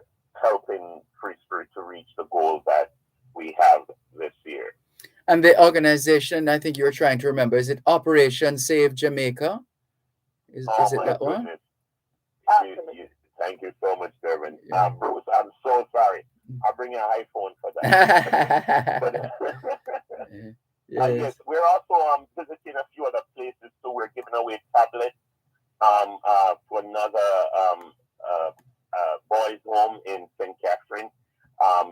helping Free Spirit to reach the goal that we have this year. And the organization, I think you're trying to remember, is it Operation Save Jamaica? Is it that one? Thank you so much, Dervan. Yeah. Bruce, I'm so sorry. I'll bring you an iPhone for that. Yes, we're also visiting a few other places, so we're giving away tablets to another boys' home in St. Catherine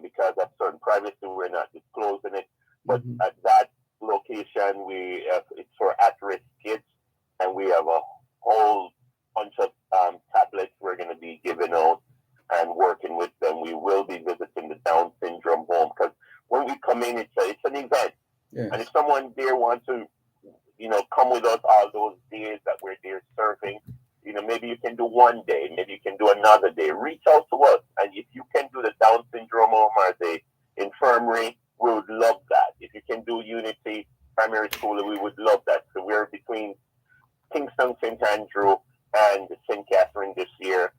because of certain privacy, we're not disclosing it. But at that location, it's for at-risk kids, and we have a whole bunch of tablets we're going to be giving out and working with them. We will be visiting the Down syndrome home because when we come in, it's an event. Yeah. And if someone there wants to, come with us all those days that we're there serving, maybe you can do one day, maybe you can do another day. Reach out to us. And if you can do the Down syndrome home or the infirmary, we would love that. If you can do Unity Primary School, we would love that. So we're between Kingston, St. Andrew, and St. Catherine this year.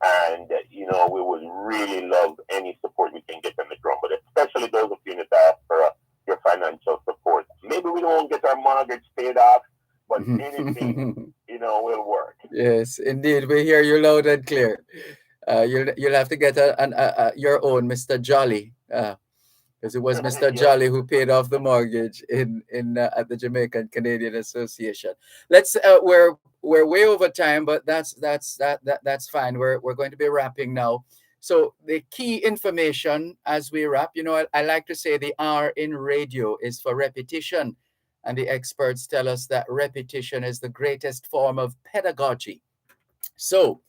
And, we would really love any support we can get on the ground, but especially those of you in the diaspora, your financial support. Maybe we don't get our mortgage paid off, but anything, will work. Yes, indeed. We hear you loud and clear. You'll have to get your own Mr. Jolly, because it was Mr. Yeah. Jolly who paid off the mortgage in at the Jamaican Canadian Association. Let's we're way over time, but that's fine. We're going to be wrapping now. So the key information as we wrap, I like to say the R in radio is for repetition. And the experts tell us that repetition is the greatest form of pedagogy. So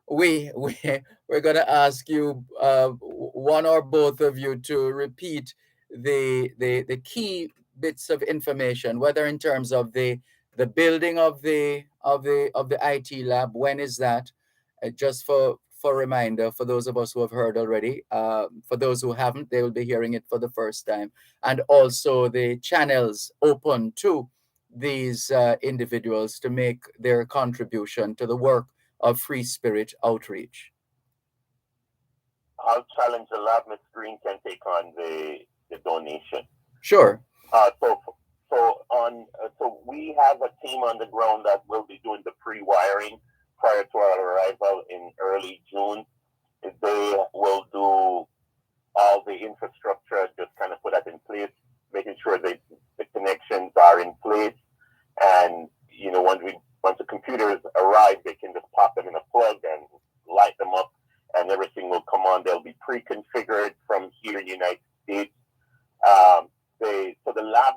we're going to ask you, one or both of you, to repeat the key bits of information, whether in terms of the building of the IT lab. When is that? Just for reminder, for those of us who have heard already, for those who haven't, they will be hearing it for the first time. And also the channels open to these individuals to make their contribution to the work of Free Spirit outreach. I'll challenge the lab. Ms. Green can take on the donation. Sure. So we have a team on the ground that will be doing the pre-wiring prior to our arrival in early June. They will do all the infrastructure, just kind of put that in place, making sure that the connections are in place. And, once the computers arrive, they can just pop them in a plug and light them up, and everything will come on. They'll be pre-configured from here in the United States. So the lab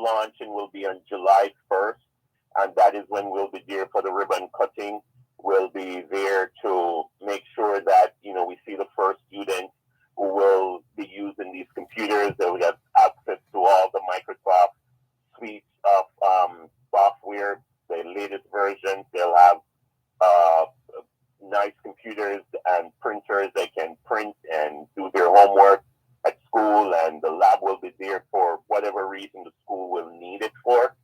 launching will be on July 1st, and that is when we'll be there for the ribbon cutting. We'll be there to make sure that, we see the first students who will be using these computers. They will have access to all the Microsoft suites of software, the latest versions. They'll have nice computers and printers. They can print and do their homework at school, and the lab will be there for whatever reason the school will need it for.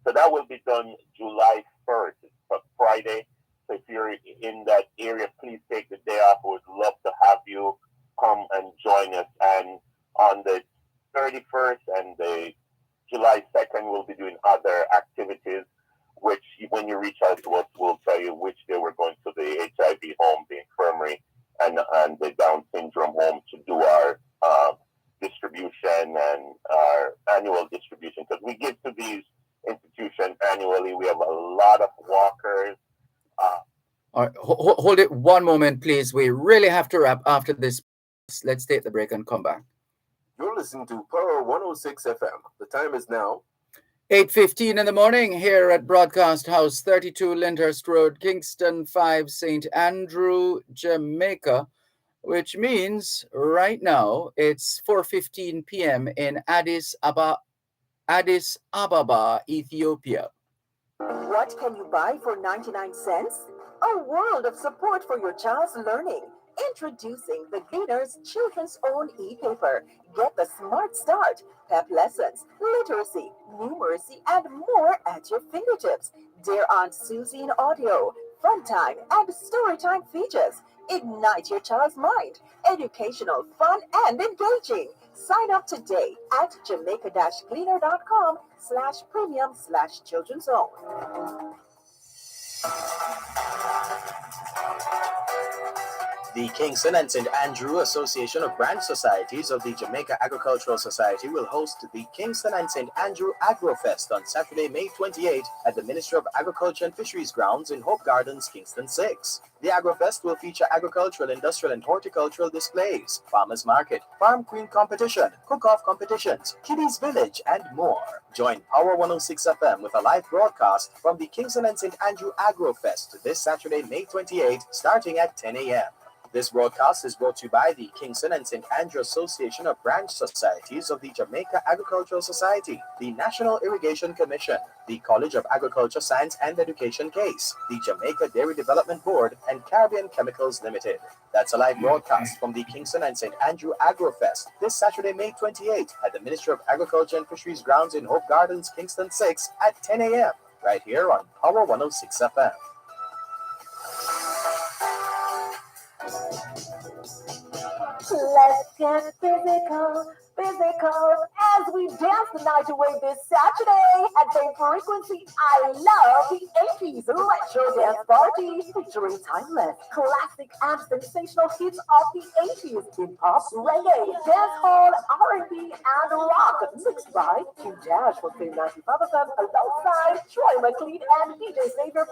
So that will be done July 1st. It's a Friday. So if you're in that area, please take the day off. We would love to have you come and join us. And on the 31st and the July 2nd, we'll be doing other activities, which when you reach out to us, we'll tell you which day we're going to the HIV home, the infirmary, and the Down syndrome home to do our distribution and our annual distribution. Because we give to these institutions annually. We have a lot of walkers. All right, hold it one moment, please. We really have to wrap after this. Let's take the break and come back. You're listening to Power 106 FM. The time is now 8:15 in the morning here at Broadcast House, 32 Lyndhurst Road, Kingston 5, St. Andrew, Jamaica, which means right now it's 4:15 p.m. in Addis Ababa, Ethiopia. What can you buy for 99 cents? A world of support for your child's learning. Introducing the Gleaner's Children's Own e-paper. Get the Smart Start, PEP lessons, literacy, numeracy, and more at your fingertips. Dear Aunt Susie in audio, fun time, and story time features. Ignite your child's mind. Educational, fun, and engaging. Sign up today at jamaica-gleaner.com/premium/children's own. The Kingston and St. Andrew Association of Branch Societies of the Jamaica Agricultural Society will host the Kingston and St. Andrew AgroFest on Saturday, May 28 at the Ministry of Agriculture and Fisheries grounds in Hope Gardens, Kingston 6. The AgroFest will feature agricultural, industrial, and horticultural displays, farmers market, farm queen competition, cook-off competitions, kiddies village, and more. Join Power 106 FM with a live broadcast from the Kingston and St. Andrew AgroFest this Saturday, May 28, starting at 10 a.m. This broadcast is brought to you by the Kingston and St. Andrew Association of Branch Societies of the Jamaica Agricultural Society, the National Irrigation Commission, the College of Agriculture, Science and Education CASE, the Jamaica Dairy Development Board, and Caribbean Chemicals Limited. That's a live broadcast from the Kingston and St. Andrew AgroFest this Saturday, May 28 at the Ministry of Agriculture and Fisheries grounds in Hope Gardens, Kingston 6 at 10 a.m. right here on Power 106 FM. Let's get physical, as we dance the night away this Saturday at Bay Frequency. I love the 80s retro dance party featuring timeless, classic, and sensational hits of the 80s in pop, reggae, dancehall, R&B, and rock, mixed by Q Dash for Fame 95 FM alongside Troy McLean and DJ Xavier.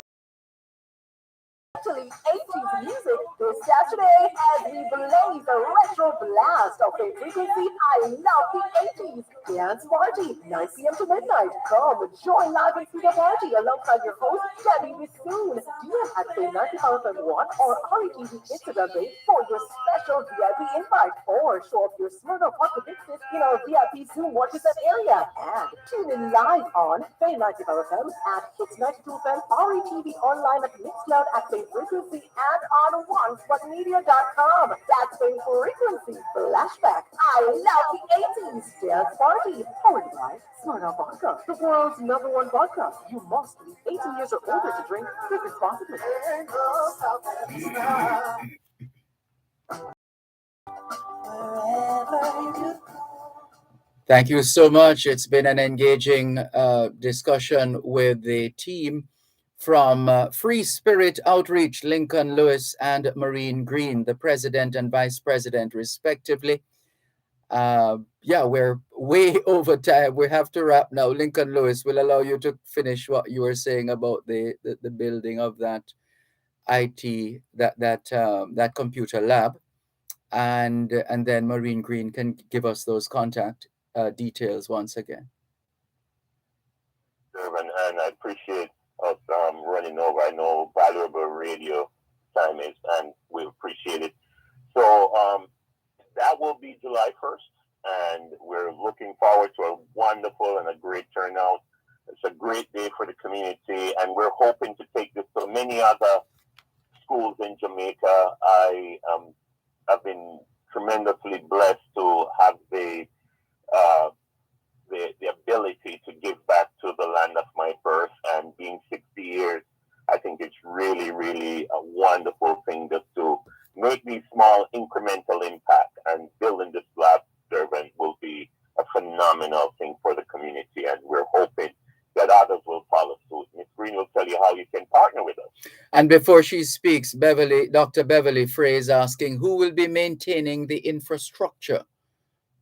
80s music this Saturday as we blaze a retro blast of a frequency. I love the 80s dance party, 9 p.m. to midnight. Come join live and see the party alongside your host, Debbie Bissoon. DM at Fame 95 FM 1 or RETV Instagram page for your special VIP invite, or show up your Smirnoff Vodka mixes in our VIP Zoom watches that area. And tune in live on Fame 95 FM at Hits 92 FM, RETV online at Mixcloud at Fame Frequency and on onespotmedia.com. That's Fame Frequency Flashback. I love the 80s dance party. Powered by Smirnoff Vodka, the world's #1 vodka. You must be 18 years or older to drink. Drink responsibly. Thank you so much. It's been an engaging discussion with the team from Free Spirit Outreach, Lincoln Lewis and Maureen Greene, the president and vice president, respectively. We're way over time. We have to wrap now. Lincoln Lewis will allow you to finish what you were saying about the building of that IT, that computer lab. And then Maureen Greene can give us those contact details once again. and I appreciate us running over. I know valuable radio time is, and we appreciate it. So that will be July 1st, and we're looking forward to a wonderful and a great turnout. It's a great day for the community, and we're hoping to take this to many other schools in Jamaica. I've been tremendously blessed to have the ability to give back to the land of my birth, and being 60 years, I think it's really, really a wonderful thing just to make these small incremental impact, and building this lab, Dervan, will be a phenomenal thing for the community, and we're hoping that others will follow suit. Ms. Greene will tell you how you can partner with us. And before she speaks, Dr. Beverly Frey is asking who will be maintaining the infrastructure,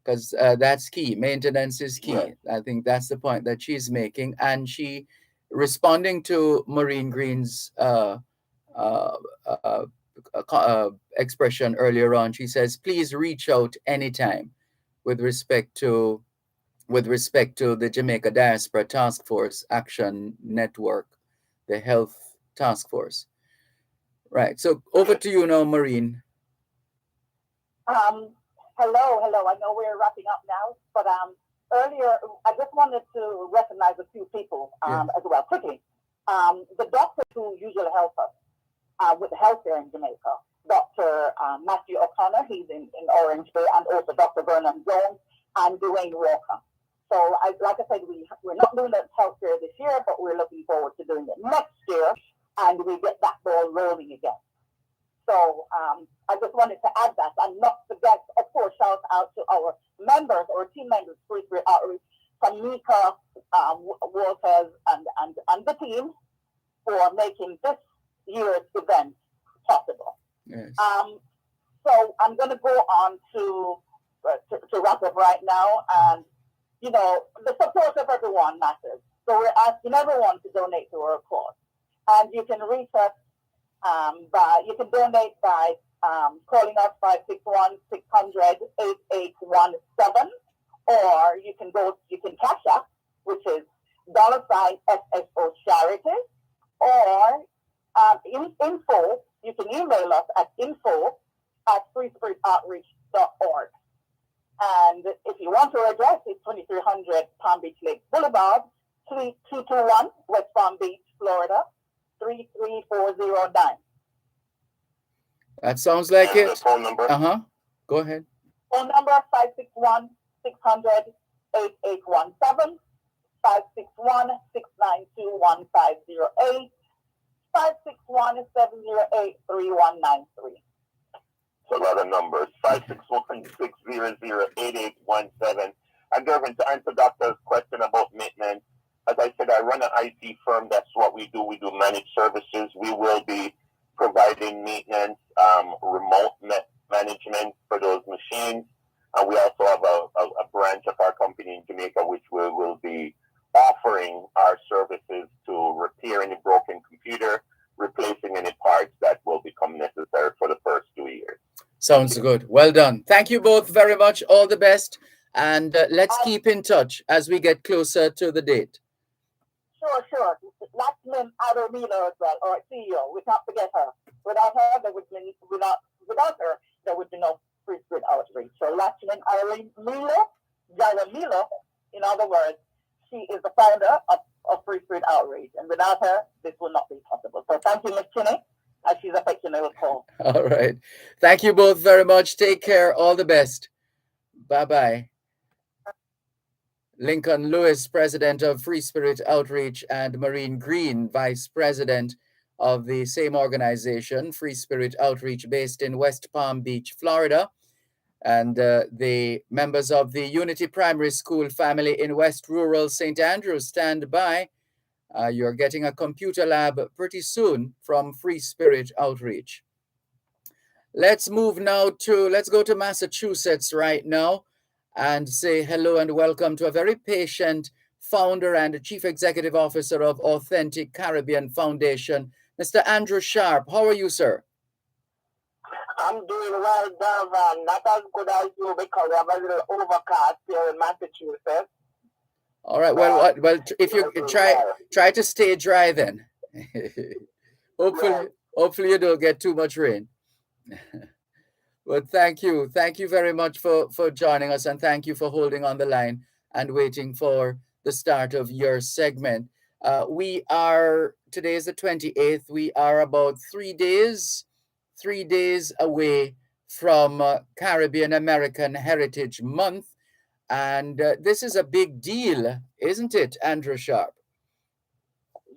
because that's key. Maintenance is key. Right. I think that's the point that she's making. And she, responding to Maureen Greene's expression earlier on, she says, please reach out anytime with respect to the Jamaica Diaspora Task Force Action Network, the Health Task Force. Right. So over to you now, Maureen. Hello. I know we're wrapping up now, but earlier I just wanted to recognize a few people as well quickly. The doctors who usually help us with healthcare in Jamaica, Dr. Matthew O'Connor, he's in Orange Bay, and also Dr. Vernon Jones and Dwayne Walker. So, like I said, we're not doing the healthcare this year, but we're looking forward to doing it next year, and we get that ball rolling again. So, I just wanted to add that, and not forget, of course, shout out to our members or team members, Free Spirit Outreach, Shanika Waters, and the team for making this year's event possible. Yes. So I'm going to go on to wrap up right now, and you know, the support of everyone matters. So we're asking everyone to donate to our cause, and you can reach us you can donate by calling us 561-600-8817, or you can cash up, which is $SSO Charity, or info. You can email us at info@freespiritoutreach.org. And if you want our address, it's 2300 Palm Beach Lake Boulevard, Suite 221, West Palm Beach, Florida, 33409. That sounds like and it. The phone number? Go ahead. Phone number 561-600-8817, 561-692-1508, 561-708-3193. So a lot of numbers. 561-600-8817. And Dervan, to answer Doctor's question about maintenance, as I said, I run an IT firm. That's what we do. We do managed services. We will be providing maintenance, remote management for those machines. And we also have a branch of our company in Jamaica, which we will be offering our services to repair any broken computer, replacing any parts that will become necessary for the first 2 years. Sounds good. Well done. Thank you both very much. All the best. And let's keep in touch as we get closer to the date. Sure. Lachlan Adomino as well, our CEO. We can't forget her. Without her, there would be no Free Spirit Outreach. So Lachlan Jaramilo, in other words, she is the founder of Free Spirit Outreach. And without her, this would not be possible. So thank you, Ms. Kinney, as she's affectionately called. All right. Thank you both very much. Take care. All the best. Bye-bye. Lincoln Lewis, President of Free Spirit Outreach, and Maureen Greene, Vice President of the same organization, Free Spirit Outreach, based in West Palm Beach, Florida. And the members of the Unity Primary School family in West Rural St. Andrews, stand by. You're getting a computer lab pretty soon from Free Spirit Outreach. Let's go to Massachusetts right now and say hello and welcome to a very patient founder and chief executive officer of Authentic Caribbean Foundation, Mr. Andrew Sharp. How are you, sir? I'm doing well, Dervan. Not as good as you because we have a little overcast here in Massachusetts. All right. Well, if you try to stay dry, then hopefully you don't get too much rain. But thank you very much for joining us, and thank you for holding on the line and waiting for the start of your segment. Today is the 28th. We are about 3 days away from Caribbean American Heritage Month. And this is a big deal, isn't it, Andrew Sharp?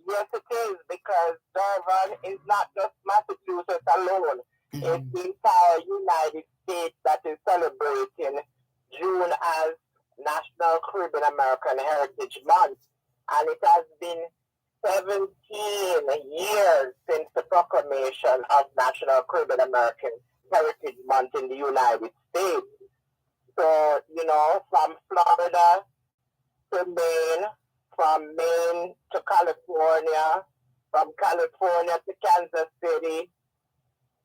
Yes, it is, because Dervan is not just Massachusetts alone. It's the entire United States that is celebrating June as National Caribbean American Heritage Month. And it has been 17 years since the proclamation of National Caribbean American Heritage Month in the United States. So, from Florida to Maine, from Maine to California, from California to Kansas City,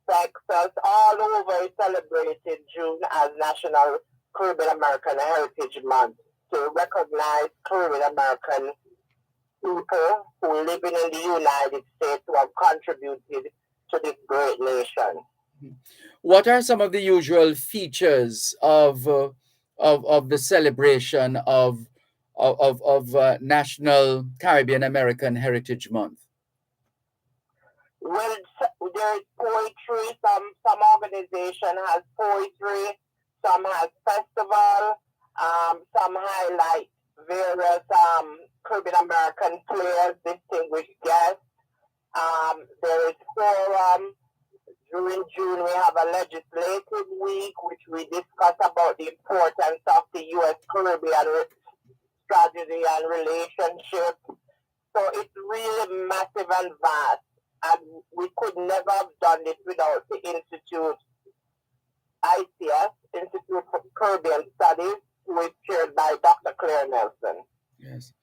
Texas, all over is celebrated June as National Caribbean American Heritage Month to recognize Caribbean American people who live in the United States who have contributed to this great nation. What are some of the usual features of the celebration of National Caribbean American Heritage Month? Well, there is poetry. Some organization has poetry. Some has festival. Some highlight various Caribbean American players, distinguished guests. There is forum. During June, we have a legislative week, which we discuss about the importance of the U.S. Caribbean strategy and relationship. So it's really massive and vast. And we could never have done this without the Institute, ICS, Institute for Caribbean Studies, who is chaired by Dr. Claire Nelson. Yes.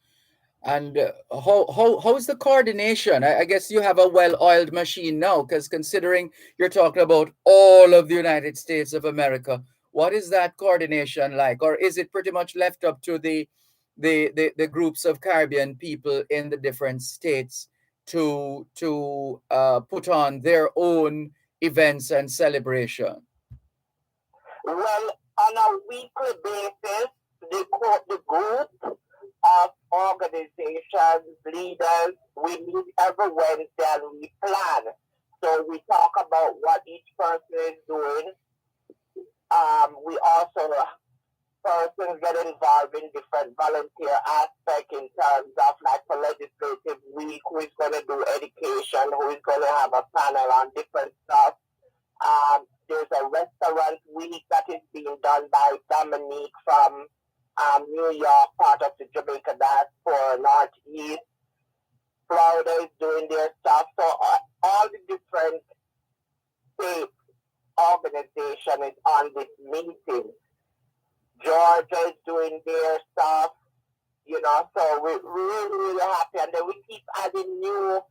And how's the coordination? I guess you have a well-oiled machine now, because considering you're talking about all of the United States of America, what is that coordination like? Or is it pretty much left up to the groups of Caribbean people in the different states to put on their own events and celebration? Well, on a weekly basis, the group of organizations, leaders, we meet every Wednesday and we plan. So we talk about what each person is doing. We also, persons get involved in different volunteer aspects in terms of, like, for legislative week, who is going to do education, who is going to have a panel on different stuff. There's a restaurant week that is being done by Dominique from New York, part of the Jamaica Diaspora, Northeast. Florida is doing their stuff. So all the different state organization is on this meeting. Georgia is doing their stuff, so we're really, really happy. And then we keep adding new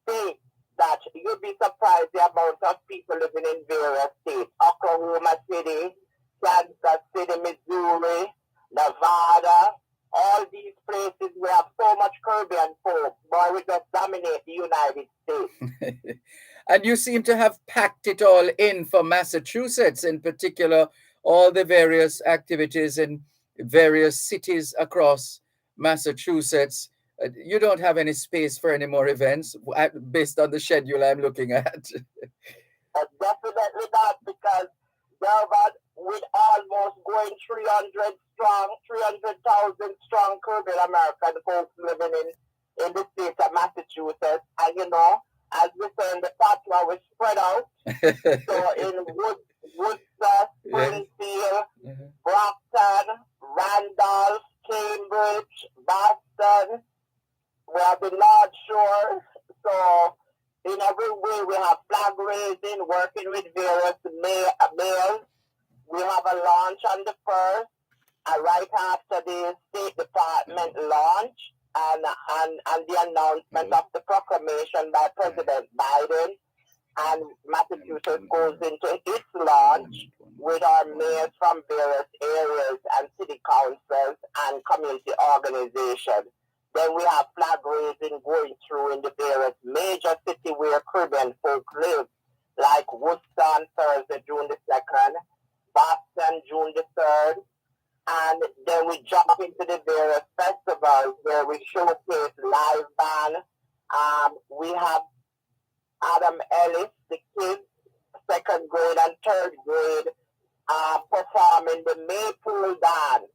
states that you'll be surprised the amount of people living in various states. Oklahoma City, Kansas City, Missouri, Nevada, all these places we have so much Caribbean folks, boy, we just dominate the United States. And you seem to have packed it all in for Massachusetts, in particular, all the various activities in various cities across Massachusetts. You don't have any space for any more events based on the schedule I'm looking at. Definitely not, because Dervan, with almost going 300,000 strong Caribbean American folks living in the state of Massachusetts, and as we say in the patois, we spread out. So in Worcester, Springfield, Brockton, Randolph, Cambridge, Boston, we have the North Shore. So in every way, we have flag raising, working with various mayors. We have a launch on the 1st, right after the State Department launch, and the announcement of the proclamation by President Biden. and Massachusetts goes into its launch with our mayors from various areas and city councils and community organizations. Then we have flag raising going through in the various major cities where Caribbean folk live, like Worcester on Thursday, June the 2nd, Boston, June the 3rd, and then we jump into the various festivals where we showcase live band. We have Adam Ellis, the kids, second grade and third grade, performing the Maypole dance.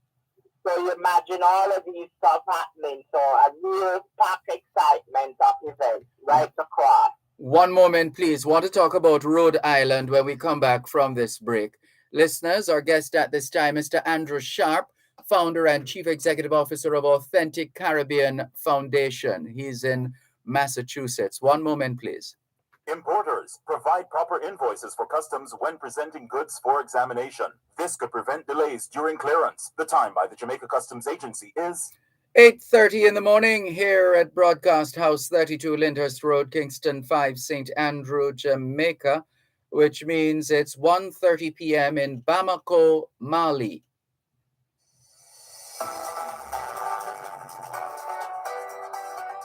So you imagine all of these stuff happening. So a real pack excitement of events right across. One moment, please. Want to talk about Rhode Island when we come back from this break. Listeners, our guest at this time, Mr. Andrew Sharp, founder and chief executive officer of Authentic Caribbean Foundation. He's in Massachusetts. One moment, please. Importers, provide proper invoices for customs when presenting goods for examination. This could prevent delays during clearance. The time by the Jamaica Customs Agency is 8:30 in the morning here at Broadcast House 32 Lyndhurst Road, Kingston 5, St. Andrew, Jamaica, which means it's 1:30 p.m. in Bamako, Mali.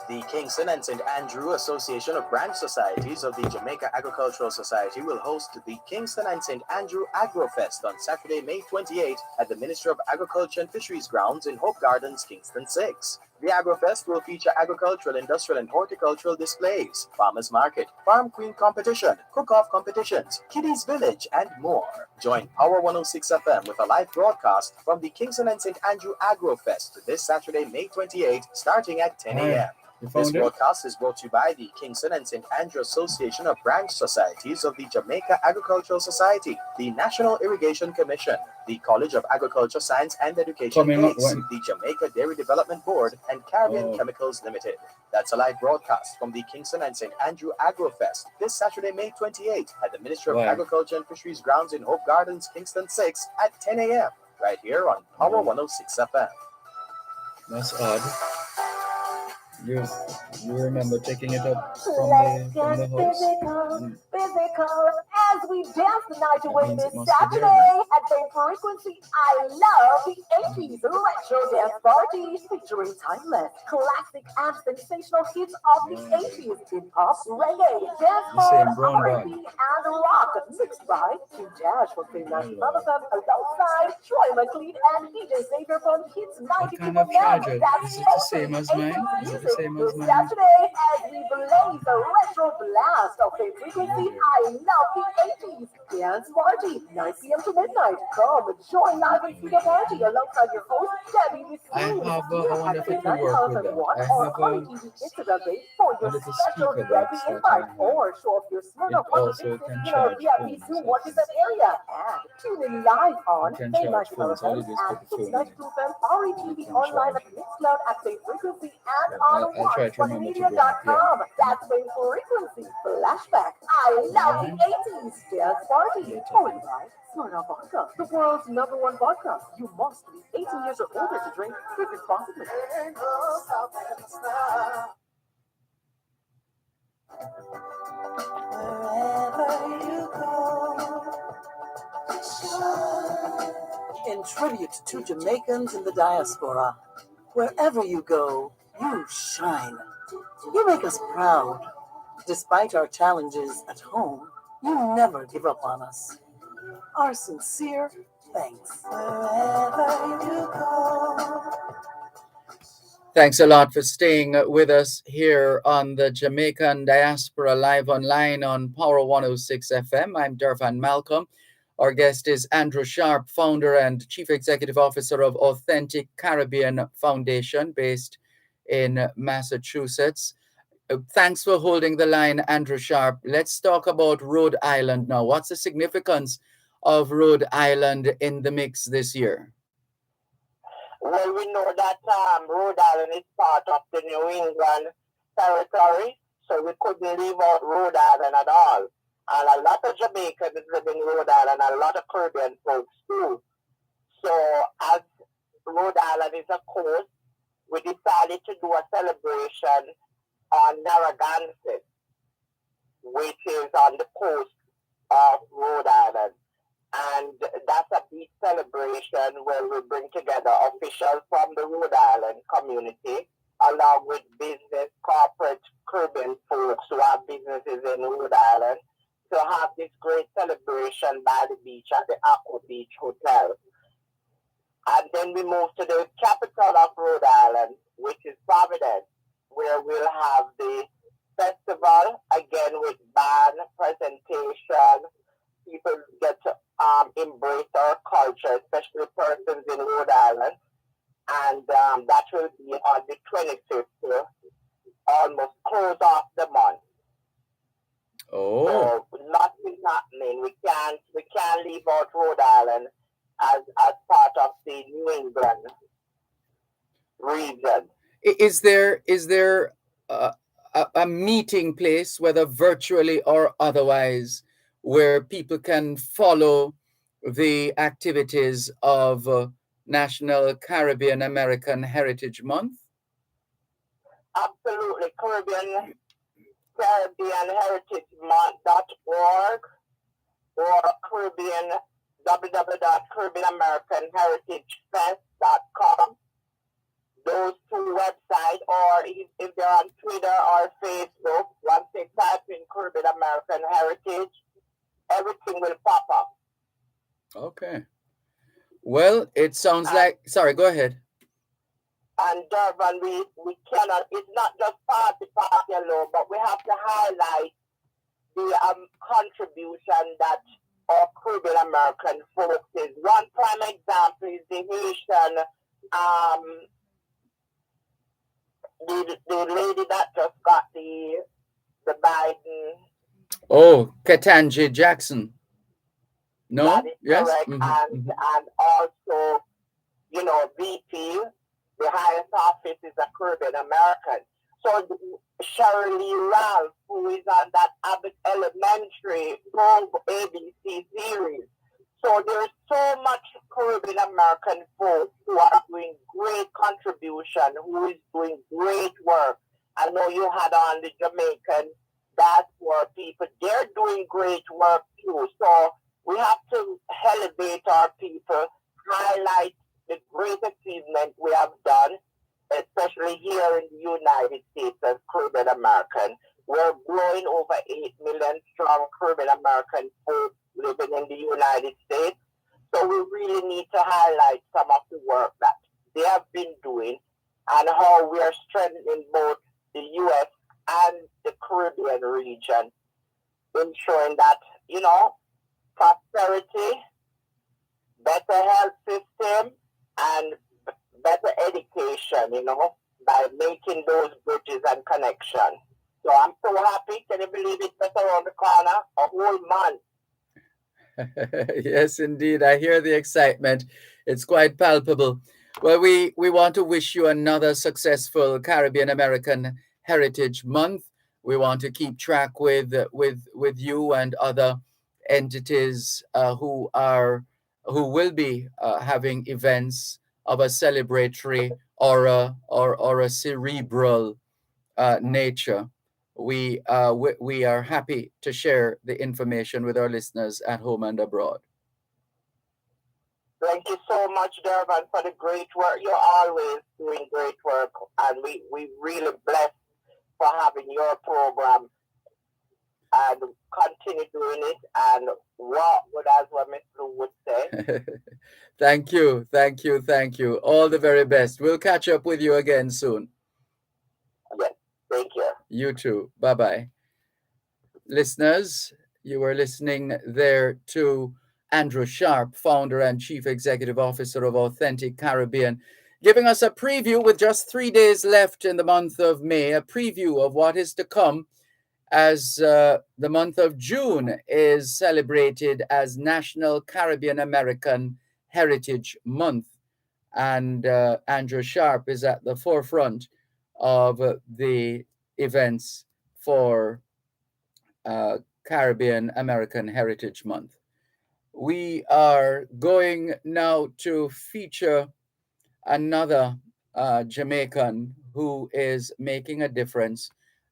The Kingston and St. Andrew Association of Branch Societies of the Jamaica Agricultural Society will host the Kingston and St. Andrew AgroFest on Saturday, May 28 at the Ministry of Agriculture and Fisheries grounds in Hope Gardens, Kingston 6. The AgroFest will feature agricultural, industrial, and horticultural displays, farmers market, farm queen competition, cook-off competitions, kiddies village, and more. Join Power 106 FM with a live broadcast from the Kingston and St. Andrew AgroFest this Saturday, May 28, starting at 10 a.m. This broadcast is brought to you by the Kingston and St. Andrew Association of Branch Societies of the Jamaica Agricultural Society, the National Irrigation Commission, the College of Agriculture, Science and Education, the Jamaica Dairy Development Board, and Caribbean Chemicals Limited. That's a live broadcast from the Kingston and St. Andrew AgroFest this Saturday, May 28 at the Ministry of Agriculture and Fisheries grounds in Hope Gardens, Kingston 6 at 10 a.m. right here on Power 106 FM. That's odd. You remember taking it up from the host? Physical, as we dance the night away this Saturday at Bay Frequency. I love the 80s retro dance party featuring timeless, classic and sensational hits of the 80s in pop, reggae, dancehall, R&B, and rock, mixed by King Dash from Fame 95 alongside Troy McLean and DJ Xavier from Hits 90 What kind of charger? Is it the same as mine? Is it the same as mine? Saturday, as we blaze a retro blast of Bay Frequency, I love the 80s dance party, 9 p.m. to midnight. Come join live and see the party alongside your host, Debbie with I wonder if it will work with that. I have Instagram page for your special Debbie invite or show up your Smirnoff also can charge VIP Zoom watches that area and tune in live on Fame 95 and 692 FM, Power TV online at Mixcloud at Bay Frequency and on OneFunMedia.com. That's Bay Frequency Flashback. I love the 80s dance party. Powered by Smirnoff Vodka, the world's #1 vodka. You must be 18 years or older to drink. Drink responsibly. Wherever you go, in tribute to Jamaicans in the diaspora, wherever you go, you shine. You make us proud. Despite our challenges at home, you never give up on us. Our sincere thanks. Wherever you go. Thanks a lot for staying with us here on the Jamaican Diaspora live online on Power 106 FM. I'm Dervan Malcolm. Our guest is Andrew Sharp, founder and chief executive officer of Authentic Caribbean Foundation based in Massachusetts. Thanks for holding the line, Andrew Sharp. Let's talk about Rhode Island now. What's the significance of Rhode Island in the mix this year? Well, we know that Rhode Island is part of the New England territory, so we couldn't leave out Rhode Island at all. And a lot of Jamaicans live in Rhode Island, and a lot of Caribbean folks too. So as Rhode Island is a coast, we decided to do a celebration on Narragansett. which is on the coast of Rhode Island. And that's a big celebration where we bring together officials from the Rhode Island community, along with business, corporate Caribbean folks who have businesses in Rhode Island, to have this great celebration by the beach at the Aqua Beach Hotel. And then we move to the capital of Rhode Island, which is Providence, where we'll have the festival, again with band, presentation. People get to embrace our culture, especially persons in Rhode Island. And that will be on the 25th, to almost close off the month. Oh. So nothing's happening. We can't leave out Rhode Island as part of the New England region. Is there a meeting place, whether virtually or otherwise, where people can follow the activities of National Caribbean American Heritage Month? Absolutely. Caribbean Heritage Month.org or www.CaribbeanAmericanHeritageFest.com. Those two websites, or if they're on Twitter or Facebook, once they type in Caribbean American Heritage, everything will pop up. Okay. Well, it sounds like... Sorry, go ahead. And Dervan, we cannot... It's not just party alone, but we have to highlight the contribution that our Caribbean American folks is. One prime example is the Haitian... the lady that just got the Biden. Oh, Ketanji Jackson. No? That is Yes? correct. Mm-hmm. And also, VP, the highest office is a Caribbean American. So Shirley Ralph, who is on that Abbott Elementary ABC series. So there's so much Caribbean American folks who are doing great contribution, who is doing great work. I know you had on the Jamaican Diaspora people. They're doing great work too. So we have to elevate our people, highlight the great achievement we have done, especially here in the United States as Caribbean American. We're growing over 8 million strong Caribbean American folks living in the United States. So we really need to highlight some of the work that they have been doing and how we are strengthening both the U.S. and the Caribbean region, ensuring that, prosperity, better health system, and better education, by making those bridges and connections. So I'm so happy. Can you believe it's just around the corner? A whole month. Yes, indeed. I hear the excitement. It's quite palpable. Well, we want to wish you another successful Caribbean American Heritage Month. We want to keep track with you and other entities who will be having events of a celebratory or a cerebral nature. We are happy to share the information with our listeners at home and abroad. Thank you so much, Dervan, for the great work. You're always doing great work, and we really blessed for having your program, and continue doing it, and what would, as what Mr. would say. Thank you. All the very best. We'll catch up with you again soon. Yes, thank you. You too. Bye-bye. Listeners, you were listening there to Andrew Sharp, founder and chief executive officer of Authentic Caribbean, giving us a preview with just 3 days left in the month of May, a preview of what is to come as the month of June is celebrated as National Caribbean American Heritage Month. And Andrew Sharp is at the forefront of the events for Caribbean American Heritage Month. We are going now to feature another Jamaican who is making a difference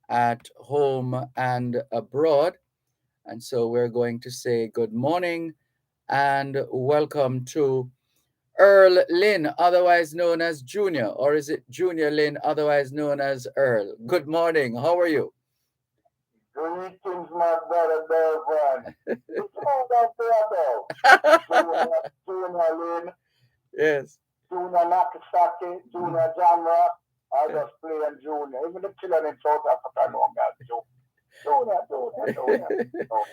at home and abroad. And so we're going to say good morning and welcome to Earl Lynn, otherwise known as Junior, or is it Junior Lynn, otherwise known as Earl? Good morning. How are you? Greetings, my brother Dervan. It's all that there, Junior Lynn, Yes. Junior Nakasaki, Junior Jamra. I just play and Junior. Even the children in South Africa know me as Junior. No,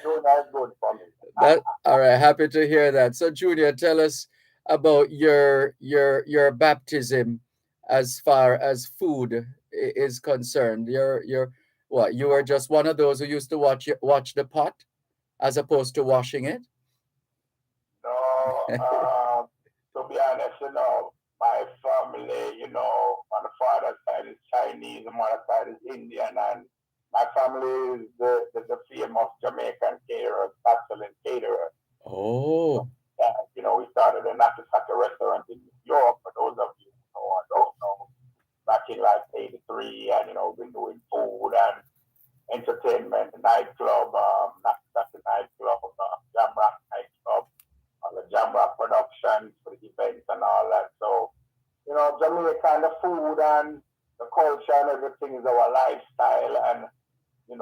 Junior is good for me. That all right. Happy to hear that. So, Junior, tell us about your baptism as far as food is concerned. Your what? You were just one of those who used to watch the pot as opposed to washing it. No, to be honest, my family, on the father's side is Chinese, the mother's side is Indian, and my family is the famous Jamaican caterer, excellent caterer. Oh. We started a Nakasaki restaurant in New York, for those of you who know or don't know, back in like 83, and, been doing food and entertainment, nightclub, Nakasaki nightclub, Jamrock nightclub, the Jamrock productions for the events and all that. So, Jamaica, the food and the culture and everything is our lifestyle. And, we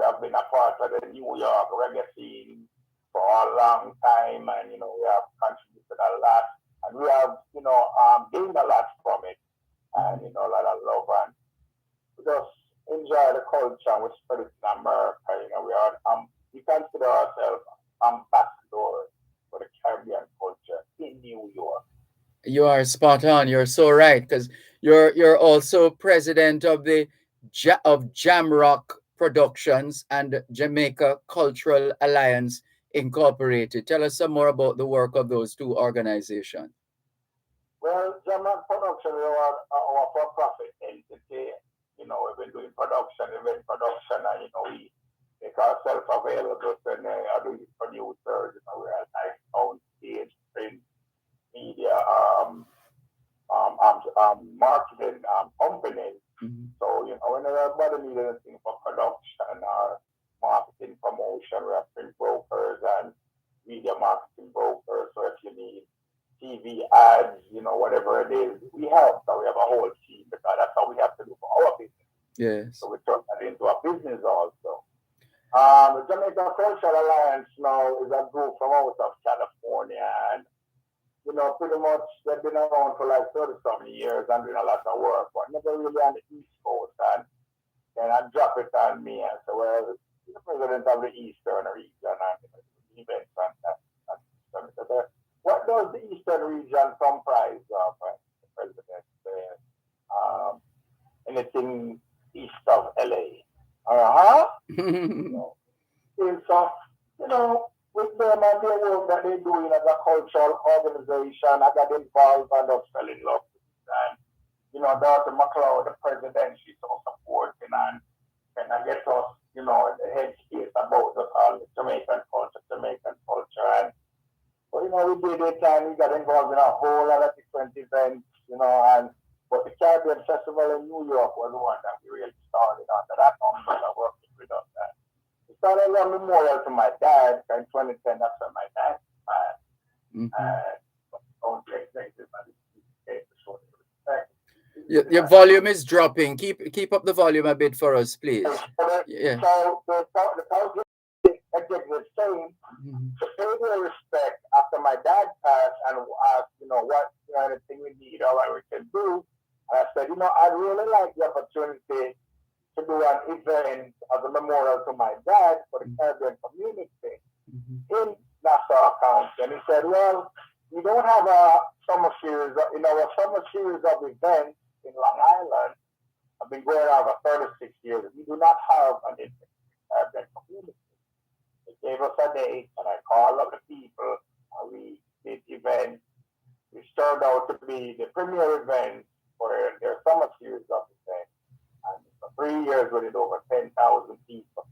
have been a part of the New York reggae scene for a long time. And, we have contributed a lot. And we have, gained a lot from it. And, a lot of love. And we just enjoy the culture. We spread it in America. We consider ourselves ambassadors for the Caribbean culture in New York. You are spot on. You're so right, because you're also president of the Jamrock Productions and Jamaica Cultural Alliance Incorporated. Tell us some more about the work of those two organizations. Well, Jamrock Production is our for-profit entity. We've been doing event production, and we make ourselves available to other producers. We're a nice sound stage, print, media, marketing companies. Mm-hmm. So, whenever everybody needs anything for production or marketing promotion, we have print brokers and media marketing brokers. So if you need TV ads, whatever it is, we help. So we have a whole team because that's how we have to do for our business. Yes. So we turn that into a business also. The Jamaica Cultural Alliance now is a group from out of California, and pretty much they've been around for like 30-some years and doing a lot of work, but never really on the East Coast. And then I drop it on me and say, well, the president of the Eastern region and events and that. What does the Eastern region comprise of, the president? Anything east of LA? So, with them and their work that they're doing as a cultural organization, I got involved and I fell in love with it. And, Dr. McLeod, the president, she's so supporting and I get us, the headspace about the Jamaican culture. And, we did it and we got involved in a whole lot of different events, but the Caribbean Festival in New York was the one that we really started on. That umbrella working with us. We started a memorial to my dad in 2010. That's when my dad died. Your volume is dropping. Keep up the volume a bit for us, please. Yeah. So the executive saying to pay their respect after my dad passed and ask, what anything we need or what we can do. And I said, I'd really like the opportunity to do an event as a memorial to my dad for the Caribbean community in Nassau County. And he said, well, we don't have a summer series. In our summer series of events in Long Island, I've been going on for 36 years. We do not have an event in the Caribbean community. They gave us a date, and I called up the people, and we did events. It turned out to be the premier event for their summer series of events. And for 3 years, we did over 10,000 people.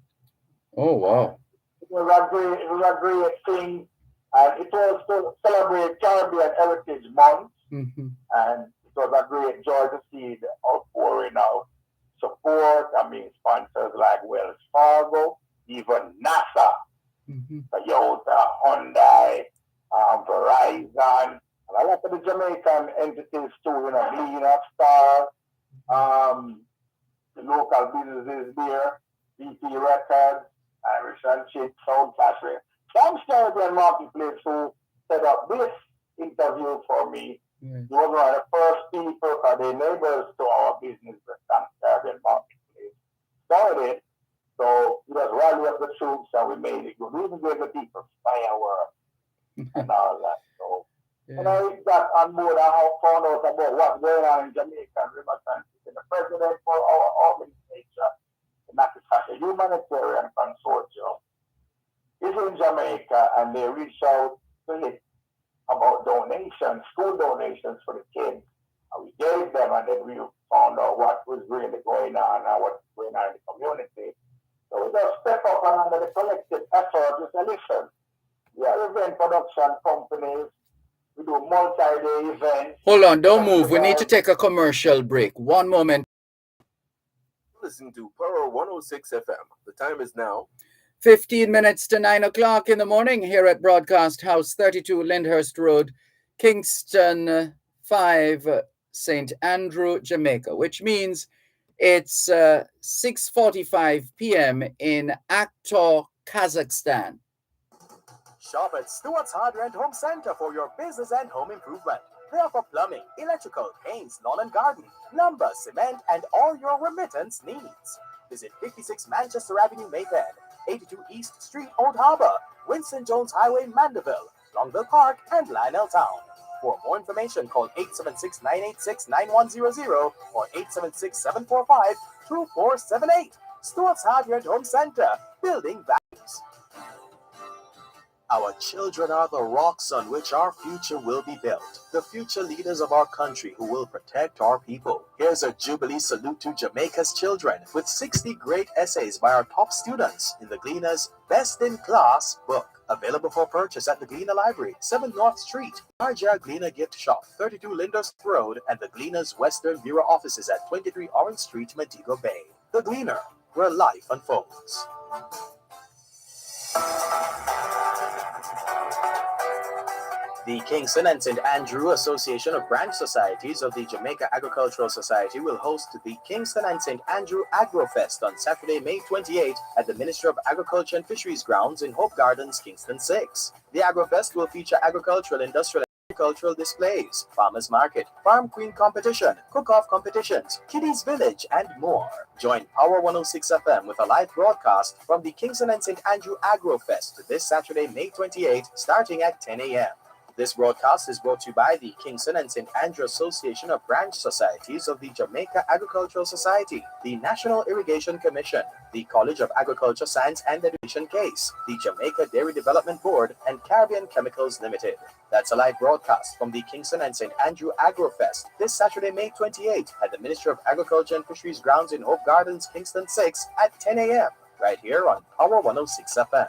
Oh, wow. It was a great thing. And it was to celebrate Caribbean Heritage Month. And it was a great joy to see the outpouring of support and sponsors like Wells Fargo, even NASA, Toyota, Hyundai, Verizon, and a lot of the Jamaican entities too, Glean of Star, the local businesses there, BP Records, Irish and Chick, Sound Factory. Some Caribbean marketplace who set up this interview for me. You was one of the first people, because they neighbors to our business, the Caribbean marketplace. Started, so we just rally up the troops and we made it good. We even gave the people fireworks and all that. So, when I got on board, I found out about what's going on in Jamaica and Riverton. The president for our organization, the Nakisaka Humanitarian Consortium, is in Jamaica, and they reached out to him about donations, school donations for the kids. And we gave them, and then we found out what was really going on and what's going on in the community. So we just step up and under the collective effort, we say, listen, we are event production companies. We do multi-day events. Hold on, don't move. We need to take a commercial break. One moment. Listen to Power 106 FM. The time is now 15 minutes to 9 o'clock in the morning here at Broadcast House 32 Lyndhurst Road, Kingston 5, St. Andrew, Jamaica, which means it's 6:45 p.m. in Aktor, Kazakhstan. Shop at Stewart's Hardware and Home Center for your business and home improvement. They offer plumbing, electrical, paints, lawn and garden, lumber, cement, and all your remittance needs. Visit 56 Manchester Avenue, Mayfair, 82 East Street, Old Harbor, Winston Jones Highway, Mandeville, Longville Park, and Lionel Town. For more information, call 876-986-9100 or 876-745-2478. Stewart's Hardware and Home Center, building values. Our children are the rocks on which our future will be built. The future leaders of our country who will protect our people. Here's a Jubilee salute to Jamaica's children with 60 great essays by our top students in the Gleaner's Best in Class book. Available for purchase at the Gleaner Library, 7 North Street, RJR Gleaner Gift Shop, 32 Lyndhurst Road, and the Gleaner's Western Bureau offices at 23 Orange Street, Montego Bay. The Gleaner, where life unfolds. The Kingston and St. Andrew Association of Branch Societies of the Jamaica Agricultural Society will host the Kingston and St. Andrew Agrofest on Saturday, May 28 at the Ministry of Agriculture and Fisheries grounds in Hope Gardens, Kingston 6. The Agrofest will feature agricultural, industrial, and agricultural displays, farmers market, farm queen competition, cook-off competitions, kiddies village, and more. Join Power 106 FM with a live broadcast from the Kingston and St. Andrew Agrofest this Saturday, May 28, starting at 10 a.m. This broadcast is brought to you by the Kingston and St. Andrew Association of Branch Societies of the Jamaica Agricultural Society, the National Irrigation Commission, the College of Agriculture, Science and Education CASE, the Jamaica Dairy Development Board, and Caribbean Chemicals Limited. That's a live broadcast from the Kingston and St. Andrew Agrofest this Saturday, May 28 at the Ministry of Agriculture and Fisheries grounds in Hope Gardens, Kingston 6 at 10 a.m. right here on Power 106 FM.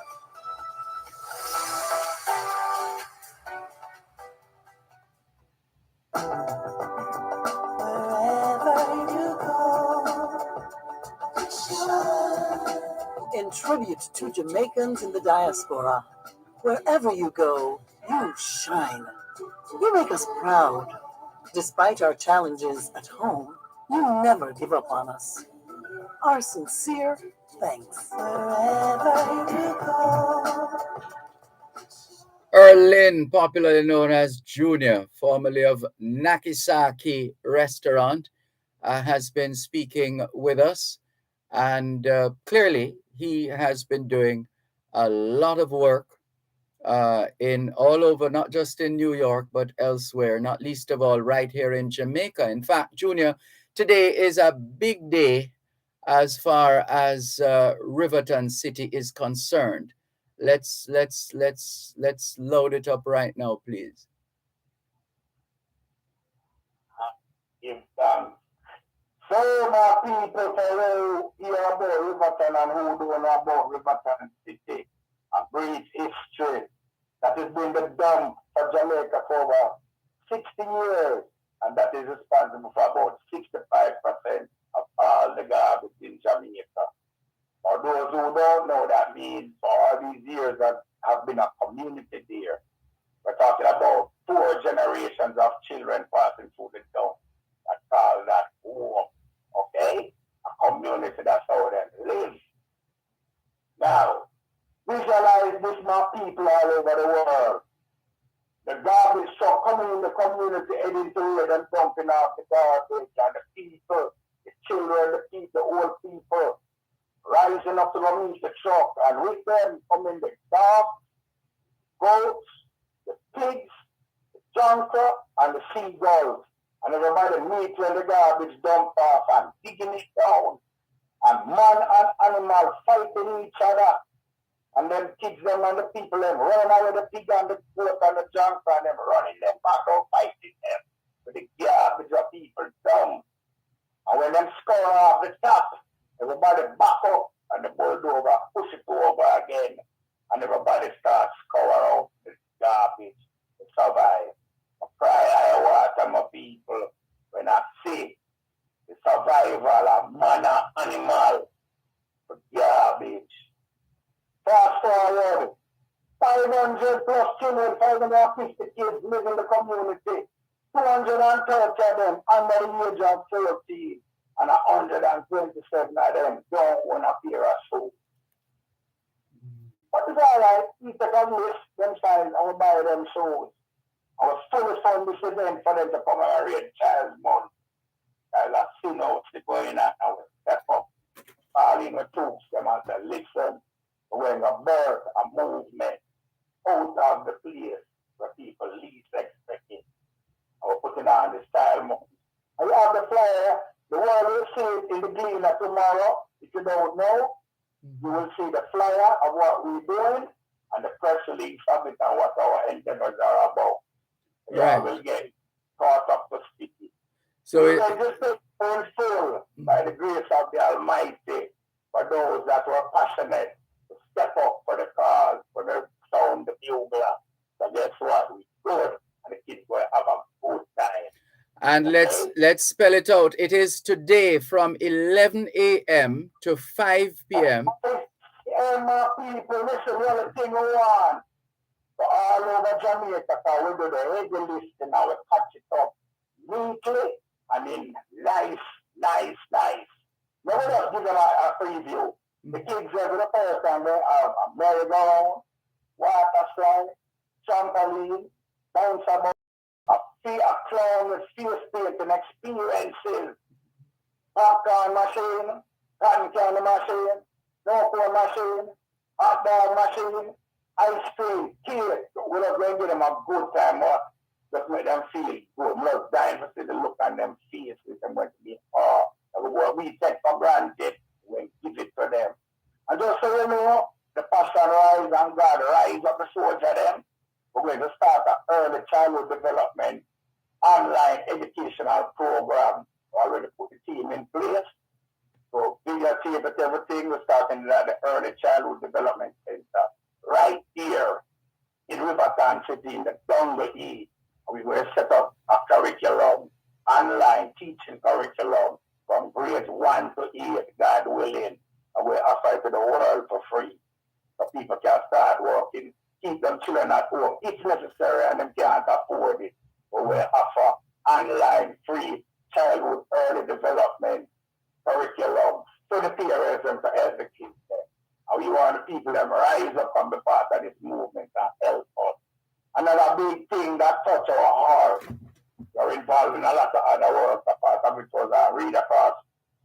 In tribute to Jamaicans in the diaspora, wherever you go, you shine. You make us proud. Despite our challenges at home, you never give up on us. Our sincere thanks. Wherever you go. Erlin, popularly known as Junior, formerly of Nakisaki Restaurant, has been speaking with us. And clearly, he has been doing a lot of work in all over, not just in New York, but elsewhere, not least of all right here in Jamaica. In fact, Junior, today is a big day as far as Riverton City is concerned. Let's load it up right now, please. So my people for hear about Riverton and who don't know about Riverton City, a brief history that has been the dump for Jamaica for over 60 years, and that is responsible for about 65% of all the garbage in Jamaica. those who don't know, that means for all these years that have been a community there. We're talking about 4 generations of children passing through the town. That's called that home. Okay? A community, that's how they live. Now, visualize this, my people all over the world. The garbage truck coming in the community, heading to where them dumping off the garbage, and the people, the children, the people, the old people, rising up to go meet the truck, and with them coming the dogs, goats, the pigs, the junker, and the seagulls. And everybody meets when the garbage dumped off and digging it down. And man and animal fighting each other. And then kids them and the people them running out of the pig and the goat and the junker and them running them back out fighting them. With the garbage of people down. And when them score off the top, everybody back up and the bulldozer push it over again. And everybody starts scour out the garbage to survive. I cry I water my people when I see the survival of man and animal for garbage. Fast forward, 500 plus children, 550 kids live in the community. 230 of them under the age of 14, and 127 of them don't want to hear a soul. But it's all right. We take a list, them signs, and we buy them souls. I was fully fund this event for them to come and read Child's Month. I'll have seen out the going on and we step up. All in the troops, them as they listen. When a birth, a movement out of the place where people least expect it. I was putting on the style month. And you have the flyer, the world will see it in the Gleaner tomorrow. If you don't know, you will see the flyer of what we're doing and the press release of it and what our endeavors are about. Right. Will get caught up to speaking. So it just in full by the grace of the Almighty for those that were passionate to step up for the cause, for the sound, the bugle. So guess what? We good and the kids will have a good time. And let's spell it out. It is today from 11 a.m. to 5 p.m. And my people, listen, the other thing we want. So all over Jamaica, so we do the regular listing and we catch it up neatly and in nice. Now we just give them a preview. The kids every the first time they have a merry-go-round, water slide, trampoline, bounce about, a clown with face painting experiences, popcorn machine, cotton candy machine, snow machine, hot dog machine, ice cream, cake. We're not going to give them a good time, or just make them feel good. We're not dying to see the look on them faces. Them going to be, what we take for granted, we give it to them. And just so you know, the passion rise and God rise up the soldier them. We're going to start an early childhood development online educational program. Already put the team in place. So videotape it, everything. We're starting at the early childhood development center right here in Riverton City in the Dongle E. We will set up a curriculum, online teaching curriculum from grade 1 to 8, God willing. And we'll offer it to the world for free. So people can start working, keep them children at home if necessary, and them can't afford it. But we'll offer online free childhood early development curriculum to the parents and to educate them. And we want the people to rise up and be part of this movement and help us. Another big thing that touches our heart, we're involved in a lot of other work. A part of it was a read across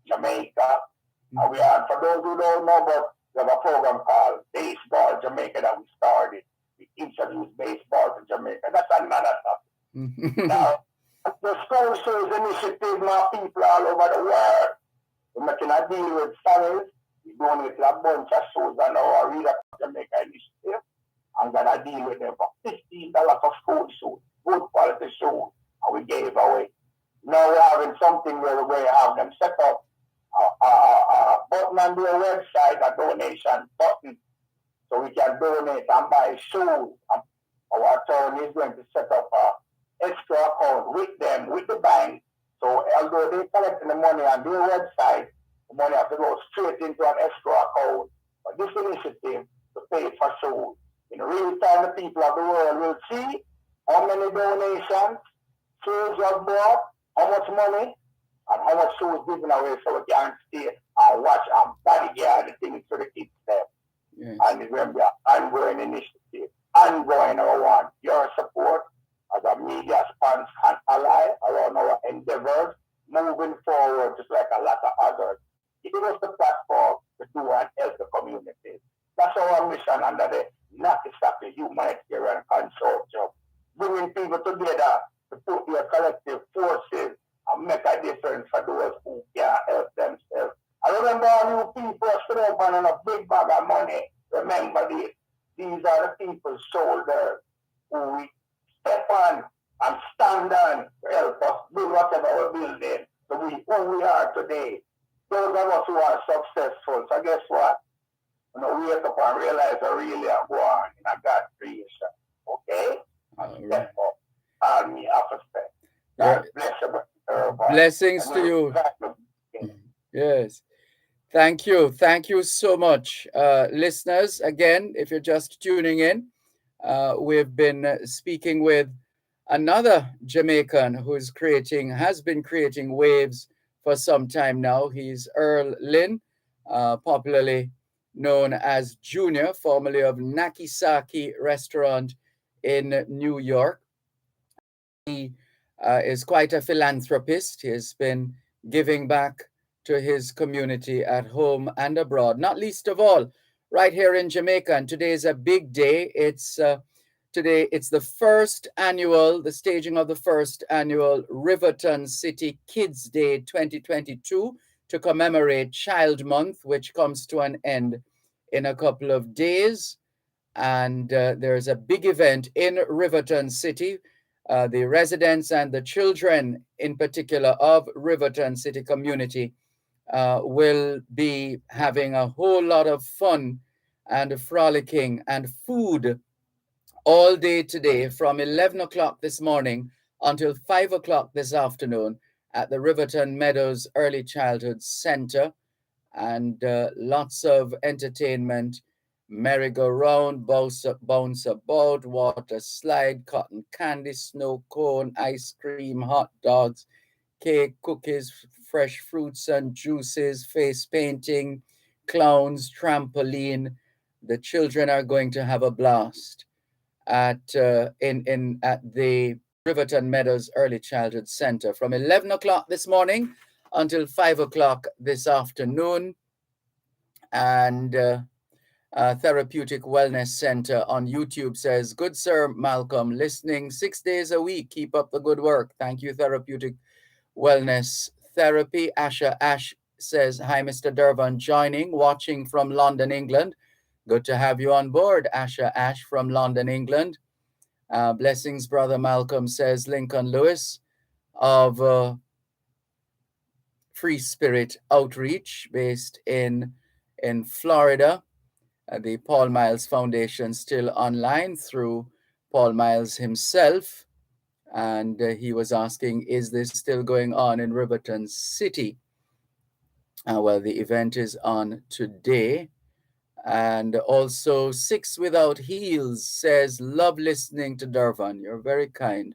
Jamaica. And we are, for those who don't know, but we have a program called Baseball Jamaica that we started. We introduced baseball to Jamaica. That's another topic. Now, the School Shows Initiative, my people all over the world, we're making a deal with families. We're doing it a bunch of shows on our Read Across Jamaica initiative. I'm going to deal with them for $15 for school shows, good quality shows, and we gave away. Now we're having something where we're going to have them set up a button on their website, a donation button, so we can donate and buy shoes. Our attorney is going to set up an escrow account with them, with the bank. So although they're collecting the money on their website, the money has to go straight into an escrow account this initiative to pay for shows. In real time, the people of the world will see how many donations shows are bought, how much money, and how much shows given away so we can stay and watch and bodyguard the things for the kids there. Yes. And it's going to be an ongoing initiative, ongoing. I want your support as a media sponsor and ally around our endeavors moving forward, just like a lot of others. It gives us the platform to do and help the community. That's our mission under the Nakisaki Humanitarian Consortium, bringing people together to put their collective forces and make a difference for those who can't help themselves. I remember all you people stood up on a big bag of money. Remember this. These are the people's shoulders who we step on and stand on to help us build whatever we're building to be who we are today. Those of us who are successful. So guess what? Wake up and realize I really am going in a God creation. Okay? And step up. All me have to say. God bless you, Dervan. Blessings to you. Yes. Thank you. Thank you so much. Listeners, again, if you're just tuning in, we've been speaking with another Jamaican who's has been creating waves for some time now. He's Earl Lynn, popularly known as Junior, formerly of Nakisaki Restaurant in New York. He is quite a philanthropist. He has been giving back to his community at home and abroad, not least of all right here in Jamaica. And today is a big day. Today it's the staging of the first annual Riverton City Kids Day 2022 to commemorate Child Month, which comes to an end in a couple of days. And there's a big event in Riverton City. The residents and the children in particular of Riverton City community will be having a whole lot of fun and frolicking and food all day today from 11 o'clock this morning until 5 o'clock this afternoon at the Riverton Meadows Early Childhood Center, and lots of entertainment, merry-go-round, bounce about, water slide, cotton candy, snow cone, ice cream, hot dogs, cake, cookies, fresh fruits and juices, face painting, clowns, trampoline. The children are going to have a blast at the Riverton Meadows Early Childhood Center from 11 o'clock this morning until 5 o'clock this afternoon. And Therapeutic Wellness Center on YouTube says, "Good sir, Malcolm, listening 6 days a week. Keep up the good work." Thank you, Therapeutic Wellness Therapy. Asha Ash says, "Hi, Mr. Dervan, watching from London, England." Good to have you on board, Asha Ash from London, England. Blessings, Brother Malcolm, says Lincoln Lewis of Free Spirit Outreach based in Florida. The Paul Miles Foundation still online through Paul Miles himself. And he was asking, is this still going on in Riverton City? Well, the event is on today. And also, Six Without Heels says, "Love listening to Dervan." You're very kind.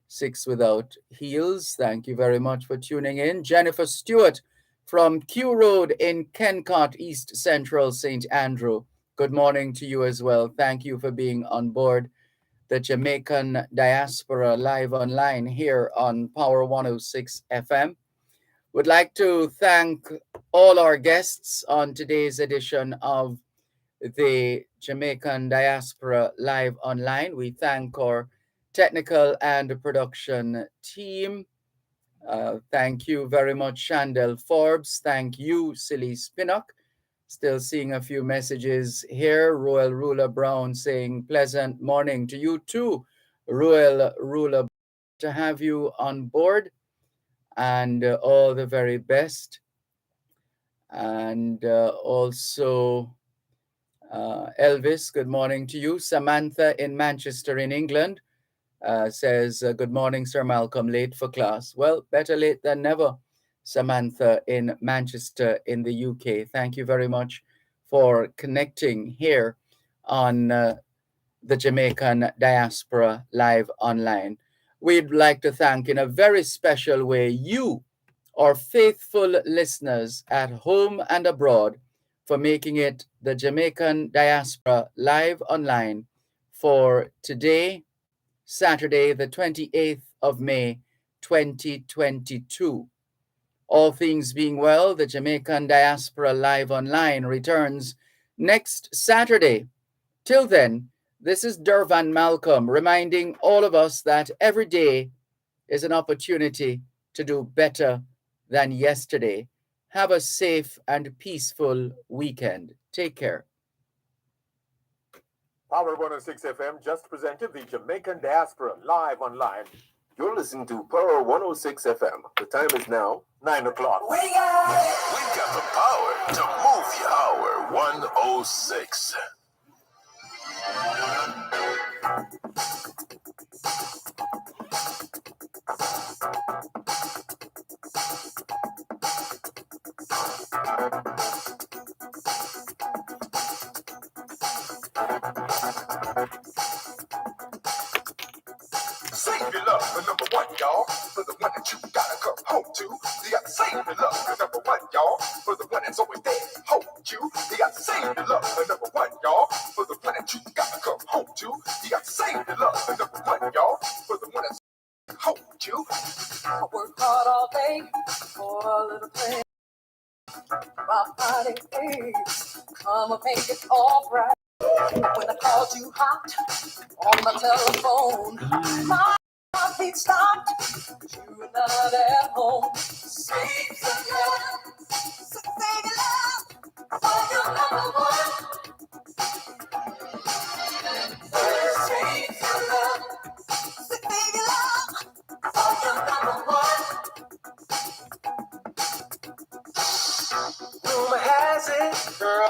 Six Without Heels, thank you very much for tuning in. Jennifer Stewart from Q Road in Kencott, East Central St. Andrew. Good morning to you as well. Thank you for being on board the Jamaican Diaspora live online here on Power 106 FM. Would like to thank all our guests on today's edition of the Jamaican Diaspora live online. We thank our technical and production team. Thank you very much, Shandell Forbes. Thank you, Silly Spinnock. Still seeing a few messages here. Royal Ruler Brown saying pleasant morning to you too, Royal Ruler, to have you on board, and all the very best. And also Elvis, good morning to you. Samantha in Manchester in England says, "Good morning, Sir Malcolm, late for class." Well, better late than never, Samantha in Manchester in the UK. Thank you very much for connecting here on the Jamaican Diaspora Live Online. We'd like to thank in a very special way you, our faithful listeners at home and abroad, for making it the Jamaican Diaspora Live Online for today, Saturday, the 28th of May, 2022. All things being well, the Jamaican Diaspora Live Online returns next Saturday. Till then, this is Dervan Malcolm reminding all of us that every day is an opportunity to do better than yesterday. Have a safe and peaceful weekend. Take care. Power 106 FM just presented the Jamaican Diaspora Live Online. You're listening to Power 106 FM. The time is now 9 o'clock. We got the power to move you. Power 106. Save your love for number one, y'all. For the one that you gotta come home to. You gotta save your love for number one, y'all. For the one that's always there, hold you. You gotta save your love for number one, y'all. For the one that you gotta come home to. You gotta save your love for number one, y'all. For the one that's hold you. I work hard all day for a little thing. My body aches. Come and make it all right. When I called you hot on my telephone, my heartbeat stopped. You were not at home. Save some love, save your love for your number one. Save some love, save your love for your number one. Rumor has it, girl.